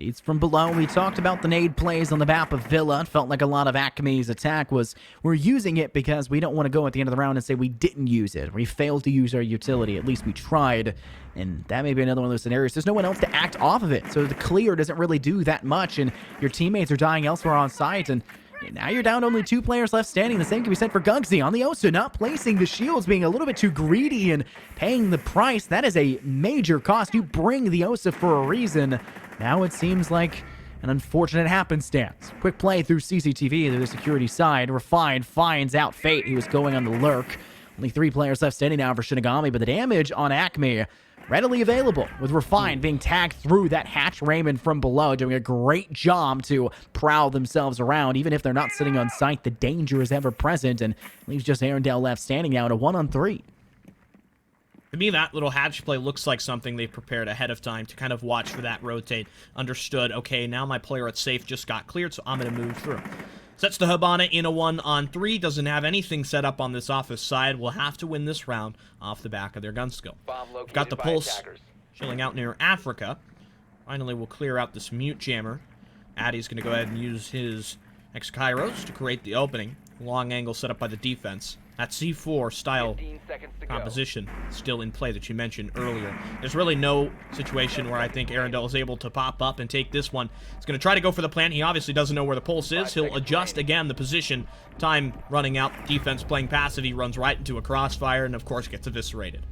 It's from below. We talked about the nade plays on the map of Villa. It felt like a lot of ACME's attack was, we're using it because we don't want to go at the end of the round and say we didn't use it. We failed to use our utility. At least we tried. And that may be another one of those scenarios. There's no one else to act off of it. So the clear doesn't really do that much. And your teammates are dying elsewhere on site. And now you're down to only 2 players left standing. The same can be said for Gugsy on the Osa, not placing the shields, being a little bit too greedy and paying the price. That is a major cost. You bring the Osa for a reason. Now it seems like an unfortunate happenstance. Quick play through CCTV to the security side. Refined finds out Fate. He was going on the lurk. Only 3 players left standing now for Shinigami, but the damage on ACME readily available, with Refined being tagged through that hatch Raymond from below, doing a great job to prowl themselves around. Even if they're not sitting on site, the danger is ever present, and leaves just Arendelle left standing now at a 1-on-3. To me, that little hatch play looks like something they prepared ahead of time to kind of watch for that rotate. Understood, okay, now my player at safe just got cleared, so I'm going to move through. Sets the Habana in a 1-on-3, doesn't have anything set up on this Office side. Will have to win this round off the back of their gun skill. We've got the Pulse chilling out near Africa. Finally, we'll clear out this mute jammer. Addy's going to go ahead and use his X-Kairos to create the opening. long angle set up by the defense. That C4 style 15 seconds to go. composition still in play that you mentioned earlier. There's really no situation where I think Arundel is able to pop up and take this one. He's going to try to go for the plant. He obviously doesn't know where the pulse is. He'll adjust again the position. Time running out. Defense playing passive. He runs right into a crossfire and, of course, gets eviscerated.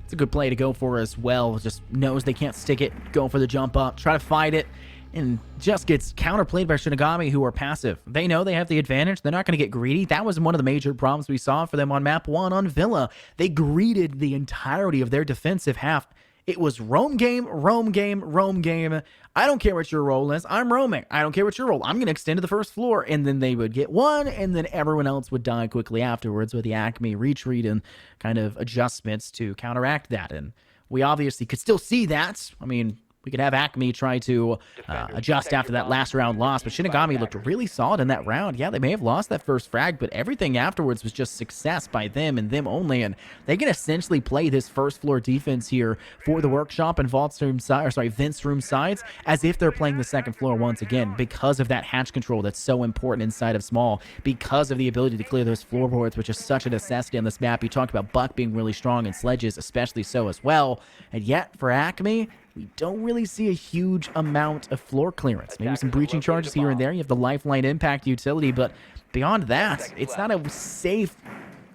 It's a good play to go for as well. Just knows they can't stick it. Go for the jump up. Try to fight it. And just gets counterplayed by Shinigami, who are passive. They know they have the advantage. They're not going to get greedy. That was one of the major problems we saw for them on map 1 on Villa. They greeted the entirety of their defensive half. It was roam game, roam game, roam game. I don't care what your role is. I'm roaming. I don't care what your role. I'm going to extend to the first floor. And then they would get one, and then everyone else would die quickly afterwards with the ACME retreat and kind of adjustments to counteract that. And we obviously could still see that. I mean, we could have ACME try to adjust after that last round loss, but Shinigami looked really solid in that round. Yeah, they may have lost that first frag, but everything afterwards was just success by them and them only, and they can essentially play this first floor defense here for the workshop and Vault's room side, or sorry, Vince room sides, as if they're playing the second floor once again, because of that hatch control that's so important inside of small, because of the ability to clear those floorboards, which is such a necessity on this map. You talked about Buck being really strong and Sledges especially so as well, and yet for ACME, we don't really see a huge amount of floor clearance. Maybe some breaching charges here and there. You have the lifeline impact utility, but beyond that, it's not a safe,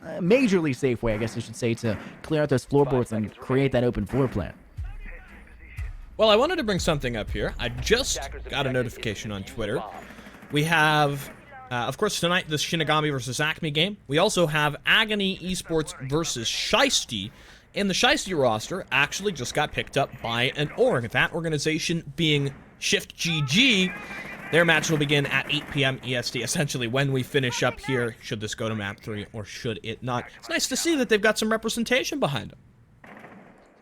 majorly safe way, I guess I should say, to clear out those floorboards and create that open floor plan. Well, I wanted to bring something up here. I just got a notification on Twitter. We have, of course, tonight, this Shinigami versus ACME game. We also have Agony Esports versus Shiesty. And the Shiesty roster actually just got picked up by an org. That organization being Shift GG. Their match will begin at 8 p.m. EST, essentially when we finish up here, should this go to map 3 or should it not. It's nice to see that they've got some representation behind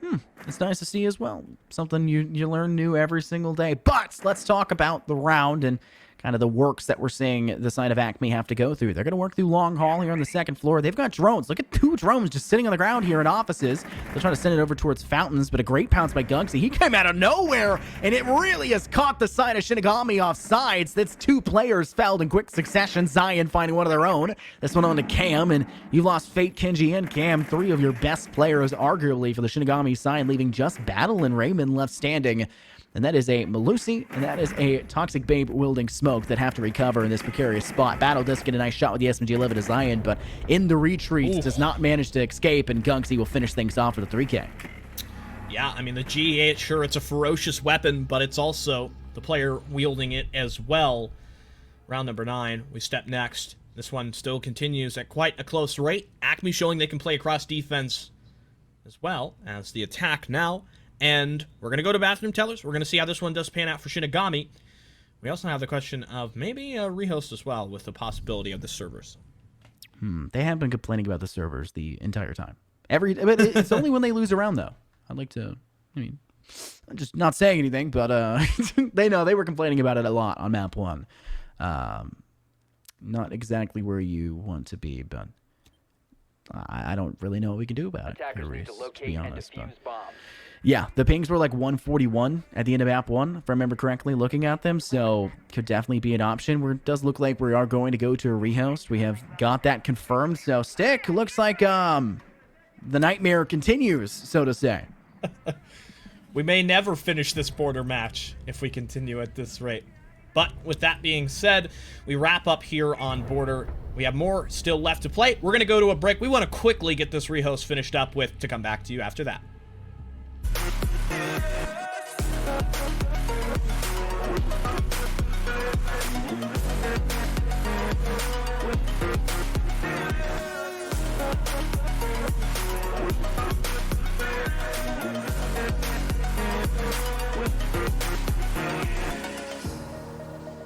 them. It's nice to see as well. Something you learn new every single day. But let's talk about the round and kind of the works that we're seeing the side of ACME have to go through. They're going to work through Long Hall here on the second floor. They've got drones. Look at 2 drones just sitting on the ground here in offices. They're trying to send it over towards Fountains, but a great pounce by Gugsy. He came out of nowhere, and it really has caught the side of Shinigami off sides. That's 2 players felled in quick succession. Zion finding one of their own. This one on to Cam, and you lost Fate, Kenji, and Cam. 3 of your best players, arguably, for the Shinigami side, leaving just Battle and Raymond left standing. And that is a Malusi, and that is a Toxic Babe wielding Smoke that have to recover in this precarious spot. Battle does get a nice shot with the SMG-11 to Zion, but in the retreat does not manage to escape, and Gugsy will finish things off with a 3K. Yeah, I mean, the G8, sure, it's a ferocious weapon, but it's also the player wielding it as well. Round number 9, we step next. This one still continues at quite a close rate. ACME showing they can play across defense as well as the attack now. And we're going to go to Bathroom Tellers. We're going to see how this one does pan out for Shinigami. We also have the question of maybe a rehost as well with the possibility of the servers. They have been complaining about the servers the entire time. But it's only when they lose a round, though. I'd like to, I'm just not saying anything, but they know they were complaining about it a lot on map 1. Not exactly where you want to be, but I don't really know what we can do about it, here, Reese, to be honest. Yeah, the pings were like 141 at the end of map 1, if I remember correctly, looking at them, so could definitely be an option. It does look like we are going to go to a rehost. We have got that confirmed, so Stick, looks like the nightmare continues, so to say. We may never finish this border match if we continue at this rate. But with that being said, we wrap up here on border. We have more still left to play. We're going to go to a break. We want to quickly get this rehost finished up with to come back to you after that.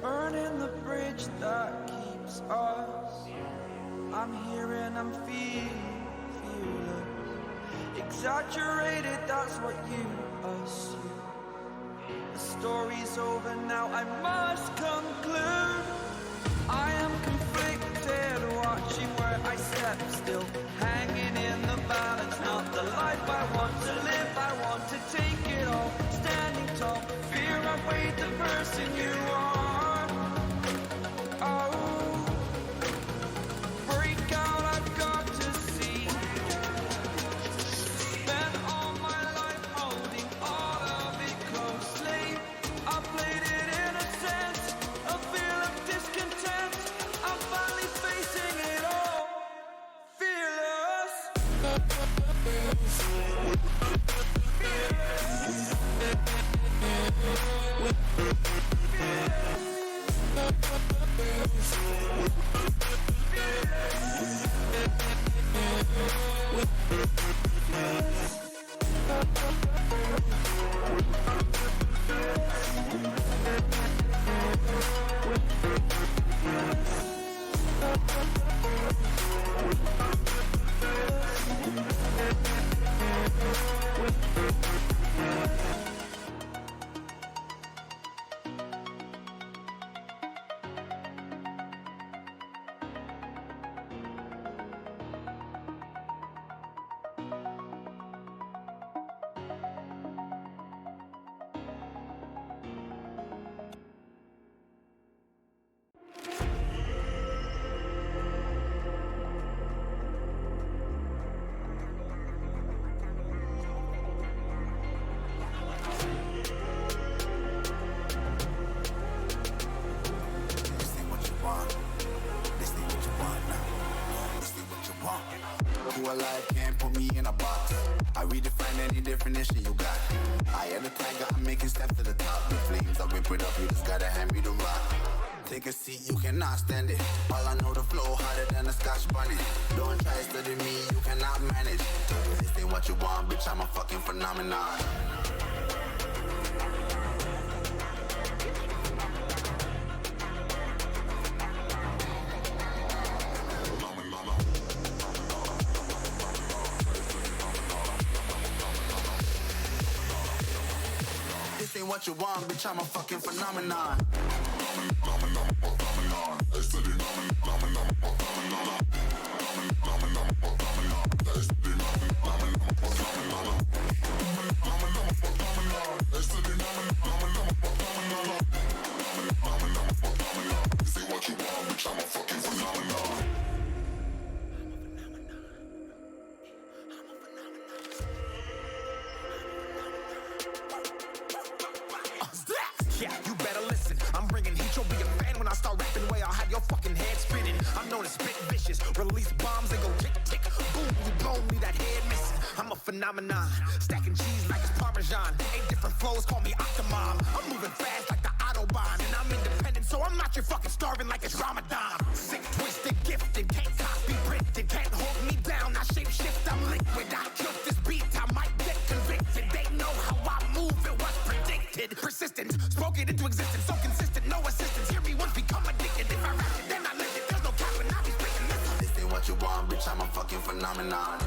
Burning the bridge that keeps us. I'm here and I'm feeling exaggerated, that's what you assume. The story's over now, I must conclude. I am conflicted, watching where I step still, hanging in the balance, not the life I want to live. I want to take it all, standing tall, fear I weighed the person you are. Oh, redefine any definition you got. I am the tiger, I'm making steps to the top. The flames, I whip it up, you just gotta hand me the rock. Take a seat, you cannot stand it. All I know, the flow harder than a scotch bonnet. Don't try study me, you cannot manage. This ain't what you want, bitch, I'm a fucking phenomenon. This ain't what you want, bitch, I'm a fucking phenomenon. Yeah, you better listen. I'm bringing heat. You'll be a fan when I start rapping. Way I'll have your fucking head spinning. I'm known as spit vicious. Release bombs and go tick tick. Boom, you blown me that head missing. I'm a phenomenon. Stacking cheese like it's Parmesan. 8 different flows, call me Octomom. I'm moving fast like the Autobahn. And I'm independent, so I'm not your fucking starving like it's Ramadan. Sick, twisted, gifted. Can't copy, printed. Can't hold me down. I shape shift, I'm liquid. I killed this beat, I might get convicted. They know how I move, it was predicted. Persistent, spoke it into existence, so consistent, no assistance. Hear me once, become addicted. If I rap it, then I live it. There's no cap when I be speaking this. This ain't what you want, bitch, I'm a fucking phenomenon.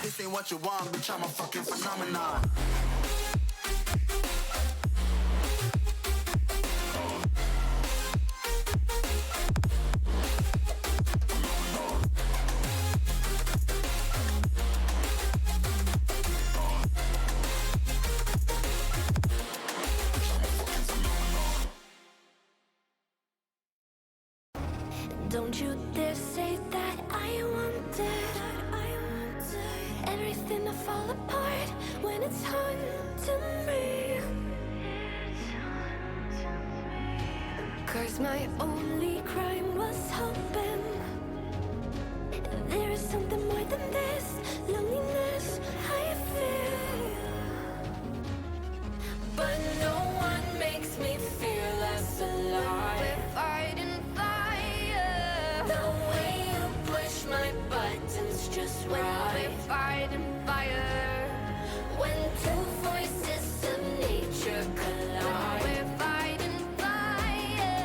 This ain't what you want, bitch, I'm a fucking phenomenon. Don't you dare say that I wanted everything to fall apart when it's haunting me. 'Cause my only crime was hoping there is something more than this loneliness I feel. But no one makes me feel less alive. We're fighting fire. The way you push my buttons just right. We're fighting fire. When two voices of nature collide. We're fighting fire.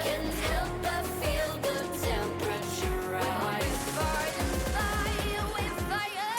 Can't help but feel the temperature rise. We're fighting fire. We're fire.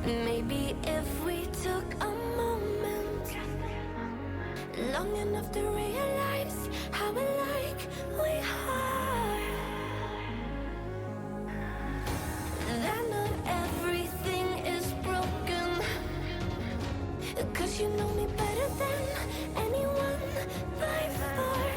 Maybe if we took a moment long enough to realize how alike we are, that not everything is broken. 'Cause you know me better than anyone by far.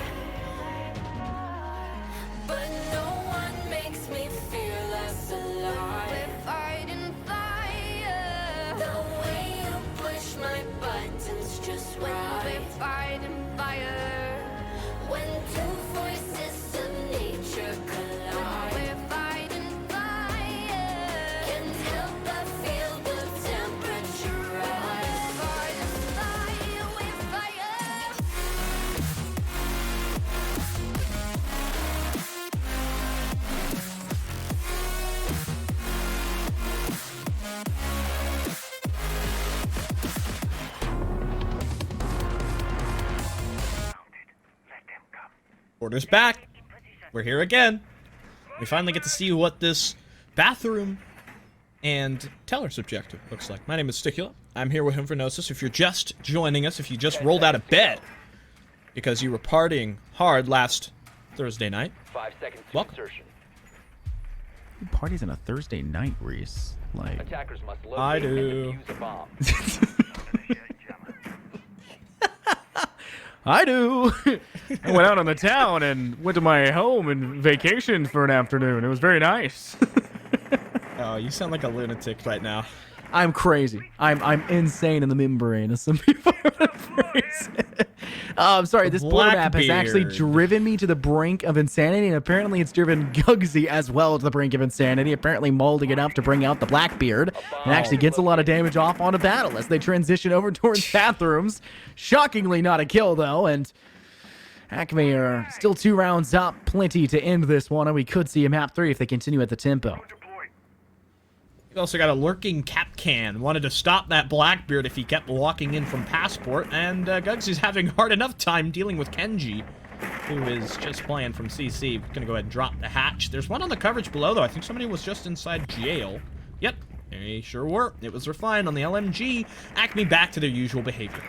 But no one makes me feel less alive. We're fighting fire. The way you push my buttons just right. We're fighting fire. When two voices of nature collide. We're fighting fire. Can't help but feel the temperature rise. We're fighting fire. We're fire. Orders back. We're here again. We finally get to see what this bathroom and teller's objective looks like. My name is Sticula. I'm here with Infernosis. If you're just joining us, if you just rolled out of bed because you were partying hard last Thursday night, 5 seconds to welcome. insertion. Who parties on a Thursday night, Reese? Like, Attackers must locate I and do. defuse a bomb. I do. I went out on the town and went to my home and vacationed for an afternoon. It was very nice. Oh, you sound like a lunatic right now. I'm crazy. I'm insane in the membrane, as some people would phrase it. I'm sorry, this border map has actually Blackbeard. driven me to the brink of insanity, and apparently it's driven Gugsy as well to the brink of insanity, apparently molding it up to bring out the Blackbeard, and actually gets a lot of damage off on a battle as they transition over towards bathrooms. Shockingly not a kill, though, and ACME are still 2 rounds up, plenty to end this one, and we could see a map 3 if they continue at the tempo. We also got a lurking Capcan. Wanted to stop that Blackbeard if he kept walking in from Passport, and Gugsy's having hard enough time dealing with Kenji, who is just playing from CC. We're gonna go ahead and drop the hatch. There's one on the coverage below, though. I think somebody was just inside jail. Yep, they sure were. It was refined on the LMG. ACME back to their usual behavior.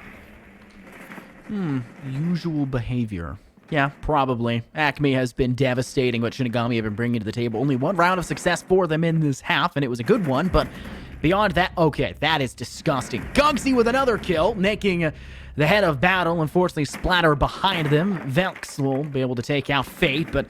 Usual behavior. Yeah, probably. ACME has been devastating what Shinigami have been bringing to the table. Only 1 round of success for them in this half, and it was a good one, but beyond that, okay, that is disgusting. Gugsy with another kill, making the head of battle unfortunately splatter behind them. Velx will be able to take out Fate, but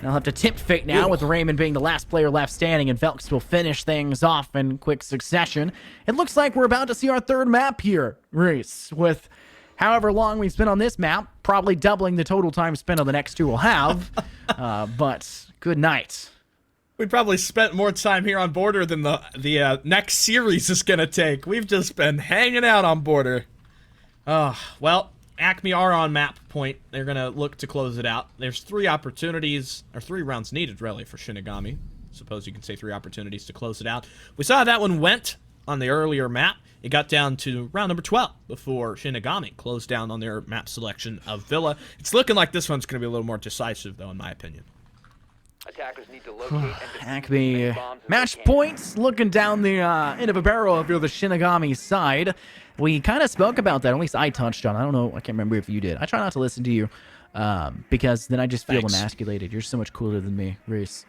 they'll have to tempt Fate now with Raymond being the last player left standing, and Velx will finish things off in quick succession. It looks like we're about to see our 3rd map here, Reese, with however long we spent on this map, probably doubling the total time spent on the next 2 we'll have. But good night. We probably spent more time here on Border than the next series is going to take. We've just been hanging out on Border. Well, ACME are on map point. They're going to look to close it out. There's 3 opportunities, or 3 rounds needed, really, for Shinigami. Suppose you can say 3 opportunities to close it out. We saw how that one went on the earlier map. It got down to round number 12 before Shinigami closed down on their map selection of Villa. It's looking like this one's going to be a little more decisive, though, in my opinion. Attackers need to locate and defuse as ACME many bombs as match they can. points, looking down the end of a barrel if you're the Shinigami side. We kind of spoke about that, or at least I touched on. I don't know, I can't remember if you did. I try not to listen to you because then I just feel Thanks. emasculated. You're so much cooler than me, Reese.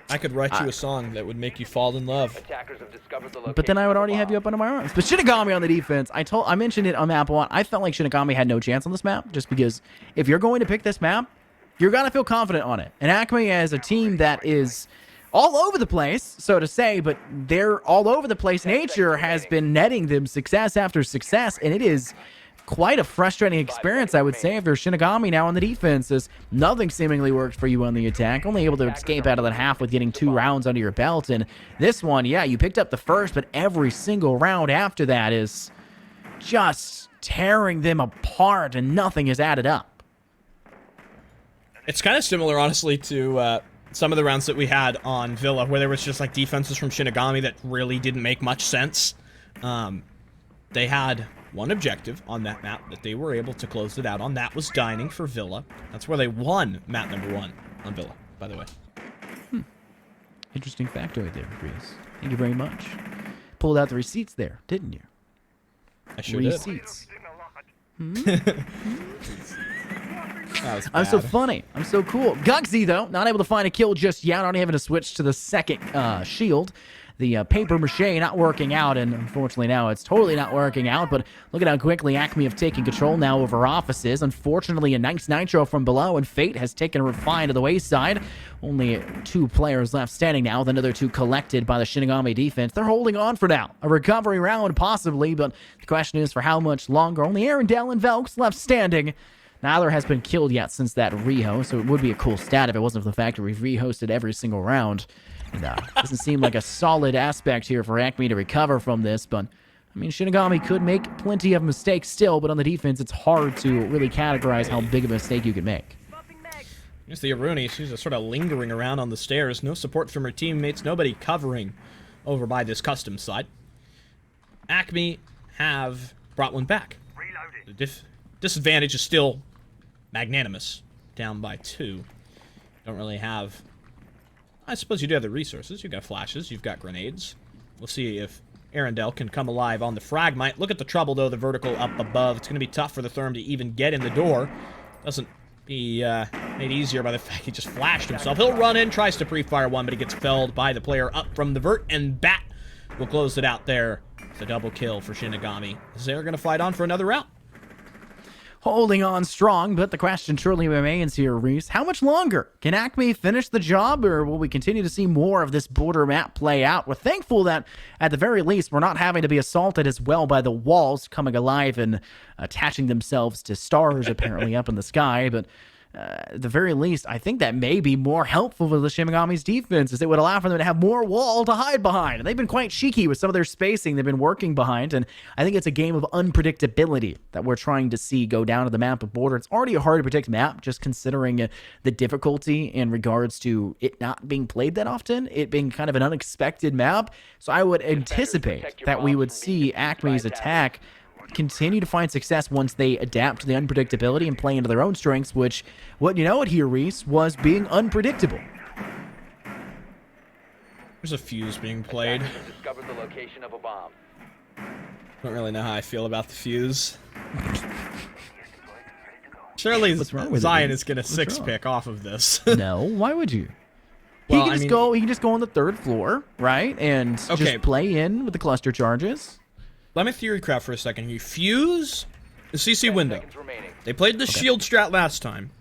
I could write you a song that would make you fall in love. Attackers have discovered the location But then I would of the already have you bomb. up under my arms. But Shinigami on the defense, I mentioned it on map 1. I felt like Shinigami had no chance on this map, just because if you're going to pick this map, you're going to feel confident on it. And ACME as a team that is all over the place, so to say, but they're all over the place. Nature has been netting them success after success, and it is quite a frustrating experience, I would say, if you're Shinigami now on the defense, as nothing seemingly worked for you on the attack, only able to escape out of that half with getting 2 rounds under your belt. And this one, yeah, you picked up the first, but every single round after that is just tearing them apart, and nothing is added up. It's kind of similar, honestly, to some of the rounds that we had on Villa, where there was just, like, defenses from Shinigami that really didn't make much sense. They had 1 objective on that map that they were able to close it out on. That was dining for Villa. That's where they won map number 1 on Villa, by the way. Interesting factoid there, Reese. Thank you very much. Pulled out the receipts there, didn't you? I sure did. Receipts. That was I'm so bad. funny. I'm so cool. Gugsy, though, not able to find a kill just yet. Already having to switch to the second shield. The paper mache not working out, and unfortunately now it's totally not working out. But look at how quickly ACME have taken control now over offices. Unfortunately, a nice nitro from below, and Fate has taken a refine to the wayside. Only 2 players left standing now, the other 2 collected by the Shinigami defense. They're holding on for now. A recovery round, possibly, but the question is for how much longer. Only Arendelle and Velx left standing. Neither has been killed yet since that rehost, so it would be a cool stat if it wasn't for the fact that we've rehosted every single round. No, doesn't seem like a solid aspect here for ACME to recover from this, but I mean, Shinigami could make plenty of mistakes still, but on the defense, it's hard to really categorize how big of a mistake you could make. Here's the Aruni. She's just sort of lingering around on the stairs. No support from her teammates. Nobody covering over by this custom side. ACME have brought one back. The disadvantage is still magnanimous. Down by 2. Don't really have I suppose you do have the resources. You've got flashes. You've got grenades. We'll see if Arundel can come alive on the fragmite. Look at the trouble, though, the vertical up above. It's going to be tough for the Therm to even get in the door. Doesn't be made easier by the fact he just flashed himself. He'll run in, tries to pre-fire one, but he gets felled by the player up from the vert, and Bat will close it out there. It's a double kill for Shinigami. They're going to fight on for another round. Holding on strong, but the question surely remains here, Reese. How much longer? Can ACME finish the job, or will we continue to see more of this border map play out? We're thankful that, at the very least, we're not having to be assaulted as well by the walls coming alive and attaching themselves to stars, apparently, up in the sky, but at the very least, I think that may be more helpful for the Shinigami's defense, as it would allow for them to have more wall to hide behind. And they've been quite cheeky with some of their spacing they've been working behind, and I think it's a game of unpredictability that we're trying to see go down to the map of border. It's already a hard to predict map, just considering the difficulty in regards to it not being played that often, it being kind of an unexpected map. So I would anticipate that we would see ACME's attack continue to find success once they adapt to the unpredictability and play into their own strengths, which, what you know it here, Reese, was being unpredictable. There's a fuse being played. Discovered the location of a bomb. Don't really know how I feel about the fuse. Surely Zion is going to six-pick off of this. No, why would you? Well, he can just go on the third floor, right, and just play in with the cluster charges. Let me theorycraft for a second here. Fuse the CC window. They played the shield strat last time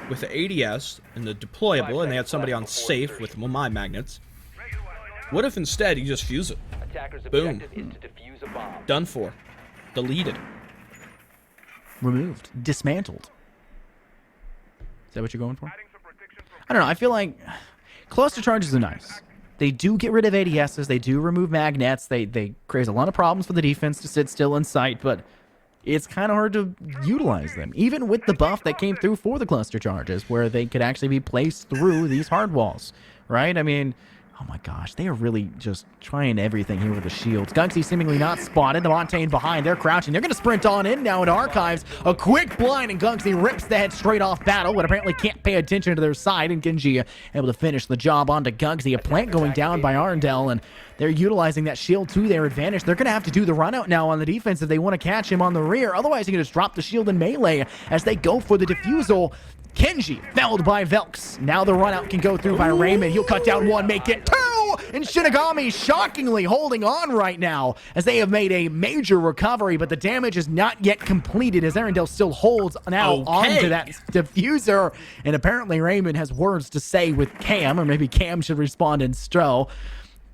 with the ADS and the deployable, and they had somebody on safe with my magnets. What if instead you just fuse it? Boom. Done for. Deleted. Removed. Dismantled. Is that what you're going for? I don't know. I feel like cluster charges are nice. They do get rid of ADSs. They do remove magnets. They create a lot of problems for the defense to sit still in sight, but it's kind of hard to utilize them, even with the buff that came through for the cluster charges, where they could actually be placed through these hard walls, right? I mean, oh my gosh, they are really just trying everything here with the shields. Gugsy seemingly not spotted. The Montaigne behind. They're crouching. They're going to sprint on in now into Archives. A quick blind, and Gugsy rips the head straight off Battle, but apparently can't pay attention to their side, and Genji able to finish the job onto Gugsy. A plant going down by Arundel, and they're utilizing that shield to their advantage. They're going to have to do the run out now on the defense if they want to catch him on the rear. Otherwise, he can just drop the shield in melee as they go for the defusal. Kenji felled by Velks. Now the run out can go through by Raymond. He'll cut down one, make it two, and Shinigami shockingly holding on right now as they have made a major recovery, but the damage is not yet completed as Arundel still holds now onto that diffuser, and apparently Raymond has words to say with Cam, or maybe Cam should respond in Stro.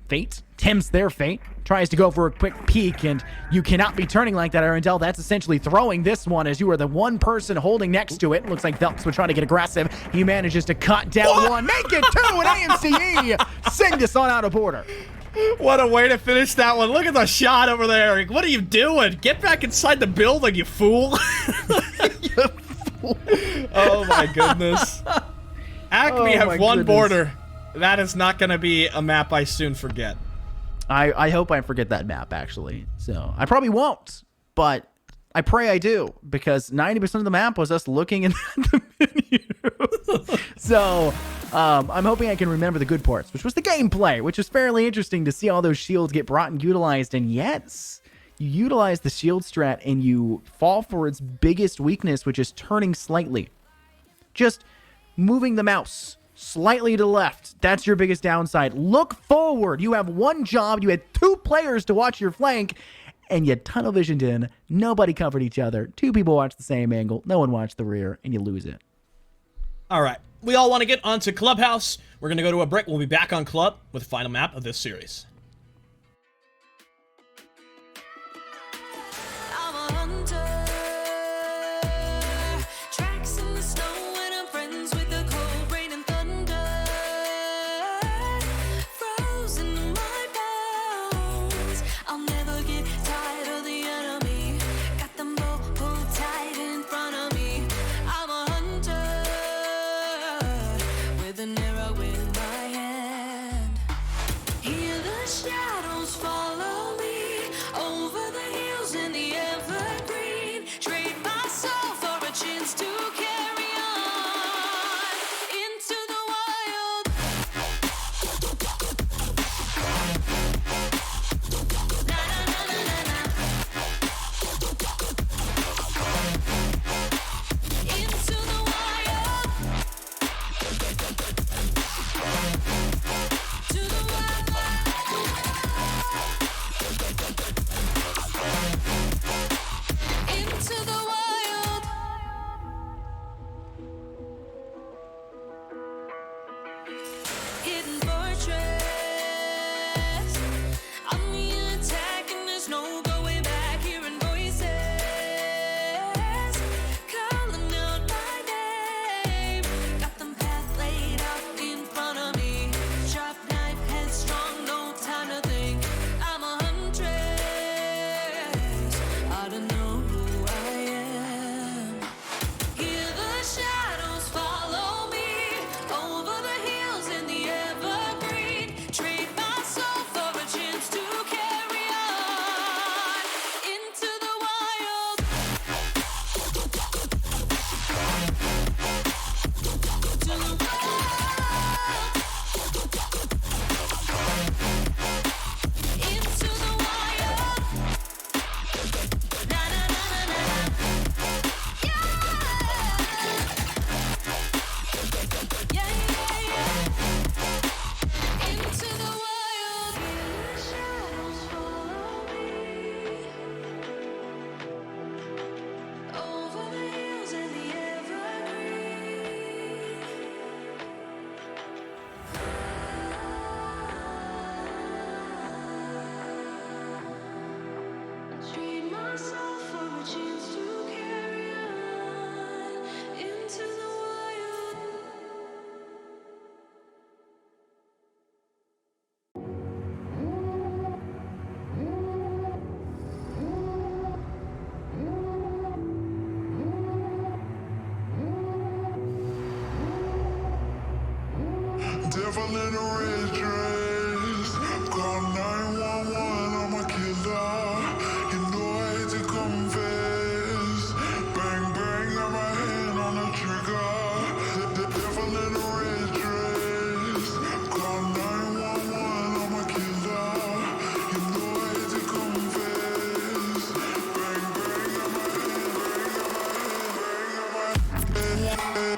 Fate tempts their fate, tries to go for a quick peek, and you cannot be turning like that, Arundel. That's essentially throwing this one as you are the one person holding next to it. Looks like Velks would try to get aggressive. He manages to cut down one, make it two, and AMCE send us on out of border. What a way to finish that one. Look at the shot over there. What are you doing? Get back inside the building, you fool. You fool. Oh my goodness. ACME have one border. That is not going to be a map I soon forget. I hope I forget that map, actually. So I probably won't, but I pray I do, because 90% of the map was us looking in the menu. So I'm hoping I can remember the good parts, which was the gameplay, which was fairly interesting to see all those shields get brought and utilized. And yes, you utilize the shield strat and you fall for its biggest weakness, which is turning slightly. Just moving the mouse slightly to the left. That's your biggest downside. Look forward. You have one job. You had two players to watch your flank, and you tunnel visioned in. Nobody covered each other. Two people watched the same angle. No one watched the rear, and you lose it. All right. We all want to get onto Clubhouse. We're going to go to a break. We'll be back on Club with the final map of this series. I'm a hunter. Tracks in the snow and I'm friends with the cold rain and thunder. Frozen in my bones. I'll never get tired of the enemy. Got them both pulled tight in front of me. I'm a hunter with an arrow in my hand. Hear the devil in a red dress. Call 911, I'm a killer. You know I hate to confess. Bang, bang, got my hand on the trigger. The devil in a red dress. Call 911, I'm a killer. You know I hate to confess. Bang, bang, got my hand, bang, got my hand.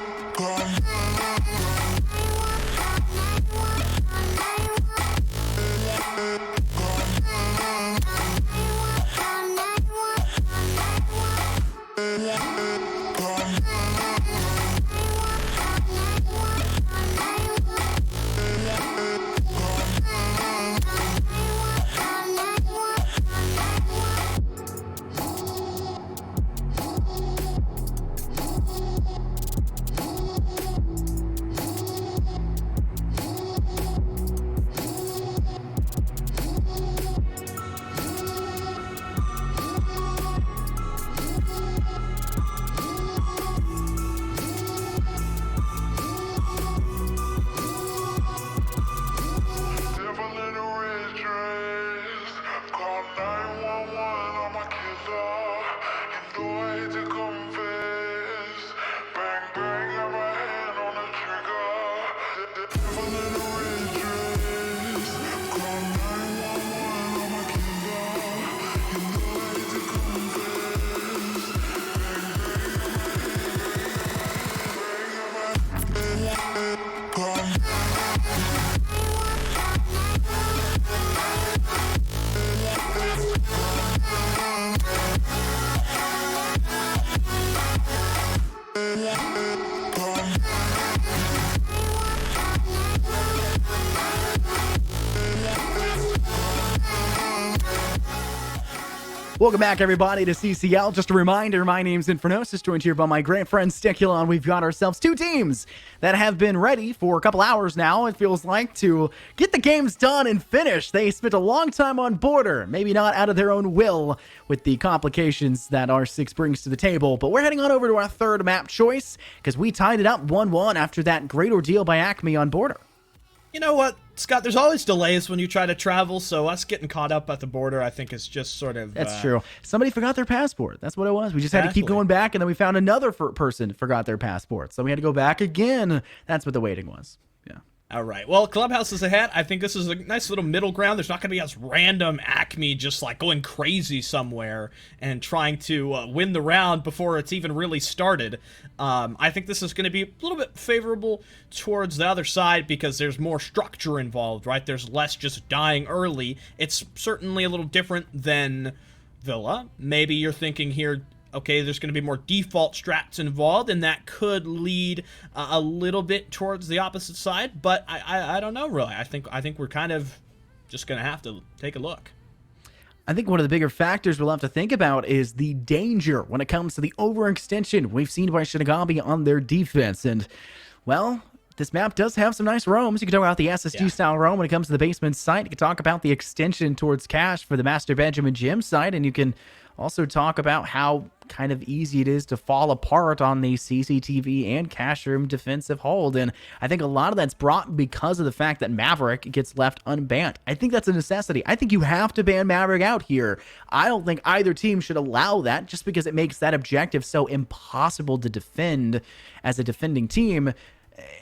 Welcome back, everybody, to CCL. Just a reminder, my name's Infernosis, joined here by my great friend Sticulon. We've got ourselves two teams that have been ready for a couple hours now, it feels like, to get the games done and finished. They spent a long time on border, maybe not out of their own will with the complications that R6 brings to the table, but we're heading on over to our third map choice because we tied it up 1-1 after that great ordeal by ACME on border. You know what, Scott, there's always delays when you try to travel, so us getting caught up at the border, I think, is just sort of... That's true. Somebody forgot their passport. That's what it was. We just had to keep going back, and then we found another person forgot their passport, so we had to go back again. That's what the waiting was. Yeah. All right. Well, Clubhouse is ahead. I think this is a nice little middle ground. There's not going to be as random ACME just like going crazy somewhere and trying to win the round before it's even really started. I think this is going to be a little bit favorable towards the other side because there's more structure involved, right? There's less just dying early. It's certainly a little different than Villa. Maybe you're thinking here, okay, there's going to be more default strats involved, and that could lead a little bit towards the opposite side. But I don't know, really. I think we're kind of just going to have to take a look. I think one of the bigger factors we'll have to think about is the danger when it comes to the overextension we've seen by Shinigami on their defense. And, well, this map does have some nice roams. You can talk about the SSG-style roam when it comes to the basement site. You can talk about the extension towards cash for the Master Benjamin Gym site, and you can also talk about how kind of easy it is to fall apart on the CCTV and cash room defensive hold. And I think a lot of that's brought because of the fact that Maverick gets left unbanned. I think that's a necessity. I think you have to ban Maverick out here. I don't think either team should allow that just because it makes that objective so impossible to defend as a defending team.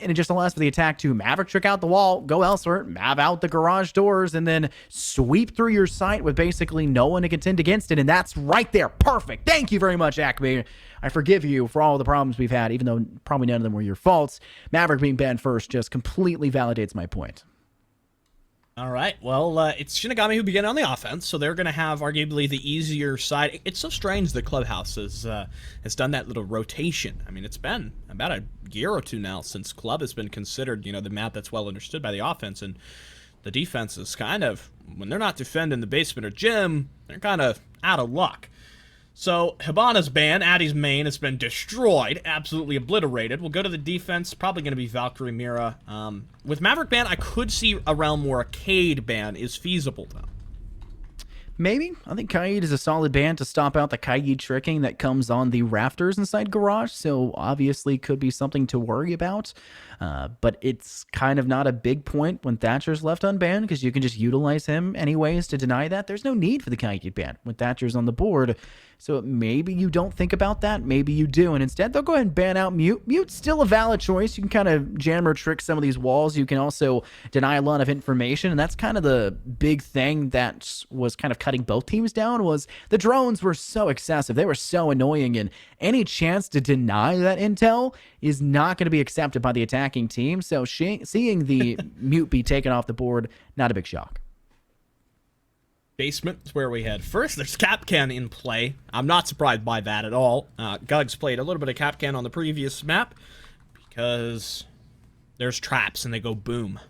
And it just allows for the attack to Maverick trick out the wall, go elsewhere, Mav out the garage doors, and then sweep through your site with basically no one to contend against it. And that's right there. Perfect. Thank you very much, ACME. I forgive you for all the problems we've had, even though probably none of them were your faults. Maverick being banned first just completely validates my point. All right, well, it's Shinigami who began on the offense, so they're going to have arguably the easier side. It's so strange that Clubhouse has done that little rotation. I mean, it's been about a year or two now since Club has been considered, you know, the map that's well understood by the offense, and the defense is kind of, when they're not defending the basement or gym, they're kind of out of luck. So, Hibana's ban, Addy's main, has been destroyed, absolutely obliterated. We'll go to the defense, probably going to be Valkyrie Mira. With Maverick ban, I could see a Realm War Arcade ban is feasible, though. Maybe. I think Kaid is a solid band to stop out the Kaid tricking that comes on the rafters inside Garage, so obviously could be something to worry about. But it's kind of not a big point when Thatcher's left unbanned, because you can just utilize him anyways to deny that. There's no need for the Kaid ban when Thatcher's on the board. So maybe you don't think about that, maybe you do, and instead they'll go ahead and ban out Mute. Mute's still a valid choice. You can kind of jam or trick some of these walls. You can also deny a lot of information, and that's kind of the big thing that was kind of cutting both teams down, was the drones were so excessive. They were so annoying, and any chance to deny that intel is not going to be accepted by the attacking team. So seeing the Mute be taken off the board, not a big shock. Basement is where we head first. There's Capcan in play. I'm not surprised by that at all. Gugs played a little bit of Capcan on the previous map because there's traps and they go boom.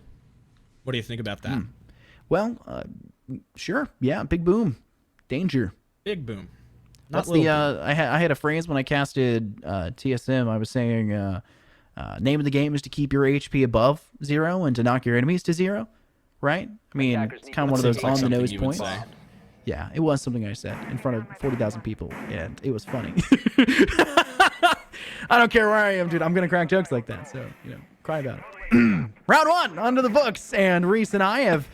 What do you think about that? Well, sure. Yeah, big boom. Danger. Big boom. That's the I had a phrase when I casted TSM. I was saying name of the game is to keep your HP above 0 and to knock your enemies to 0. Right? I mean, it's kind of one of those Seems like on-the-nose something you would points. say. Yeah, it was something I said in front of 40,000 people, and it was funny. I don't care where I am, dude. I'm going to crack jokes like that, so, cry about it. Round 1, onto the books, and Reese and I have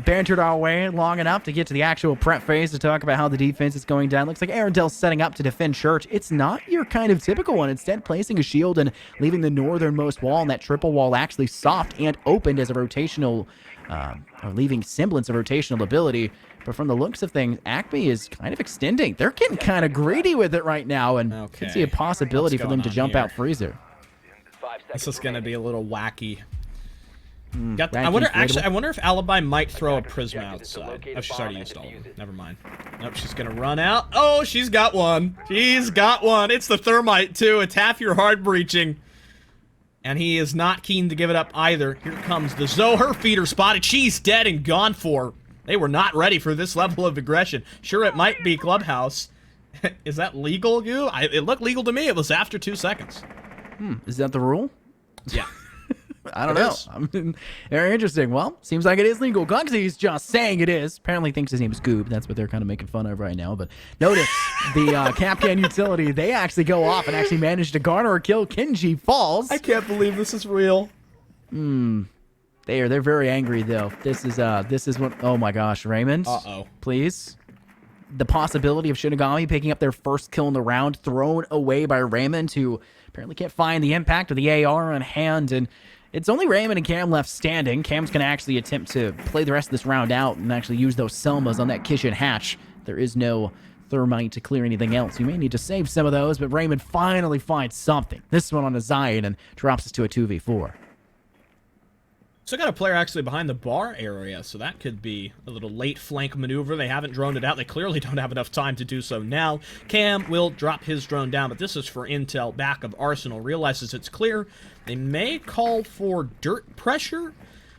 bantered our way long enough to get to the actual prep phase to talk about how the defense is going down. Looks like Arundel's setting up to defend Church. It's not your kind of typical one. Instead, placing a shield and leaving the northernmost wall and that triple wall actually soft and opened as a rotational, or leaving semblance of rotational ability. But from the looks of things, ACME is kind of extending. They're getting kind of greedy with it right now, and Okay. could see a possibility What's for them going to on jump here? out Freezer. This is going to be a little wacky. I wacky, wonder. inflatable. Actually, I wonder if Alibi might throw a Prisma outside. Oh, she's already used all of them. Never mind. Nope, she's gonna run out. Oh, she's got one. She's got one. It's the Thermite too. It's half your heart breaching, and he is not keen to give it up either. Here comes the Zoe. Her feet are spotted. She's dead and gone for. They were not ready for this level of aggression. Sure, it might be Clubhouse. Is that legal, Goo? It looked legal to me. It was after 2 seconds. Is that the rule? Yeah. I don't It know. is. I mean, very interesting. Well, seems like it is legal. Gugsy's just saying it is. Apparently thinks his name is Goob. That's what they're kind of making fun of right now. But notice the Capcan utility, they actually go off and actually manage to garner a kill. Kenji falls. I can't believe this is real. They're very angry though. This is what, oh my gosh, Raymond. Uh-oh. Please. The possibility of Shinigami picking up their first kill in the round, thrown away by Raymond, who apparently can't find the impact of the AR on hand, and it's only Raymond and Cam left standing. Cam's going to actually attempt to play the rest of this round out and actually use those Selmas on that kitchen hatch. There is no Thermite to clear anything else. You may need to save some of those, but Raymond finally finds something. This one on a Zion and drops us to a 2v4. So got a player actually behind the bar area, so that could be a little late flank maneuver. They haven't droned it out. They clearly don't have enough time to do so now. Cam will drop his drone down, but this is for intel. Back of Arsenal realizes it's clear. They may call for dirt pressure,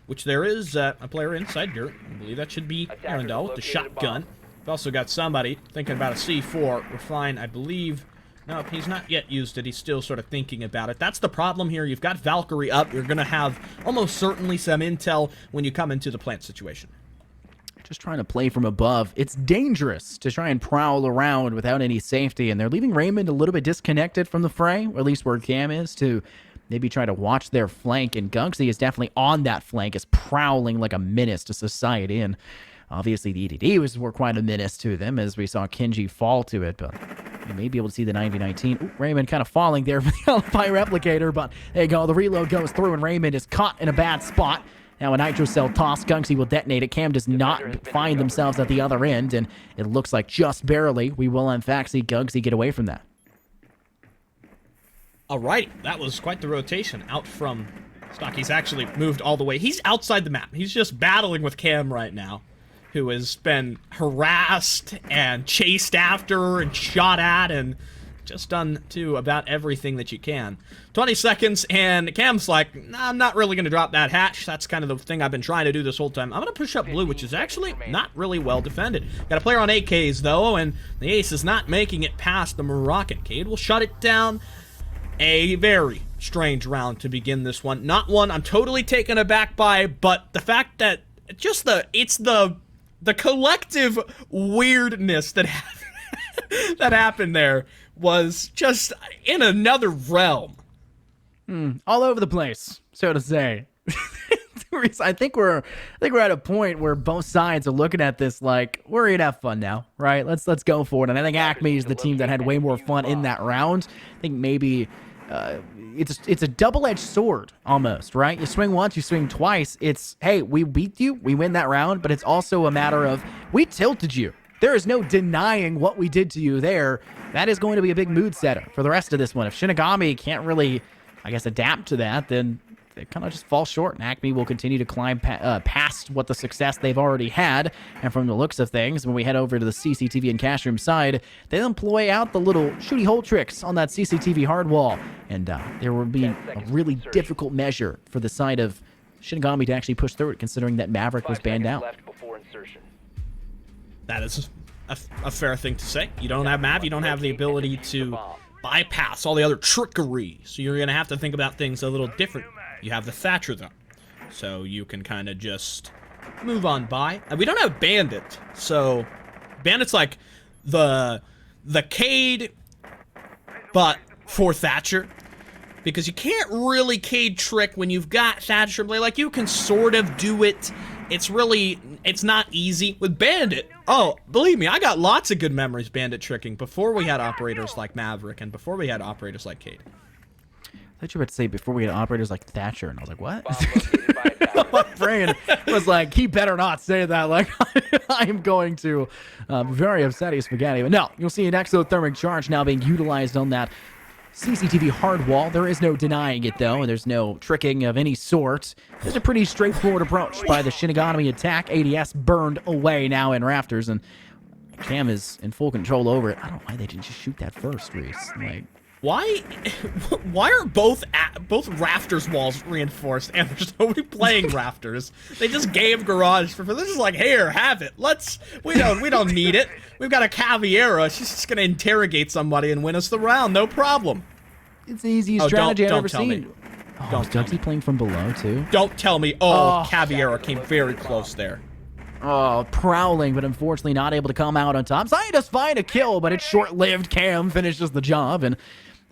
which there is a player inside dirt. I believe that should be Arundel with the shotgun. We've also got somebody thinking about a C4. We're fine, I believe. No, he's not yet used it. He's still sort of thinking about it. That's the problem here. You've got Valkyrie up. You're going to have almost certainly some intel when you come into the plant situation. Just trying to play from above. It's dangerous to try and prowl around without any safety, and they're leaving Raymond a little bit disconnected from the fray, or at least where Cam is, to maybe try to watch their flank, and Gugsy is definitely on that flank, is prowling like a menace to society, and obviously the EDD were quite a menace to them, as we saw Kenji fall to it, but you may be able to see the 90-19. Ooh, Raymond kind of falling there for the Alibi Replicator, but there you go. The reload goes through, and Raymond is caught in a bad spot. Now a Nitro Cell toss, Gugsy will detonate it. Cam does not find themselves at the other end, and it looks like just barely we will in fact see Gugsy get away from that. Alrighty, that was quite the rotation out from Stock. He's actually moved all the way. He's outside the map. He's just battling with Cam right now, who has been harassed and chased after and shot at and just done to about everything that you can. 20 seconds, and Cam's like, nah, I'm not really going to drop that hatch. That's kind of the thing I've been trying to do this whole time. I'm going to push up blue, which is actually not really well defended. Got a player on AKs, though, and the ace is not making it past the Moroccan. Cade will shut it down. A very strange round to begin this one. Not one I'm totally taken aback by, but the fact that it's the the collective weirdness that that happened there was just in another realm. All over the place, so to say. I think we're at a point where both sides are looking at this like we're here to have fun now, right? Let's go for it. And I think ACME is the team that had way more fun in that round. I think maybe it's a double-edged sword almost, right? You swing once, you swing twice. It's, hey, we beat you, we win that round, but it's also a matter of we tilted you. There is no denying what we did to you there. That is going to be a big mood setter for the rest of this one. If Shinigami can't really, I guess, adapt to that, then it kind of just falls short, and ACME will continue to climb past what the success they've already had. And from the looks of things, when we head over to the CCTV and cash room side, they'll employ out the little shooty hole tricks on that CCTV hard wall, and there will be a really difficult measure for the side of Shinigami to actually push through it, considering that Maverick was banned out. Left before insertion. That is a fair thing to say. You don't have Mav, you don't have the ability to bypass all the other trickery, so you're going to have to think about things a little different. You have the Thatcher, though, so you can kind of just move on by. And we don't have Bandit, so Bandit's like the Cade, but for Thatcher, because you can't really Cade trick when you've got Thatcher play. Like, you can sort of do it. It's not easy. With Bandit, oh, believe me, I got lots of good memories Bandit tricking before we had operators like Maverick and before we had operators like Cade. I thought you were about to say before we had operators like Thatcher, and I was like, what? My brain was like, he better not say that. Like, I am going to be very upset at Spaghetti. But no, you'll see an exothermic charge now being utilized on that CCTV hard wall. There is no denying it, though. There's no tricking of any sort. There's a pretty straightforward approach by the Shinigami attack. ADS burned away now in rafters, and Cam is in full control over it. I don't know why they didn't just shoot that first, Reese. Like, Why are both rafters walls reinforced and there's nobody playing rafters? They just gave garage for this is like, here, have it. We don't need it. We've got a Caviera. She's just gonna interrogate somebody and win us the round, no problem. it's the easiest strategy I've ever tell me. seen. Oh, is Dougie playing from below too? Don't tell me. Oh, Caviera came very close there. Oh, prowling, but unfortunately not able to come out on top. Scientists find a kill, but it's short-lived. Cam finishes the job, and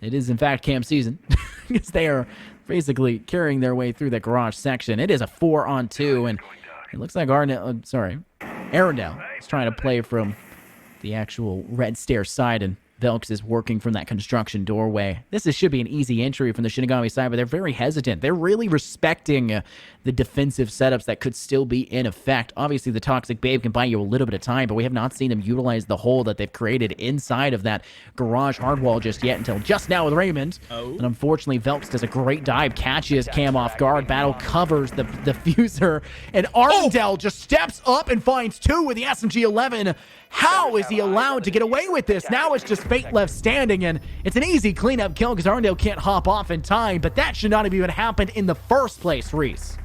it is, in fact, Cam season, because they are basically carrying their way through that garage section. It is a 4-on-2, and it looks like Arnell, Arendelle is trying to play from the actual red stair side, and Velks is working from that construction doorway. This should be an easy entry from the Shinigami side, but they're very hesitant. They're really respecting the defensive setups that could still be in effect. Obviously, the Toxic Babe can buy you a little bit of time, but we have not seen them utilize the hole that they've created inside of that garage hard wall just yet until just now with Raymond. And unfortunately, Velks does a great dive, catches Cam off guard. Battle covers the diffuser, and Arndell just steps up and finds two with the SMG-11. How is he allowed to get away with this? Now it's just Fate left standing, and it's an easy cleanup kill because Arndale can't hop off in time, but that should not have even happened in the first place, Reese.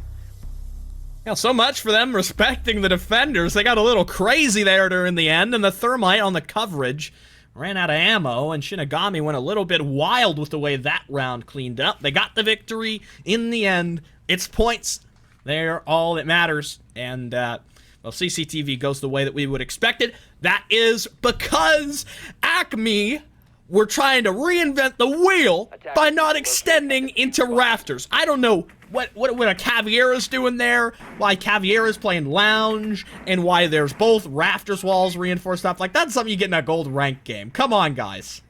Yeah, so much for them respecting the defenders. They got a little crazy there during the end, and the Thermite on the coverage ran out of ammo, and Shinigami went a little bit wild with the way that round cleaned up. They got the victory in the end. It's points. They're all that matters, and well, CCTV goes the way that we would expect it. That is because ACME were trying to reinvent the wheel by not extending into rafters. I don't know what a Caviera's doing there, why Caviera's playing lounge, and why there's both rafters walls reinforced stuff. Like, that's something you get in a gold rank game. Come on, guys.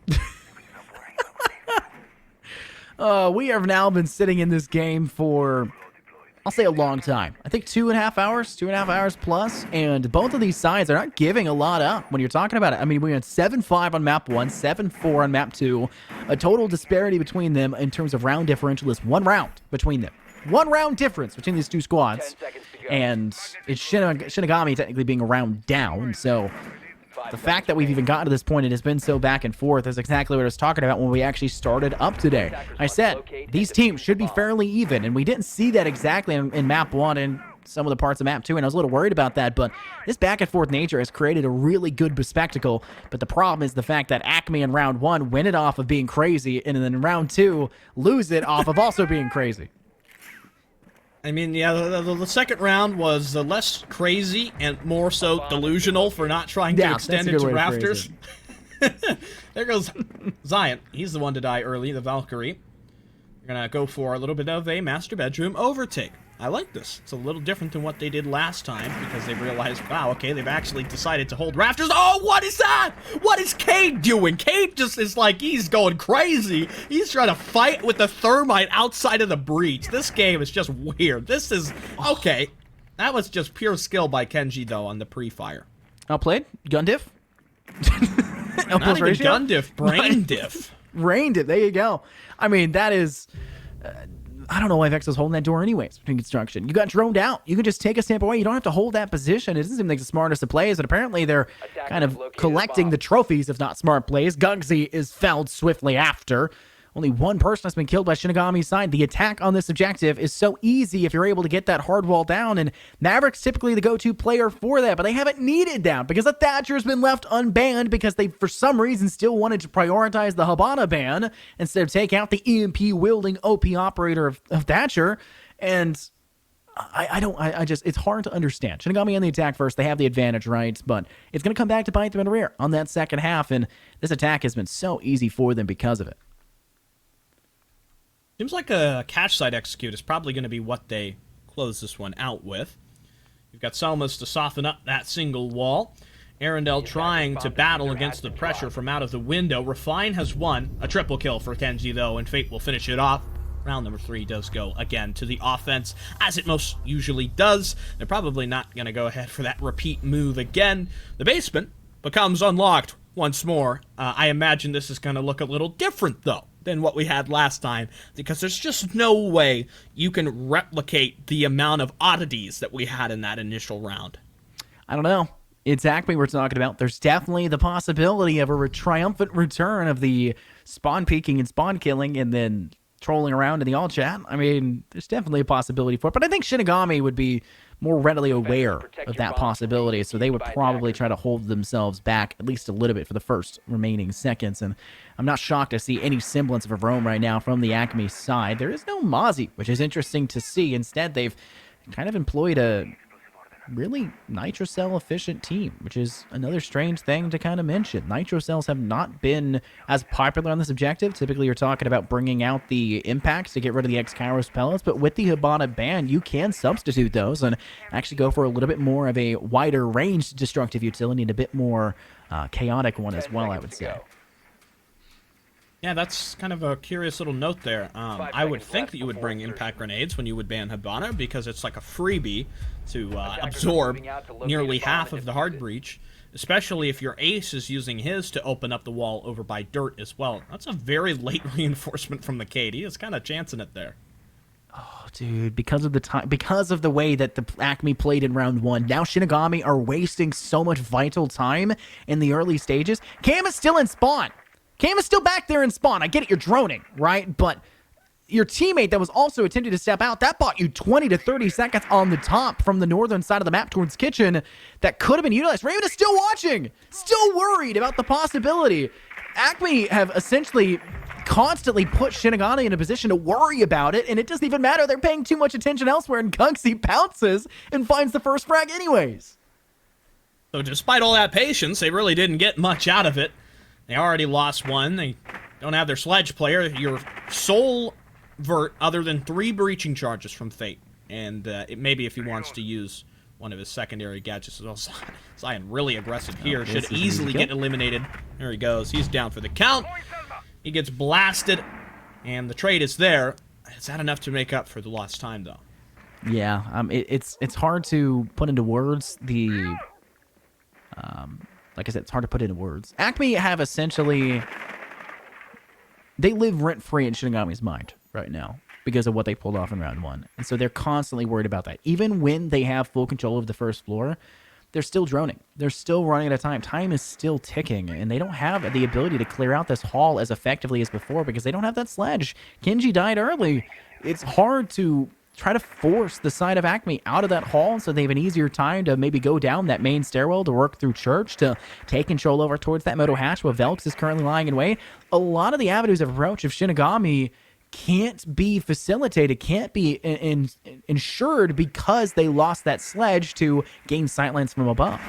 We have now been sitting in this game for, I'll say, a long time. I think 2.5 hours plus, and both of these sides are not giving a lot up when you're talking about it. I mean, we had 7-5 on map 1, 7-4 on map 2. A total disparity between them in terms of round differential is 1 round between them. 1 round difference between these two squads, and it's Shinigami technically being a round down, so the fact that we've even gotten to this point, it has been so back and forth, is exactly what I was talking about when we actually started up today. I said, these teams should be fairly even, and we didn't see that exactly in map 1 and some of the parts of map 2, and I was a little worried about that, but this back and forth nature has created a really good spectacle, but the problem is the fact that ACME in round 1 win it off of being crazy, and then in round 2, lose it off of also being crazy. I mean, yeah, the second round was less crazy and more so delusional for not trying to Yeah, extend that's a into good way to phrase rafters. There goes Zion. He's the one to die early, the Valkyrie. We're going to go for a little bit of a master bedroom overtake. I like this. It's a little different than what they did last time because they realized, wow, okay, they've actually decided to hold rafters. Oh, what is that? What is Cade doing? Cade just is like, he's going crazy. He's trying to fight with the thermite outside of the breach. This game is just weird. This is, okay. That was just pure skill by Kenji, though, on the pre-fire. Outplayed? Gun diff? Not even gun diff, brain diff. Brain diff, there you go. I mean, that is... I don't know why Vex was holding that door anyways between construction. You got droned out. You can just take a step away. You don't have to hold that position. It doesn't seem like the smartest of plays, but apparently they're kind of collecting the trophies, if not smart plays. Gugsy is felled swiftly after. Only one person has been killed by Shinigami's side. The attack on this objective is so easy if you're able to get that hard wall down, and Maverick's typically the go-to player for that, but they haven't needed that because the Thatcher's been left unbanned because they, for some reason, still wanted to prioritize the Habana ban instead of take out the EMP-wielding OP operator of Thatcher, and I just, it's hard to understand. Shinigami on the attack first, they have the advantage, right? But it's going to come back to bite them in the rear on that second half, and this attack has been so easy for them because of it. Seems like a catch side execute is probably going to be what they close this one out with. You've got Selmas to soften up that single wall. Arundel trying to battle against the pressure from out of the window. Refine has won. A triple kill for Kenji, though, and Fate will finish it off. Round number 3 does go again to the offense, as it most usually does. They're probably not going to go ahead for that repeat move again. The basement becomes unlocked once more. I imagine this is going to look a little different, though, than what we had last time, because there's just no way you can replicate the amount of oddities that we had in that initial round. I don't know. It's ACME we're talking about. There's definitely the possibility of a triumphant return of the spawn peeking and spawn killing and then trolling around in the all chat. I mean, there's definitely a possibility for it, but I think Shinigami would be more readily aware of that possibility, so they would probably try to hold themselves back at least a little bit for the first remaining seconds, and I'm not shocked to see any semblance of a roam right now from the ACME side. There is no Mozzie, which is interesting to see. Instead, they've kind of employed a really nitrocell efficient team, which is another strange thing to kind of mention. Nitrocells have not been as popular on this objective. Typically, you're talking about bringing out the impacts to get rid of the X-Kairos pellets, but with the Habana ban, you can substitute those and actually go for a little bit more of a wider range destructive utility and a bit more chaotic one as well, I would say. Yeah, that's kind of a curious little note there. I would think that you would bring impact grenades when you would ban Habana because it's like a freebie to absorb nearly half of the hard breach, especially if your ace is using his to open up the wall over by dirt as well. That's a very late reinforcement from the KD. It's kind of chancing it there. Oh, dude, because of the time, because of the way that the ACME played in round 1, now Shinigami are wasting so much vital time in the early stages. Cam is still in spawn. Cam is still back there in spawn. I get it, you're droning, right? But your teammate that was also attempting to step out, that bought you 20 to 30 seconds on the top from the northern side of the map towards kitchen that could have been utilized. Raven is still watching, still worried about the possibility. ACME have essentially constantly put Shinigami in a position to worry about it, and it doesn't even matter. They're paying too much attention elsewhere, and Gugsy pounces and finds the first frag anyways. So despite all that patience, they really didn't get much out of it. They already lost one. They don't have their sledge player. Your sole vert other than 3 breaching charges from Fate. And maybe if he wants to use one of his secondary gadgets as well. Zion really aggressive here. Should easily get eliminated. There he goes. He's down for the count. He gets blasted. And the trade is there. Is that enough to make up for the lost time, though? Yeah, it's hard to put into words the... like I said, it's hard to put into words. ACME have essentially... They live rent-free in Shinigami's mind right now because of what they pulled off in round 1. And so they're constantly worried about that. Even when they have full control of the first floor, they're still droning. They're still running out of time. Time is still ticking, and they don't have the ability to clear out this hall as effectively as before because they don't have that sledge. Kenji died early. It's hard to try to force the side of ACME out of that hall so they have an easier time to maybe go down that main stairwell to work through church to take control over towards that moto hatch where Velx is currently lying in wait. A lot of the avenues of approach of Shinigami can't be facilitated, can't be ensured because they lost that sledge to gain sightlines from above.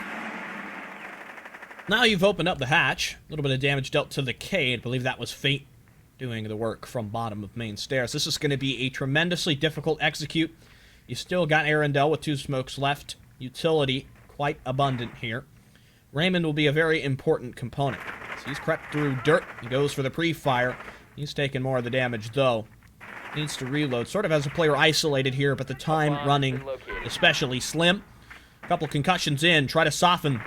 Now you've opened up the hatch. A little bit of damage dealt to the Cade. I believe that was Fate doing the work from bottom of main stairs. This is going to be a tremendously difficult execute. You still got Arundel with 2 smokes left. Utility quite abundant here. Raymond will be a very important component. So he's crept through dirt. He goes for the pre-fire. He's taking more of the damage, though. Needs to reload. Sort of has a player isolated here, but the time running especially slim. A couple concussions in. Try to soften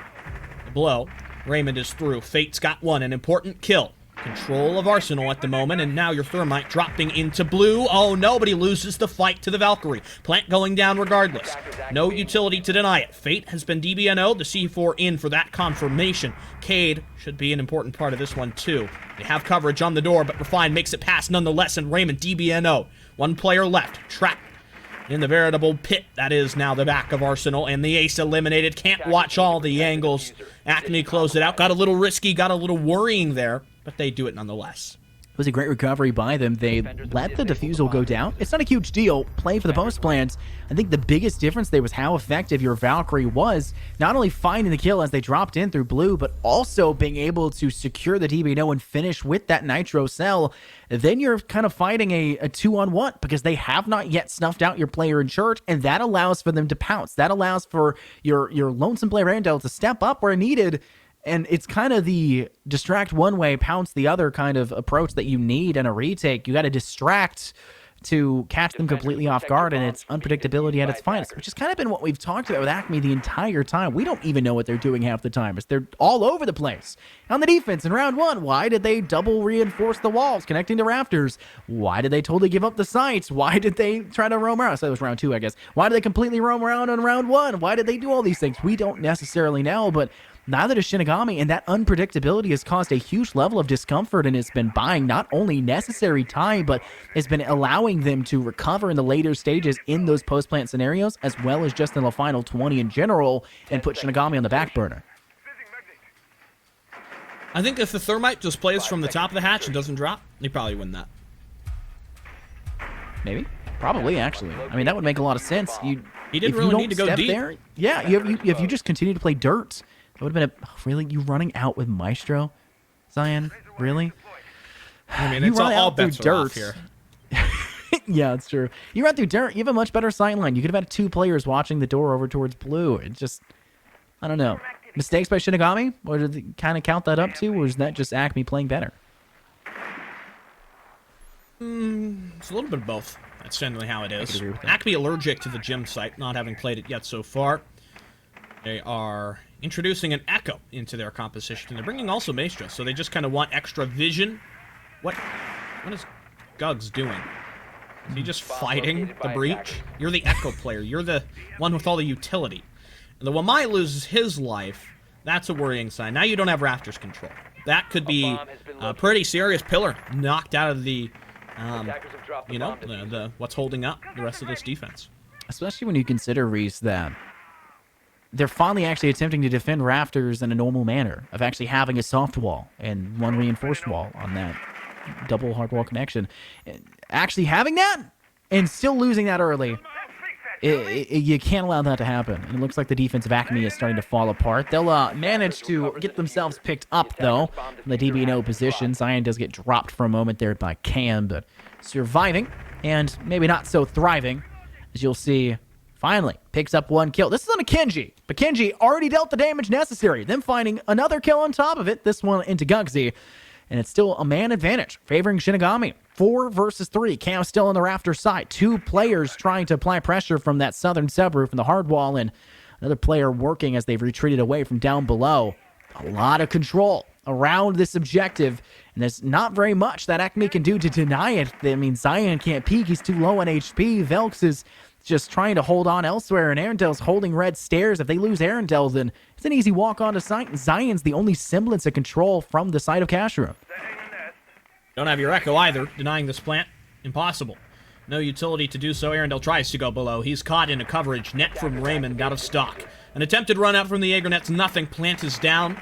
the blow. Raymond is through. Fate's got one. An important kill. Control of Arsenal at the moment, and now your Thermite dropping into blue. Oh, nobody loses the fight to the Valkyrie. Plant going down regardless. No utility to deny it. Fate has been DBNO'd. The C4 in for that confirmation. Cade should be an important part of this one, too. They have coverage on the door, but Refine makes it past nonetheless, and Raymond DBNO. 1 player left. Trapped in the veritable pit that is now the back of Arsenal, and the ace eliminated. Can't watch all the angles. ACME closed it out. Got a little risky, got a little worrying there, but they do it nonetheless. It was a great recovery by them. They let the defusal go down. It's not a huge deal. Play for the post plans. I think the biggest difference there was how effective your Valkyrie was, not only finding the kill as they dropped in through blue, but also being able to secure the DBNO and finish with that nitro cell. Then you're kind of fighting a 2-on-1 because they have not yet snuffed out your player in church, and that allows for them to pounce. That allows for your lonesome player Arundel to step up where needed. And it's kind of the distract one way, pounce the other kind of approach that you need in a retake. You got to distract to catch them completely off guard, and it's unpredictability at its finest, which has kind of been what we've talked about with ACME the entire time. We don't even know what they're doing half the time. They're all over the place. On the defense in round 1, why did they double reinforce the walls connecting to rafters? Why did they totally give up the sights? Why did they try to roam around? So it was round 2, I guess. Why did they completely roam around on round 1? Why did they do all these things? We don't necessarily know, but neither does Shinigami, and that unpredictability has caused a huge level of discomfort and has been buying not only necessary time, but has been allowing them to recover in the later stages in those post-plant scenarios, as well as just in the final 20 in general, and put Shinigami on the back burner. I think if the Thermite just plays from the top of the hatch and doesn't drop, they probably win that. Maybe. Probably, actually. I mean, that would make a lot of sense. He didn't really need to go deep. There, yeah, if you just continue to play dirt, it would have been really, you running out with Maestro, Zion? Really? I mean, it's all bets are off here. Yeah, it's true. You run through dirt, you have a much better sight line. You could have had 2 players watching the door over towards blue. It just, I don't know. Mistakes by Shinigami? Or did they kind of count that up too? Or is that just ACME playing better? It's a little bit of both. That's generally how it is. ACME allergic to the gym site, not having played it yet so far. They are introducing an Echo into their composition. They're bringing also Maestro, so they just kind of want extra vision. What is Gugs doing? Is he just fighting the breach? You're the Echo player. You're the one with all the utility. And the Wamai loses his life. That's a worrying sign. Now you don't have Rafters control. That could be a pretty serious pillar knocked out of the, the what's holding up the rest of this defense. Especially when you consider, Reese, that they're finally actually attempting to defend Rafters in a normal manner, of actually having a soft wall and 1 reinforced wall on that double hard wall connection. Actually having that and still losing that early, you can't allow that to happen. And it looks like the defense of ACME is starting to fall apart. They'll manage to get themselves picked up, though, from the DBNO position. Zion does get dropped for a moment there by Cam, but surviving and maybe not so thriving, as you'll see. Finally, picks up 1 kill. This is on a Kenji, but Kenji already dealt the damage necessary. Then finding another kill on top of it, this one into Gugsy. And it's still a man advantage, favoring Shinigami. 4 versus 3. Cam still on the rafter side. 2 players trying to apply pressure from that southern subroof and the hard wall, and another player working as they've retreated away from down below. A lot of control around this objective, and there's not very much that ACME can do to deny it. I mean, Zion can't peek. He's too low on HP. Velx is just trying to hold on elsewhere, and Arendel's holding red stairs. If they lose Arundel, then it's an easy walk onto site, and Zion's the only semblance of control from the side of Cash Room. Don't have your Echo either, denying this plant. Impossible. No utility to do so. Arundel tries to go below. He's caught in a coverage. Net from Raymond out of stock. An attempted run out from the Jaeger net's nothing. Plant is down.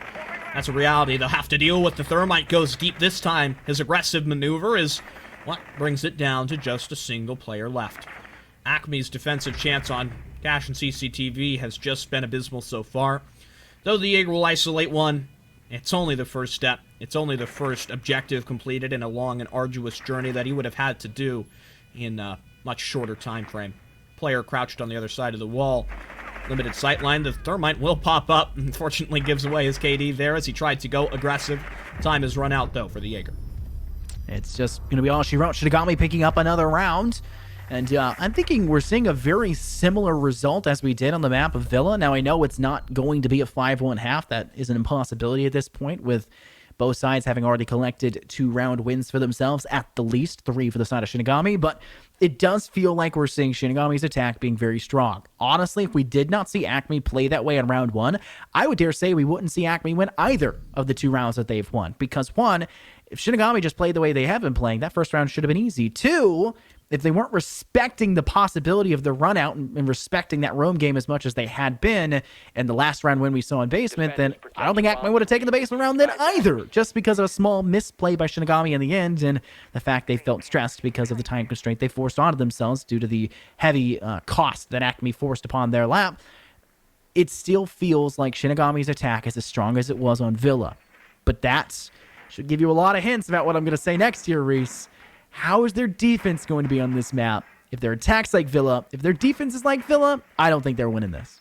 That's a reality they'll have to deal with. The Thermite goes deep this time. His aggressive maneuver is What brings it down to just a single player left. ACME's defensive chance on Cash and CCTV has just been abysmal so far. Though the Jaeger will isolate one, it's only the first step. It's only the first objective completed in a long and arduous journey that he would have had to do in a much shorter time frame. Player crouched on the other side of the wall. Limited sightline. The Thermite will pop up. Unfortunately gives away his KD there as he tried to go aggressive. Time has run out, though, for the Jaeger. It's just going to be all she wrote. Shinigami picking up another round. And I'm thinking we're seeing a very similar result as we did on the map of Villa. Now, I know it's not going to be a 5-1 half. That is an impossibility at this point, with both sides having already collected 2-round wins for themselves, at the least 3 for the side of Shinigami. But it does feel like we're seeing Shinigami's attack being very strong. Honestly, if we did not see ACME play that way in round 1, I would dare say we wouldn't see ACME win either of the 2 rounds that they've won. Because 1, if Shinigami just played the way they have been playing, that first round should have been easy. 2, if they weren't respecting the possibility of the run out and respecting that roam game as much as they had been in the last round when we saw in basement, then I don't think ACME would have taken the basement round then either, just because of a small misplay by Shinigami in the end and the fact they felt stressed because of the time constraint they forced onto themselves due to the heavy cost that ACME forced upon their lap. It still feels like Shinigami's attack is as strong as it was on Villa. But that should give you a lot of hints about what I'm going to say next here, Reese. How is their defense going to be on this map? If their attack's like Villa, if their defense is like Villa, I don't think they're winning this.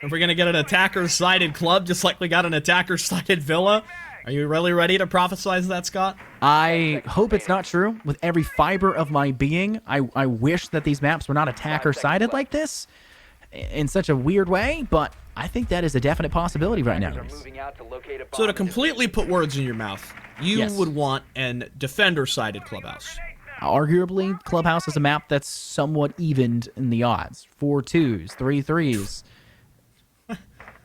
If we're going to get an attacker-sided club just like we got an attacker-sided Villa, are you really ready to prophesize that, Scott? I hope it's not true. With every fiber of my being, I wish that these maps were not attacker-sided like this in such a weird way, but I think that is a definite possibility right now. So to completely put words in your mouth, you Yes. would want an defender-sided clubhouse. Arguably, Clubhouse is a map that's somewhat evened in the odds. 4 2s, 3 3s.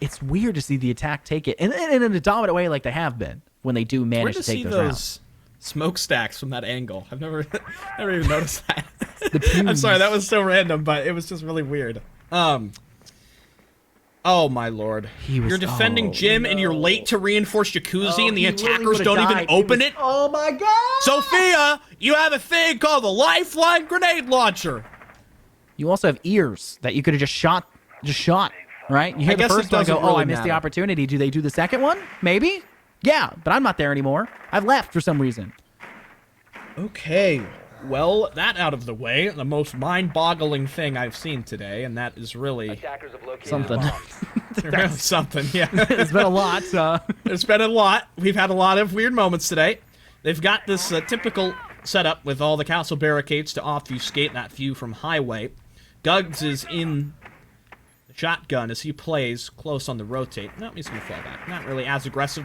It's weird to see the attack take it, and in a dominant way like they have been when they do manage to take those rounds. Smokestacks from that angle. I've never even noticed that. The I'm sorry, that was so random, but it was just really weird. Oh my lord. You're defending Jim and you're late to reinforce Jacuzzi and the attackers don't even open it? Oh my god! Sophia, you have a thing called the Lifeline Grenade Launcher. You also have ears that you could have just shot, right? You hear the guess first it one, go, doesn't oh, really I missed the matter. opportunity. Do they do the second one? Maybe? Yeah, but I'm not there anymore. I've left for some reason. Okay, well, that out of the way, the most mind-boggling thing I've seen today, and that is really Something. really something, yeah. It's been a lot. There's been a lot. We've had a lot of weird moments today. They've got this typical setup with all the castle barricades to obfuscate that view from highway. Guggs is in the shotgun as he plays close on the rotate. No, he's going to fall back. Not really as aggressive.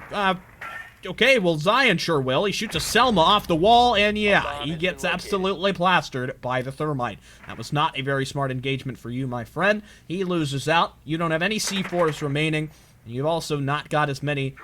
Okay, well, Zion sure will. He shoots a Selma off the wall, and yeah, he gets absolutely plastered by the Thermite. That was not a very smart engagement for you, my friend. He loses out. You don't have any C4s remaining. And you've also not got as many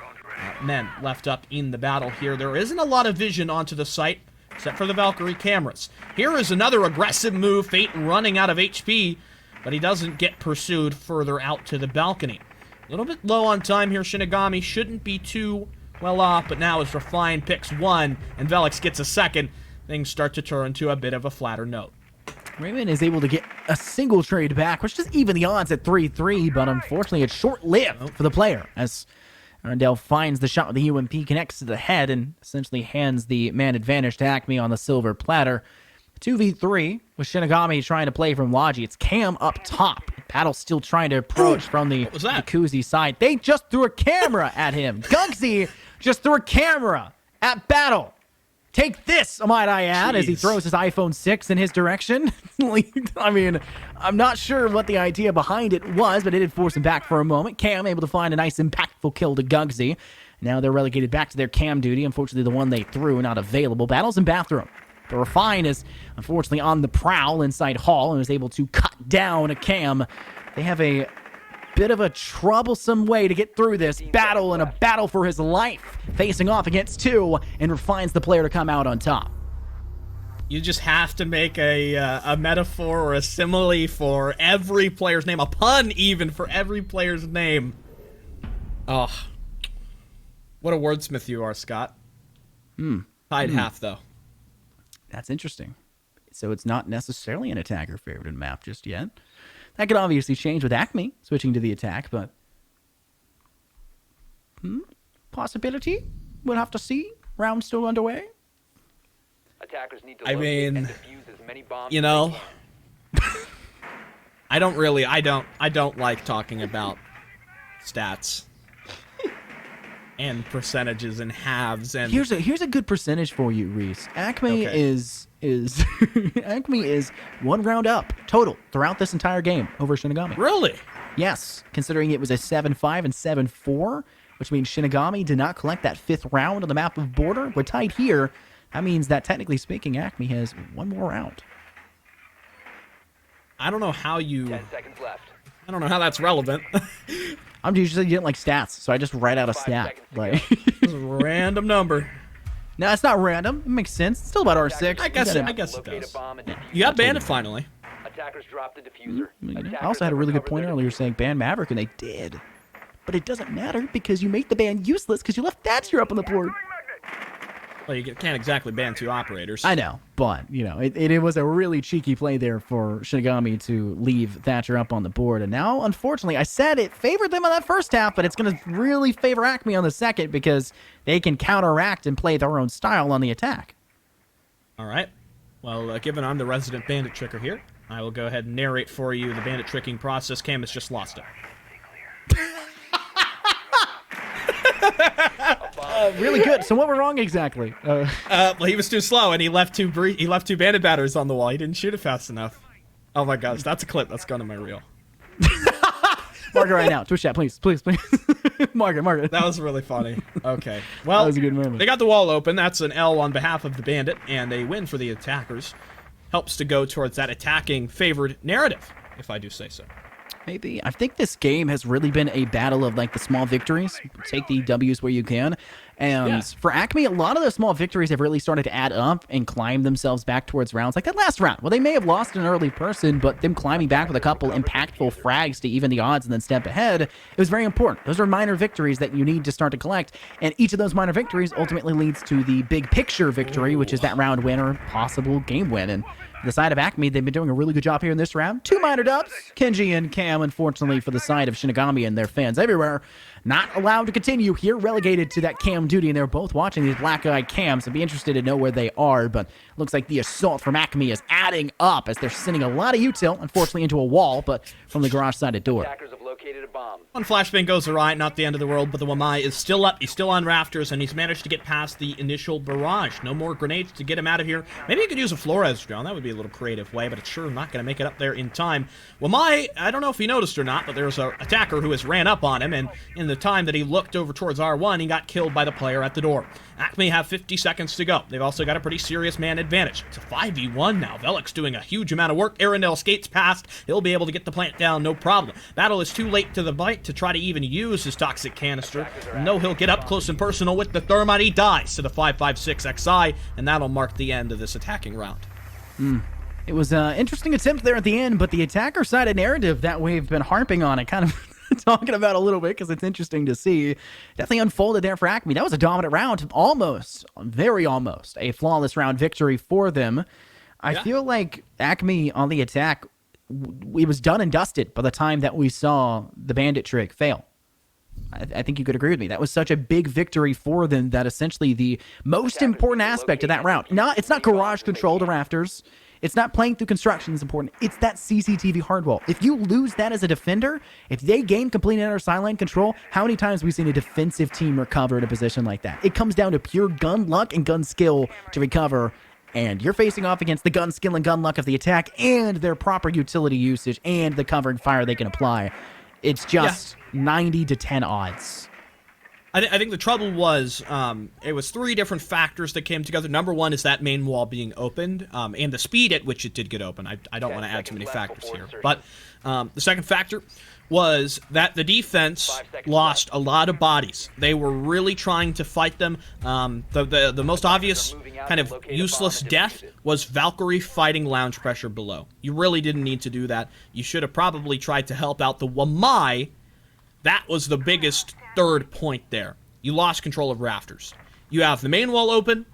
men left up in the battle here. There isn't a lot of vision onto the site, except for the Valkyrie cameras. Here is another aggressive move, Fate running out of HP, but he doesn't get pursued further out to the balcony. A little bit low on time here. Shinigami shouldn't be too well off, but now as Refine picks 1 and Velix gets a 2nd, things start to turn to a bit of a flatter note. Raymond is able to get a single trade back, which is even the odds at 3-3, but unfortunately it's short-lived for the player, as Arndell finds the shot with the UMP, connects to the head, and essentially hands the man advantage to ACME on the silver platter. 2v3 with Shinigami trying to play from Logi. It's Cam up top. Battle still trying to approach from the Jacuzzi side. They just threw a camera at him. Guggsy just threw a camera at Battle. Take this, might I add, as he throws his iPhone 6 in his direction. I mean, I'm not sure what the idea behind it was, but it did force him back for a moment. Cam able to find a nice impactful kill to Guggsy. Now they're relegated back to their Cam duty. Unfortunately, the one they threw not available. Battle's in bathroom. The Refine is unfortunately on the prowl inside Hall and was able to cut down a Cam. They have a bit of a troublesome way to get through this battle, and a battle for his life, facing off against 2, and Refine's the player to come out on top. You just have to make a metaphor or a simile for every player's name, a pun even for every player's name. Oh, what a wordsmith you are, Scott. Tied half, though. That's interesting. So it's not necessarily an attacker favored map just yet. That could obviously change with ACME switching to the attack, but possibility. We'll have to see. Round still underway. Attackers need to I locate and mean, defuse as many bombs you as know, they can. I don't like talking about stats and percentages and halves and Here's a good percentage for you, Reese. ACME Okay. is ACME is 1 round up total throughout this entire game over Shinigami. really. Yes, considering it was a 7-5 and 7-4, which means Shinigami did not collect that 5th round on the map of Border. We're tied here. That means that technically speaking, ACME has 1 more round. I don't know how you. 10 seconds left. I don't know how that's relevant. I'm usually getting like stats, so I just write out a 5 stat. seconds to Like, It's a random number. no, it's not random. It makes sense. It's still about R6. I guess You it gotta- Locate does. a bomb and defuse. You got banded finally. Attackers dropped the diffuser. I also had a really good point earlier saying ban Maverick, and they did. But it doesn't matter because you make the ban useless because you left Thatcher up on the board. Well, you can't exactly ban 2 operators. I know, but, you know, it was a really cheeky play there for Shinigami to leave Thatcher up on the board. And now, unfortunately, I said it favored them on that first half, but it's going to really favor ACME on the second because they can counteract and play their own style on the attack. All right. Well, given I'm the resident bandit tricker here, I will go ahead and narrate for you the bandit tricking process. Cam has just lost it. Really good. So what went wrong exactly? Well, he was too slow, and he left 2 bandit batteries on the wall. He didn't shoot it fast enough. Oh my gosh, that's a clip. That's going to my reel. Mark it right now. Twitch chat, please. Mark it. That was really funny. Okay. Well, That was a good moment. They got the wall open. That's an L on behalf of the bandit, and a win for the attackers. Helps to go towards that attacking favored narrative, if I do say so. Maybe. I think this game has really been a battle of like the small victories. Take the W's where you can. And Yeah. for ACME, a lot of the small victories have really started to add up and climb themselves back towards rounds. Like that last round. Well, they may have lost an early person, but them climbing back with a couple impactful frags to even the odds and then step ahead, it was very important. Those are minor victories that you need to start to collect. And each of those minor victories ultimately leads to the big picture victory, which is that round win or possible game win. And the side of ACME, they've been doing a really good job here in this round. 2 minor dubs. Kenji and Cam, unfortunately, for the side of Shinigami and their fans everywhere, not allowed to continue here, relegated to that cam duty, and they're both watching these black-eyed cams. I'd be interested to know where they are, but looks like the assault from ACME is adding up as they're sending a lot of util, unfortunately, into a wall, but from the garage-sided door. Attackers have located a bomb. One flashbang goes awry, not the end of the world, but the Wamai is still up. He's still on rafters, and he's managed to get past the initial barrage. No more grenades to get him out of here. Maybe he could use a Flores drone. That would be a little creative way, but it's sure not going to make it up there in time. Wamai, I don't know if he noticed or not, but there's an attacker who has ran up on him, and in the time that he looked over towards R1, he got killed by the player at the door. ACME have 50 seconds to go. They've also got a pretty serious man advantage. It's a 5v1 now. Velik's doing a huge amount of work. Arundel skates past. He'll be able to get the plant down, no problem. Battle is too late to the bite to try to even use his toxic canister. And though he'll get up close and personal with the thermite, he dies to the 5.56 XI, and that'll mark the end of this attacking round. It was an interesting attempt there at the end, but the attacker-sided narrative that we've been harping on, it kind of talking about a little bit because it's interesting to see, definitely unfolded there for ACME. That was a dominant round, almost, very almost, a flawless round victory for them. I feel like ACME on the attack, it was done and dusted by the time that we saw the bandit trick fail. I think you could agree with me. That was such a big victory for them that essentially the most important aspect of that round, it's not garage control to rafters. It's not playing through construction is important. It's that CCTV hardwall. If you lose that as a defender, if they gain complete and utter sideline control, how many times have we seen a defensive team recover in a position like that? It comes down to pure gun luck and gun skill to recover, and you're facing off against the gun skill and gun luck of the attack and their proper utility usage and the covering fire they can apply. It's just 90 to 10 odds. I think the trouble was it was 3 different factors that came together. Number one is that main wall being opened and the speed at which it did get open. I don't want to add too many factors here. But the second factor was that the defense lost a lot of bodies. They were really trying to fight them. The most obvious kind of useless death was Valkyrie fighting lounge pressure below. You really didn't need to do that. You should have probably tried to help out the Wamai. That was the biggest third point there. You lost control of rafters. You have the main wall open.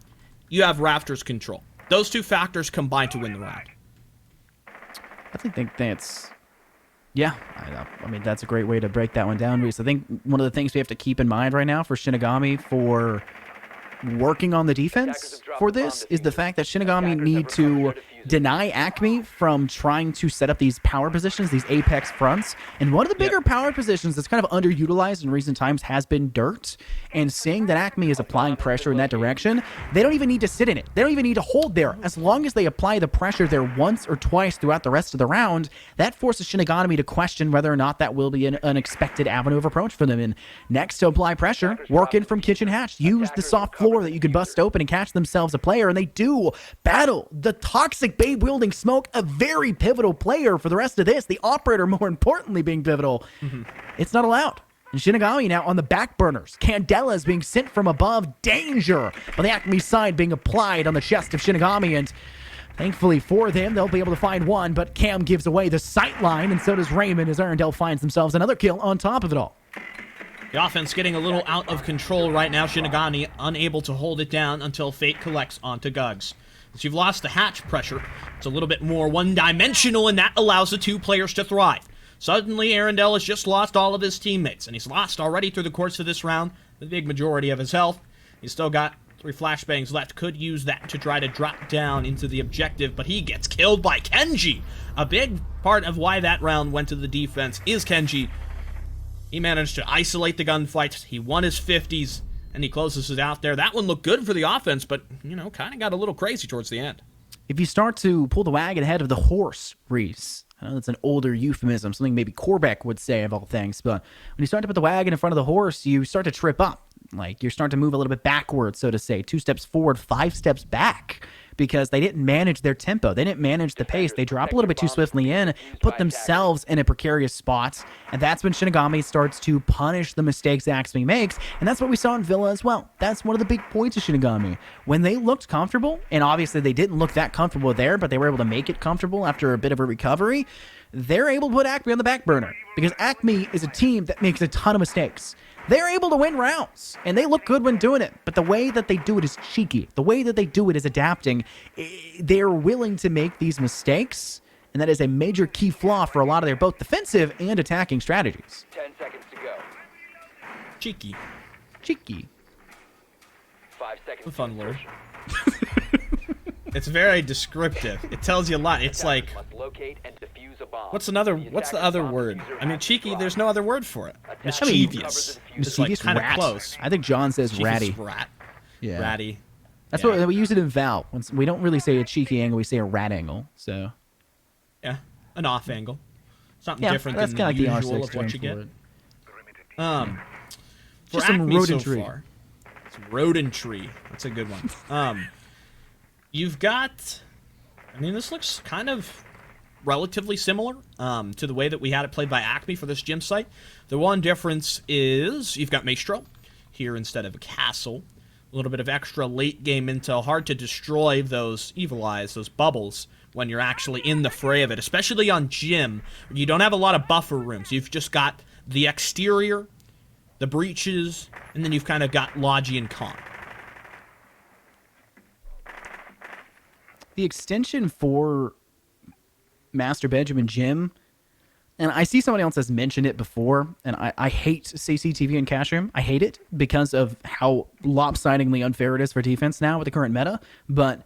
You have rafters control. Those two factors combine to win the round. I think that's, yeah, I mean, that's a great way to break that one down, Reese. I think one of the things we have to keep in mind right now for Shinigami for working on the defense for this is the fact that Shinigami need to deny ACME from trying to set up these power positions, these apex fronts. And one of the bigger power positions that's kind of underutilized in recent times has been dirt. And seeing that ACME is applying pressure in that direction, they don't even need to sit in it. They don't even need to hold there. As long as they apply the pressure there once or twice throughout the rest of the round, that forces Shinigami to question whether or not that will be an unexpected avenue of approach for them. And next to apply pressure, work in from kitchen hatch. Use the soft floor that you can bust open and catch themselves a player. And they do battle the toxic Babe wielding Smoke, a very pivotal player for the rest of this. The operator, more importantly, being pivotal. It's not allowed. And Shinigami now on the back burners. Candela is being sent from above. Danger on the ACME side being applied on the chest of Shinigami. And thankfully for them, they'll be able to find one. But Cam gives away the sight line, and so does Raymond as Arendelle finds themselves another kill on top of it all. The offense getting a little out of control right now. Shinigami unable to hold it down until Fate collects onto Gugs. As you've lost the hatch pressure, it's a little bit more one-dimensional, and that allows the two players to thrive. Suddenly, Arendelle has just lost all of his teammates, and he's lost already through the course of this round the big majority of his health. He's still got 3 flashbangs left. Could use that to try to drop down into the objective, but he gets killed by Kenji. A big part of why that round went to the defense is Kenji. He managed to isolate the gunfight. He won his 50s, and he closes it out there. That one looked good for the offense, but, you know, kind of got a little crazy towards the end. If you start to pull the wagon ahead of the horse, Reese, I know that's an older euphemism, something maybe Corbeck would say of all things, but when you start to put the wagon in front of the horse, you start to trip up. Like, you're starting to move a little bit backwards, so to say. 2 steps forward, 5 steps back, because they didn't manage their tempo. They didn't manage the pace. They drop a little bit too swiftly in, put themselves in a precarious spot, and that's when Shinigami starts to punish the mistakes ACME makes, and that's what we saw in Villa as well. That's one of the big points of Shinigami. When they looked comfortable, and obviously they didn't look that comfortable there, but they were able to make it comfortable after a bit of a recovery, they're able to put ACME on the back burner, because ACME is a team that makes a ton of mistakes. They're able to win rounds, and they look good when doing it, but the way that they do it is cheeky. The way that they do it is adapting. They're willing to make these mistakes, and that is a major key flaw for a lot of their both defensive and attacking strategies. 10 seconds to go. Cheeky. Cheeky. 5 seconds. A fun to word. insertion. It's very descriptive. It tells you a lot. It's like, Must locate and defuse a bomb. what's the other word? I mean, cheeky, there's no other word for it. Mischievous. It's like Mischievous kind of rat. close. I think John says ratty. Mischievous rat. Yeah. Ratty. That's Yeah. what we use it in Val. We don't really say a cheeky angle, we say a rat angle. So Yeah, an off angle. Something yeah, different that's than kind the of like the usual R6 of what you get. for it. For Just some Acme so rodentry. far, it's rodentry. That's a good one. You've got, I mean, this looks kind of relatively similar to the way that we had it played by Acme for this gym site. The one difference is you've got Maestro here instead of a castle. A little bit of extra late game intel. Hard to destroy those evil eyes, those bubbles, when you're actually in the fray of it, especially on gym. You don't have a lot of buffer rooms. You've just got the exterior, the breaches, and then you've kind of got Logi and Con. The extension for Master Benjamin Gym, and I see somebody else has mentioned it before, and I hate CCTV and cash room. I hate it because of how lopsidedly unfair it is for defense now with the current meta, but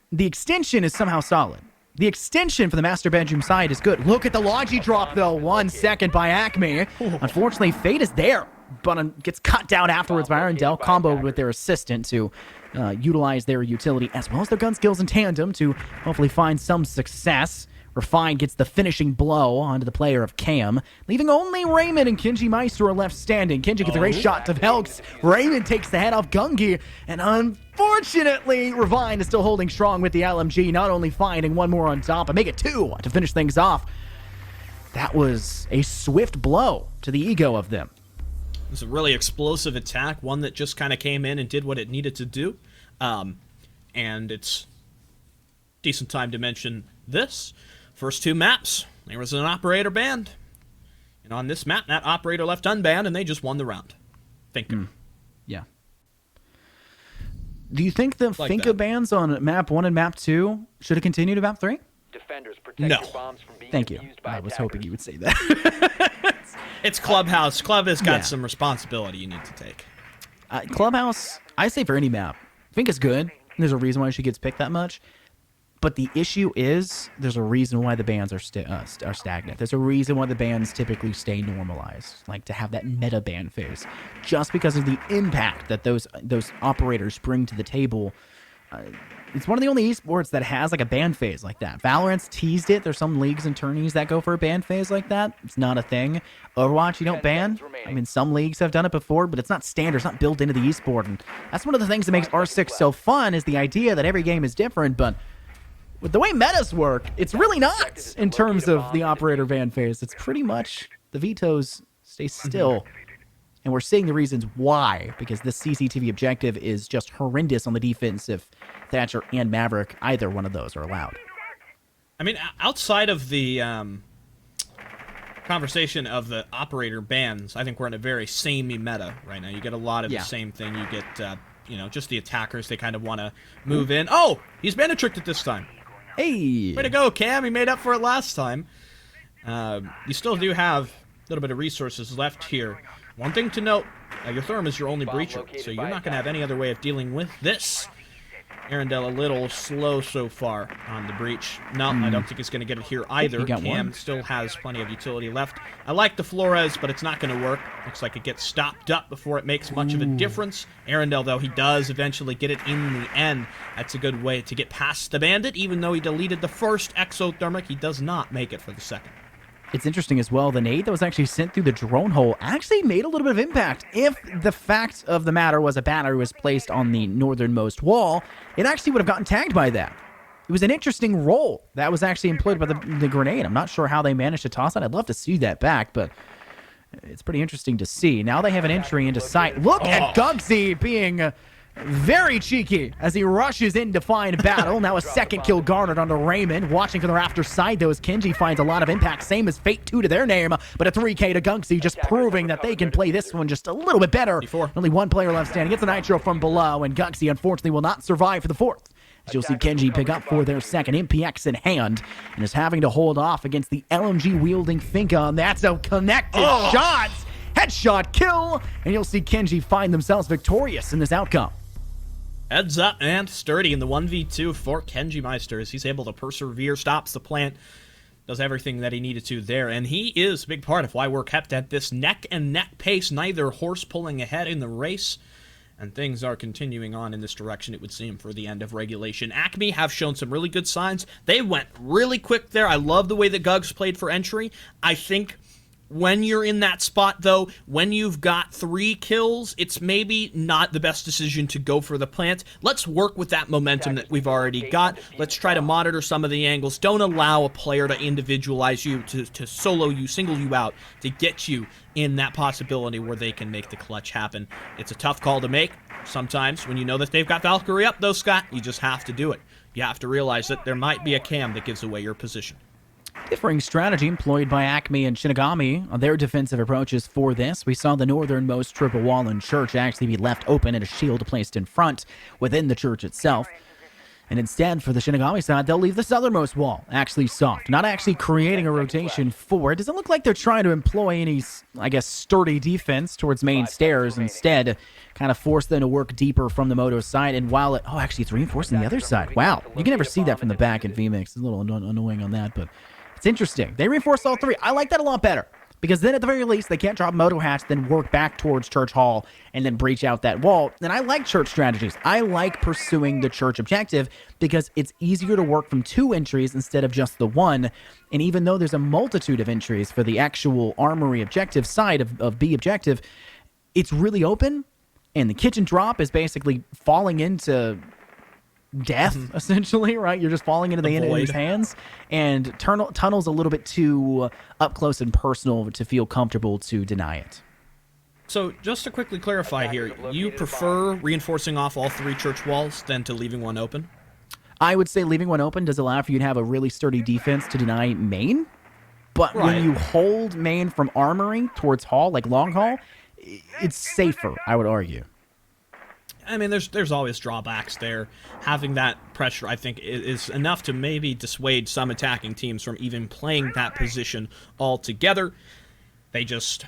the extension is somehow solid. The extension for the Master Bedroom side is good. Look at the Logi drop, though. 1 second by Acme. Unfortunately, Fate is there, but gets cut down afterwards by Arendelle, comboed with their assistant to utilize their utility as well as their gun skills in tandem to hopefully find some success. Refine gets the finishing blow onto the player of Cam, leaving only Raymond and Kenji Meister are left standing. Kenji gets a great shot to Helks. Raymond takes the head off Gungi, and unfortunately, Refine is still holding strong with the LMG, not only finding one more on top, but make it 2 to finish things off. That was a swift blow to the ego of them. It was a really explosive attack, one that just kind of came in and did what it needed to do. And it's decent time to mention this. First 2 maps, there was an operator banned. And on this map, that operator left unbanned, and they just won the round. Thank you. Yeah. Do you think the Like Finka that. bans on map 1 and map 2 should have continued to map 3? Defenders protect No. your bombs from being Thank you. defused by I was attackers. hoping you would say that. It's Clubhouse. Club has got Yeah. some responsibility you need to take. Clubhouse, I say for any map. Finka's good. There's a reason why she gets picked that much. But the issue is, there's a reason why the bans are stagnant. There's a reason why the bans typically stay normalized, like to have that meta ban phase, just because of the impact that those operators bring to the table. It's one of the only esports that has like a ban phase like that. Valorant's teased it. There's some leagues and tourneys that go for a ban phase like that. It's not a thing. Overwatch, you don't ban. I mean, some leagues have done it before, but it's not standard. It's not built into the esport. And that's one of the things that makes R6 so fun, is the idea that every game is different, but with the way metas work, it's really not in terms of the operator ban phase. It's pretty much the vetoes stay still. And we're seeing the reasons why, because the CCTV objective is just horrendous on the defense if Thatcher and Maverick, either one of those, are allowed. I mean, outside of the conversation of the operator bans, I think we're in a very samey meta right now. You get a lot of the same thing. You get, just the attackers. They kind of want to move in. Oh, he's been tricked at this time. Hey! Way to go, Cam. He made up for it last time. You still do have a little bit of resources left here. One thing to note, your Therm is your only breacher, so you're not going to have any other way of dealing with this. Arendelle a little slow so far on the breach. No, I don't think he's going to get it here either. got Cam one. still has plenty of utility left. I like the Flores, but it's not going to work. Looks like it gets stopped up before it makes much of a difference. Arendelle, though, he does eventually get it in the end. That's a good way to get past the Bandit. Even though he deleted the first exothermic, he does not make it for the second. It's interesting as well, the nade that was actually sent through the drone hole actually made a little bit of impact. If the fact of the matter was a battery was placed on the northernmost wall, it actually would have gotten tagged by that. It was an interesting roll that was actually employed by the grenade. I'm not sure how they managed to toss that. I'd love to see that back, but it's pretty interesting to see. Now they have an entry into sight. Look at Gugsy being very cheeky as he rushes in to find battle. Now a second kill garnered onto Raymond. Watching from the rafter side, though, as Kenji finds a lot of impact. Same as Fate 2 to their name, but a 3K to Gugsy, just proving that they can play this one just a little bit better. Only one player left standing. Gets a nitro from below, and Gugsy unfortunately will not survive for the fourth. As you'll see Kenji pick up for their second MPX in hand, and is having to hold off against the LMG-wielding Finka, and that's a connected shot. Headshot kill, and you'll see Kenji find themselves victorious in this outcome. Heads up and sturdy in the 1v2 for Kenji Meister as he's able to persevere, stops the plant, does everything that he needed to there, and he is a big part of why we're kept at this neck-and-neck pace, neither horse pulling ahead in the race, and things are continuing on in this direction, it would seem, for the end of regulation. ACME have shown some really good signs. They went really quick there. I love the way that Gugs played for entry. I think when you're in that spot, though, when you've got 3 kills, it's maybe not the best decision to go for the plant. Let's work with that momentum that we've already got. Let's try to monitor some of the angles. Don't allow a player to individualize you, to solo you, single you out, to get you in that possibility where they can make the clutch happen. It's a tough call to make. Sometimes when you know that they've got Valkyrie up, though, Scott, you just have to do it. You have to realize that there might be a cam that gives away your position. Differing strategy employed by ACME and Shinigami on their defensive approaches for this. We saw the northernmost triple wall in church actually be left open and a shield placed in front within the church itself. And instead, for the Shinigami side, they'll leave the southernmost wall actually soft, not actually creating a rotation for it. Doesn't look like they're trying to employ any, I guess, sturdy defense towards main stairs. Instead, kind of force them to work deeper from the Moto side. And while it, oh, actually, it's reinforcing the other side. Wow, you can never see that from the back in VMix. It's a little annoying on that, but it's interesting. They reinforce all 3. I like that a lot better. Because then at the very least, they can't drop Moto Hatch, then work back towards Church Hall, and then breach out that wall. And I like church strategies. I like pursuing the church objective because it's easier to work from 2 entries instead of just the 1. And even though there's a multitude of entries for the actual armory objective side of B objective, it's really open. And the kitchen drop is basically falling into death, essentially, right? You're just falling into the enemy's hands, and tunnel's a little bit too up close and personal to feel comfortable to deny it. So, just to quickly clarify here, you prefer reinforcing off all 3 church walls than to leaving one open? I would say leaving one open does allow for you to have a really sturdy defense to deny main, but Right. when you hold main from armory towards hall, like long hall, it's safer, I would argue. I mean, there's always drawbacks there. Having that pressure, I think, is enough to maybe dissuade some attacking teams from even playing that position altogether. They just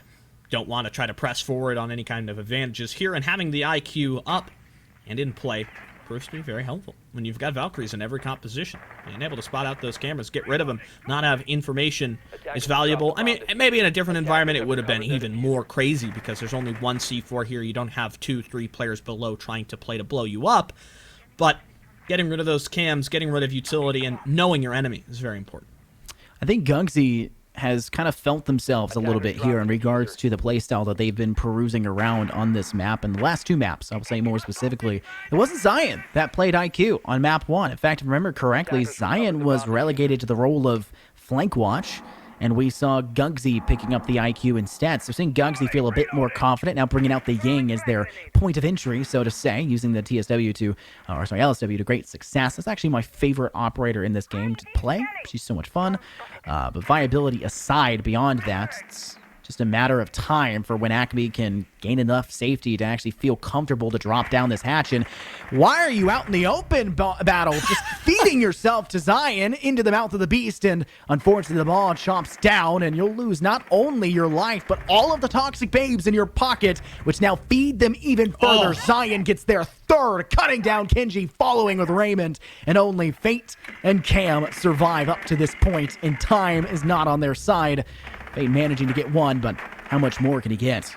don't want to try to press forward on any kind of advantages here, and having the IQ up and in play proves to be very helpful when you've got Valkyries in every composition. Being able to spot out those cameras, get rid of them, not have information is valuable. I mean, maybe in a different environment it would have been even more crazy because there's only one C4 here. You don't have 2-3 players below trying to play to blow you up. But getting rid of those cams, getting rid of utility, and knowing your enemy is very important. I think Gugsy has kind of felt themselves a little bit here in regards to the playstyle that they've been perusing around on this map. And the last two maps, I will say more specifically, it wasn't Zion that played IQ on map 1. In fact, if I remember correctly, Zion was relegated to the role of flank watch, and we saw Gugsy picking up the IQ instead. So seeing Gugsy feel a bit more confident, now bringing out the Ying as their point of entry, so to say, using the TSW to, LSW to great success. That's actually my favorite operator in this game to play. She's so much fun. But viability aside, beyond that, it's just a matter of time for when ACME can gain enough safety to actually feel comfortable to drop down this hatch. And why are you out in the open battle, just feeding yourself to Zion into the mouth of the beast? And unfortunately, the ball chops down, and you'll lose not only your life, but all of the toxic babes in your pocket, which now feed them even further. Zion gets their third, cutting down Kenji, following with Raymond, and only Fate and Cam survive up to this point, and time is not on their side. Fate managing to get one, but how much more can he get?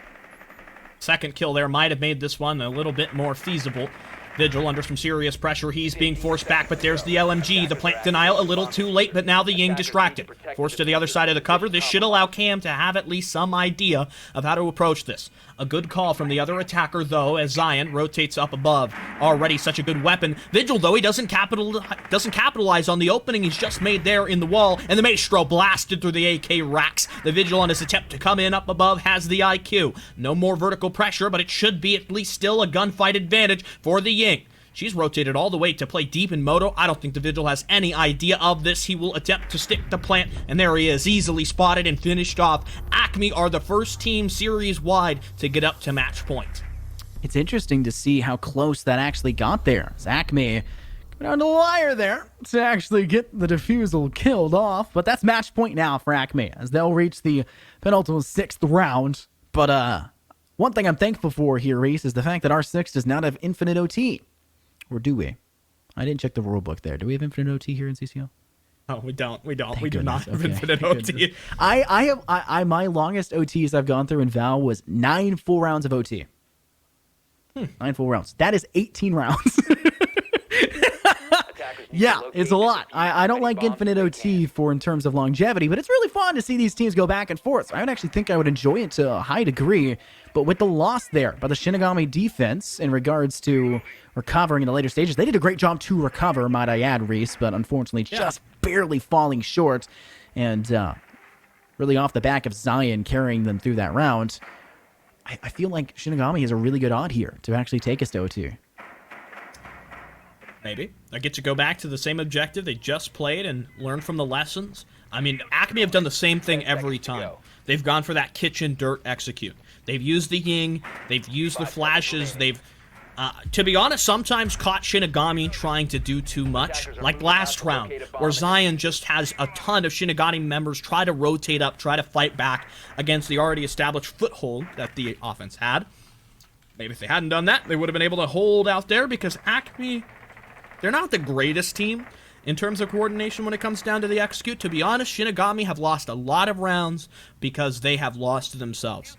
Second kill there might have made this one a little bit more feasible. Vigil under some serious pressure. He's being forced back, but there's the LMG. The plant denial a little too late, but now the Ying distracted. Forced to the other side of the cover. This should allow Cam to have at least some idea of how to approach this. A good call from the other attacker, though, as Zion rotates up above. Already such a good weapon. Vigil, though, he doesn't capitalize on the opening he's just made there in the wall, and the Maestro blasted through the AK racks. The Vigil, on his attempt to come in up above, has the IQ. No more vertical pressure, but it should be at least still a gunfight advantage for the Ying. She's rotated all the way to play deep in Moto. I don't think the Vigil has any idea of this. He will attempt to stick the plant, and there he is, easily spotted and finished off. ACME are the first team series-wide to get up to match point. It's interesting to see how close that actually got there. As ACME coming down to the wire there to actually get the defusal killed off. But that's match point now for ACME, as they'll reach the penultimate 6th round. But one thing I'm thankful for here, Reese, is the fact that R6 does not have infinite OT. Or do we? I didn't check the rule book there. Do we have infinite OT here in CCL? Oh, we don't. We Thank do goodness. not have Okay. infinite Thank OT. goodness. I my longest OTs I've gone through in Val was 9 full rounds of OT. 9 full rounds. That is 18 rounds. Yeah, it's a lot. I don't like infinite OT in terms of longevity, but it's really fun to see these teams go back and forth. So I would actually think I would enjoy it to a high degree, but with the loss there by the Shinigami defense in regards to recovering in the later stages, they did a great job to recover, might I add, Reese, but unfortunately just barely falling short, and really off the back of Zion carrying them through that round. I feel like Shinigami has a really good odd here to actually take us to OT. Maybe. I get to go back to the same objective they just played and learn from the lessons. I mean, ACME have done the same thing every time. They've gone for that kitchen dirt execute. They've used the Ying. They've used the flashes. They've, to be honest, sometimes caught Shinigami trying to do too much. Like last round, where Zion just has a ton of Shinigami members try to rotate up, try to fight back against the already established foothold that the offense had. Maybe if they hadn't done that, they would have been able to hold out there, because ACME, they're not the greatest team in terms of coordination when it comes down to the execute. To be honest, Shinigami have lost a lot of rounds because they have lost themselves.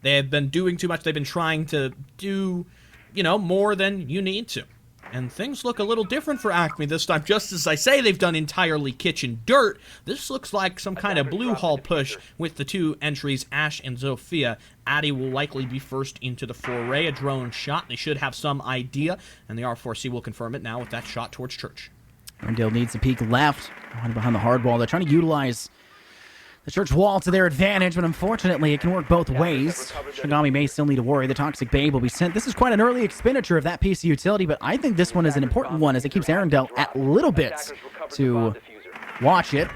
They have been doing too much. They've been trying to do, more than you need to. And things look a little different for ACME this time. Just as I say they've done entirely kitchen dirt, this looks like some kind of blue hall push with the two entries, Ash and Zofia. Addy will likely be first into the foray. A drone shot. They should have some idea, and the R4C will confirm it now with that shot towards Church. Arndale needs a peek left, behind the hard wall. They're trying to utilize the Church wall to their advantage, but unfortunately it can work both ways. Shinigami may still need to worry. The Toxic Babe will be sent. This is quite an early expenditure of that piece of utility, but I think this one is an important one as it keeps Arndale at little bits to watch it.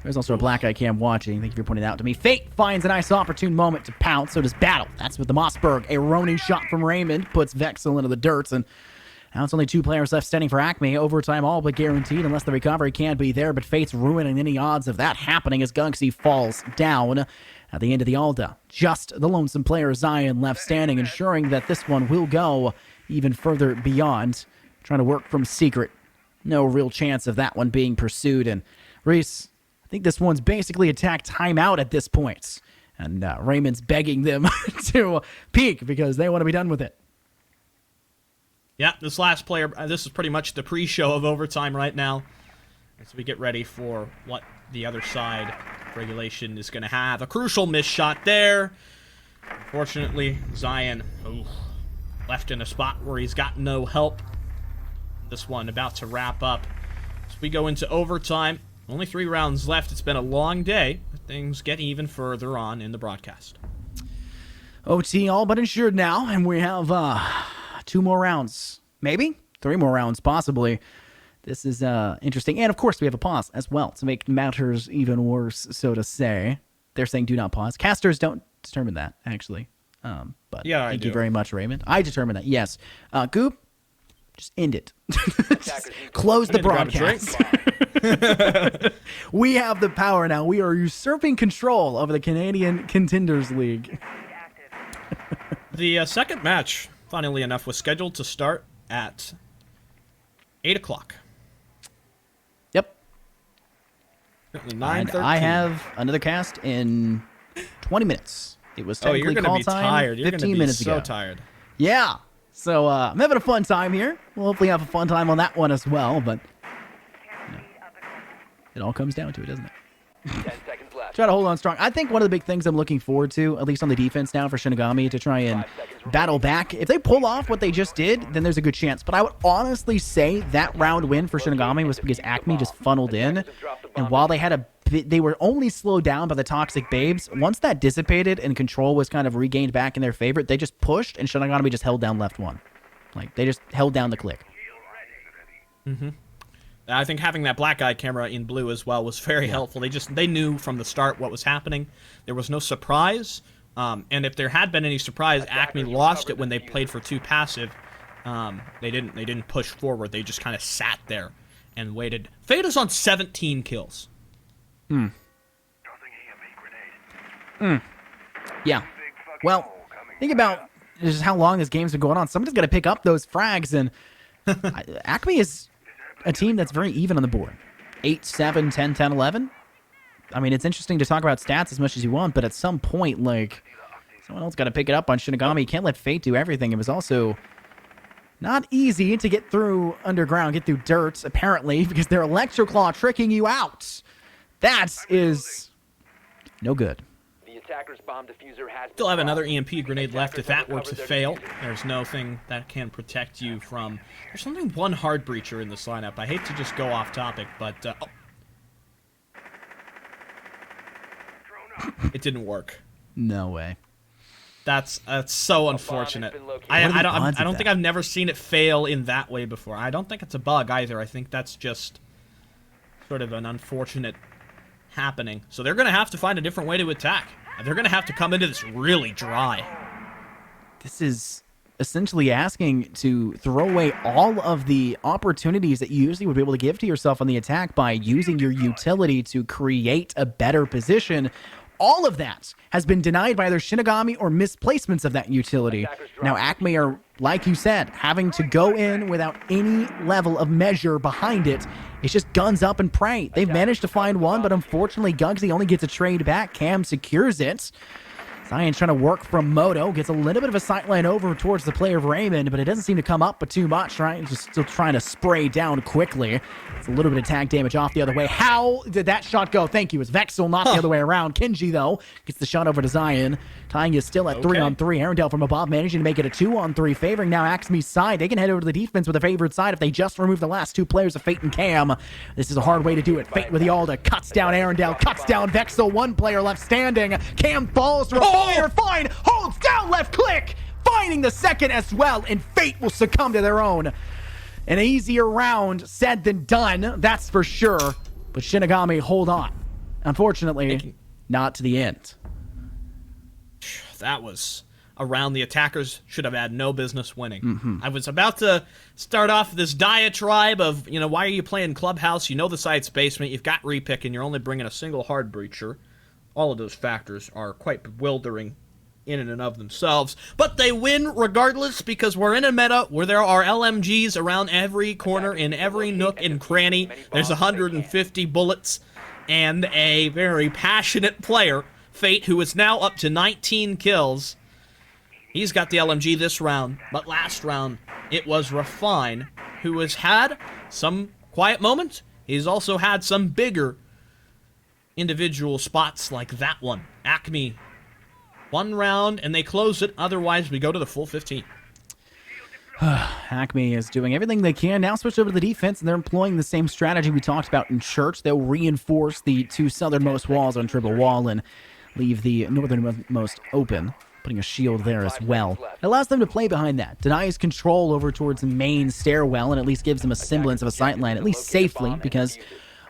There's also a black eye cam watching. Thank you for pointing it out to me. Fate finds a nice opportune moment to pounce. So does Battle. That's with the Mossberg. A Ronin shot from Raymond puts Vexel into the dirt. And now it's only 2 players left standing for ACME. Overtime all but guaranteed unless the recovery can be there. But Fate's ruining any odds of that happening as Gugsy falls down at the end of the Alda. Just the lonesome player Zion left standing, ensuring that this one will go even further beyond. Trying to work from secret. No real chance of that one being pursued. And Reese, I think this one's basically attack timeout at this point. And Raymond's begging them to peek because they want to be done with it. Yeah, this last player, this is pretty much the pre-show of overtime right now. As we get ready for what the other side regulation is going to have. A crucial missed shot there. Unfortunately, Zion left in a spot where he's got no help. This one about to wrap up. As we go into overtime, only 3 rounds left. It's been a long day, but things get even further on in the broadcast. OT all but insured now, and we have 2 more rounds. Maybe 3 more rounds, possibly. This is interesting. And, of course, we have a pause as well to make matters even worse, so to say. They're saying do not pause. Casters don't determine that, actually. But yeah, thank you very much, Raymond. I determine that, yes. Goop, just end it. Close the broadcast. We have the power now. We are usurping control over the Canadian Contenders League. The second match, funnily enough, was scheduled to start at 8 o'clock. Yep. Currently And 9:13. I have another cast in 20 minutes. It was Oh, you're technically going to call be time tired. You're 15 going to be minutes so ago. tired. Yeah. So I'm having a fun time here. We'll hopefully have a fun time on that one as well, but it all comes down to it, doesn't it? 10 seconds left. Try to hold on strong. I think one of the big things I'm looking forward to, at least on the defense now for Shinigami, to try and battle back. If they pull off what they just did, then there's a good chance. But I would honestly say that round win for Shinigami was because ACME just funneled in. And while they had they were only slowed down by the Toxic Babes, once that dissipated and control was kind of regained back in their favor, they just pushed and Shinigami just held down left 1. Like, they just held down the click. I think having that black eye camera in blue as well was very helpful. They knew from the start what was happening. There was no surprise. And if there had been any surprise, ACME lost it when they played for 2 passive. They didn't push forward. They just kind of sat there and waited. Fate is on 17 kills. Yeah. Well, think about just how long this game's been going on. Somebody's got to pick up those frags, and ACME is a team that's very even on the board. 8, 7, 10, 10, 11. I mean, it's interesting to talk about stats as much as you want, but at some point, like, someone else got to pick it up on Shinigami. You can't let Fate do everything. It was also not easy to get through underground, get through dirt, apparently, because they're Electroclaw tricking you out. That is no good. The attacker's bomb diffuser has Still have another EMP grenade left if that were to fail. There's nothing that can protect you from... There's only one hard breacher in this lineup. I hate to just go off topic, but... It didn't work. No way. That's so unfortunate. I don't think I've never seen it fail in that way before. I don't think it's a bug either. I think that's just sort of an unfortunate happening. So they're going to have to find a different way to attack. They're going to have to come into this really dry. This is essentially asking to throw away all of the opportunities that you usually would be able to give to yourself on the attack by using your utility to create a better position. All of that has been denied by either Shinigami or misplacements of that utility. Now, ACME are, like you said, having to go in without any level of measure behind it. It's just guns up and pray. They've managed to find one, but unfortunately, Gugsy only gets a trade back. Cam secures it. Zion's trying to work from Moto. Gets a little bit of a sightline over towards the player of Raymond, but it doesn't seem to come up but too much, right? Just still trying to spray down quickly. It's a little bit of tag damage off the other way. How did that shot go? Thank you. It's Vexel, not the other way around. Kenji, though, gets the shot over to Zion. Tying is still at 3-on-3. Arendelle from above, managing to make it a 2-on-3, favoring now ACME's side. They can head over to the defense with a favored side if they just remove the last 2 players of Fate and Cam. This is a hard way to do it. Fate with the Alda, cuts down Arendelle, cuts down Vexel. 1 player left standing. Cam falls to a fire, fine, holds down left click, finding the second as well, and Fate will succumb to their own. An easier round said than done, that's for sure. But Shinigami, hold on. unfortunately, not to the end. That was a round the attackers should have had no business winning. I was about to start off this diatribe of, why are you playing Clubhouse? You know the site's basement. You've got repick, and you're only bringing a single hard breacher. All of those factors are quite bewildering in and of themselves. But they win regardless because we're in a meta where there are LMGs around every corner, in every nook and cranny. There's 150 bullets and a very passionate player, Fate, who is now up to 19 kills. He's got the LMG this round, but last round it was Refine, who has had some quiet moments. He's also had some bigger individual spots like that one. ACME, one round, and they close it. Otherwise, we go to the full 15. ACME is doing everything they can. Now switch over to the defense, and they're employing the same strategy we talked about in church. They'll reinforce the two southernmost walls on triple wall and leave the northernmost open, putting a shield there as well. It allows them to play behind that, denies control over towards the main stairwell, and at least gives them a semblance of a sightline, at least safely, because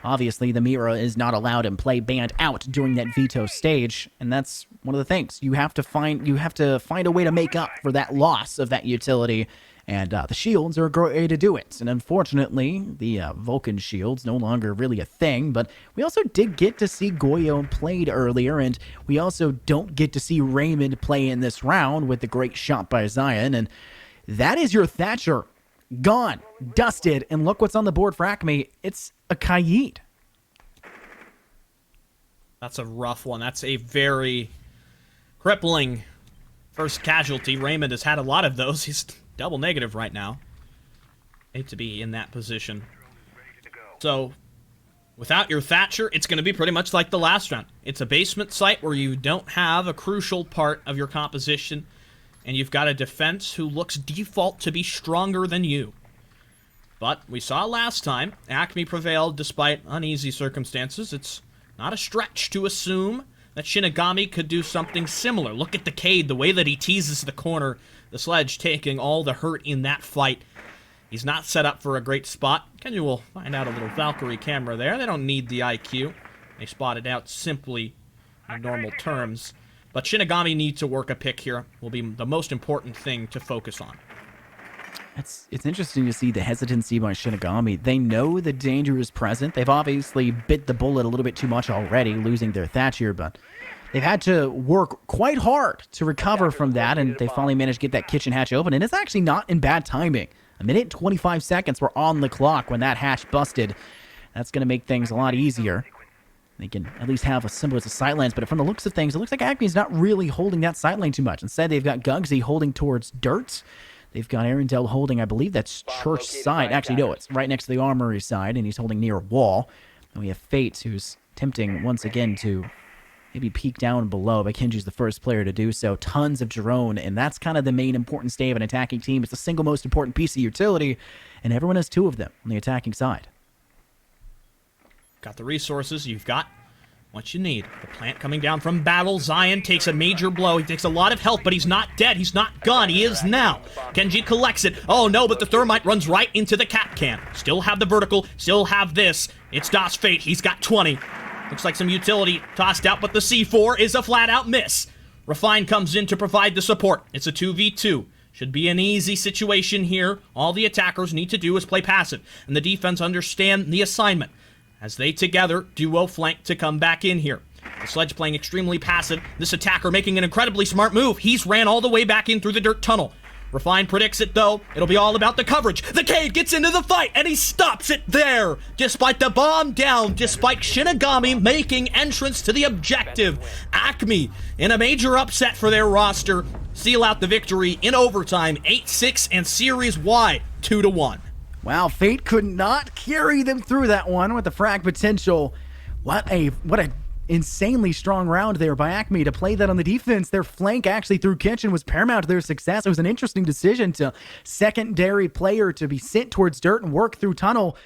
obviously the Mira is not allowed in play, banned out during that veto stage, and that's one of the things. You have to find a way to make up for that loss of that utility, and the shields are a great way to do it. And unfortunately, the Vulcan shield's no longer really a thing, but we also did get to see Goyo played earlier, and we also don't get to see Raymond play in this round with the great shot by Zion, and that is your Thatcher. Gone, dusted, and look what's on the board for ACME. It's a Kaid. That's a rough one. That's a very crippling first casualty. Raymond has had a lot of those. He's double negative right now. Hate to be in that position. So, without your Thatcher, it's going to be pretty much like the last round. It's a basement site where you don't have a crucial part of your composition, and you've got a defense who looks default to be stronger than you. But we saw last time, ACME prevailed despite uneasy circumstances. It's not a stretch to assume that Shinigami could do something similar. Look at the Cade, the way that he teases the corner, the Sledge taking all the hurt in that fight. He's not set up for a great spot. Kenji will find out a little Valkyrie camera there. They don't need the IQ. They spotted out simply in normal terms. But Shinigami needs to work a pick here. Will be the most important thing to focus on. It's interesting to see the hesitancy by Shinigami. They know the danger is present. They've obviously bit the bullet a little bit too much already, losing their Thatcher, but they've had to work quite hard to recover from that, and they finally managed to get that kitchen hatch open, and it's actually not in bad timing. 1 minute and 25 seconds were on the clock when that hatch busted. That's going to make things a lot easier. They can at least have a semblance of sightlines, but from the looks of things, it looks like ACME's not really holding that sideline too much. Instead, they've got Gugsy holding towards dirt. They've got Arendelle holding, I believe that's church side. Actually, no, it's right next to the armory side, and he's holding near a wall. And we have Fate, who's attempting once again to maybe peek down below, but Kenji's the first player to do so. Tons of drone, and that's kind of the main important stay of an attacking team. It's the single most important piece of utility, and everyone has 2 of them on the attacking side. Got the resources. You've got what you need. The plant coming down from battle. Zion takes a major blow. He takes a lot of health, but he's not dead. He's not gone. He is now. Kenji collects it. Oh no, but the thermite runs right into the cap can. Still have the vertical. Still have this. It's Das Fate. He's got 20. Looks like some utility tossed out, but the C4 is a flat-out miss. Refine comes in to provide the support. It's a 2v2. Should be an easy situation here. All the attackers need to do is play passive, and the defense understand the assignment as they together duo flank to come back in here. The Sledge playing extremely passive. This attacker making an incredibly smart move. He's ran all the way back in through the dirt tunnel. Refine predicts it, though. It'll be all about the coverage. The Cade gets into the fight, and he stops it there. Despite the bomb down, despite Shinigami making entrance to the objective. ACME, in a major upset for their roster, seal out the victory in overtime, 8-6, and series wide, 2-1. Wow, Fate could not carry them through that one with the frag potential. What a insanely strong round there by ACME to play that on the defense. Their flank actually through kitchen was paramount to their success. It was an interesting decision to secondary player to be sent towards dirt and work through tunnel.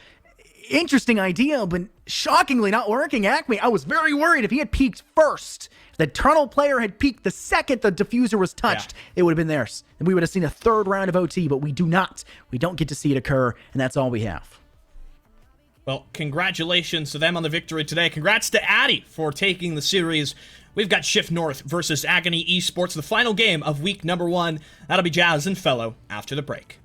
Interesting idea, but shockingly not working. ACME, I was very worried if he had peeked first. If the tunnel player had peeked the second the diffuser was touched, it would have been theirs. And we would have seen a 3rd round of OT, but we do not. We don't get to see it occur, and that's all we have. Well, congratulations to them on the victory today. Congrats to Addy for taking the series. We've got Shift North versus Agony Esports, the final game of week number 1. That'll be Jazz and Fellow after the break.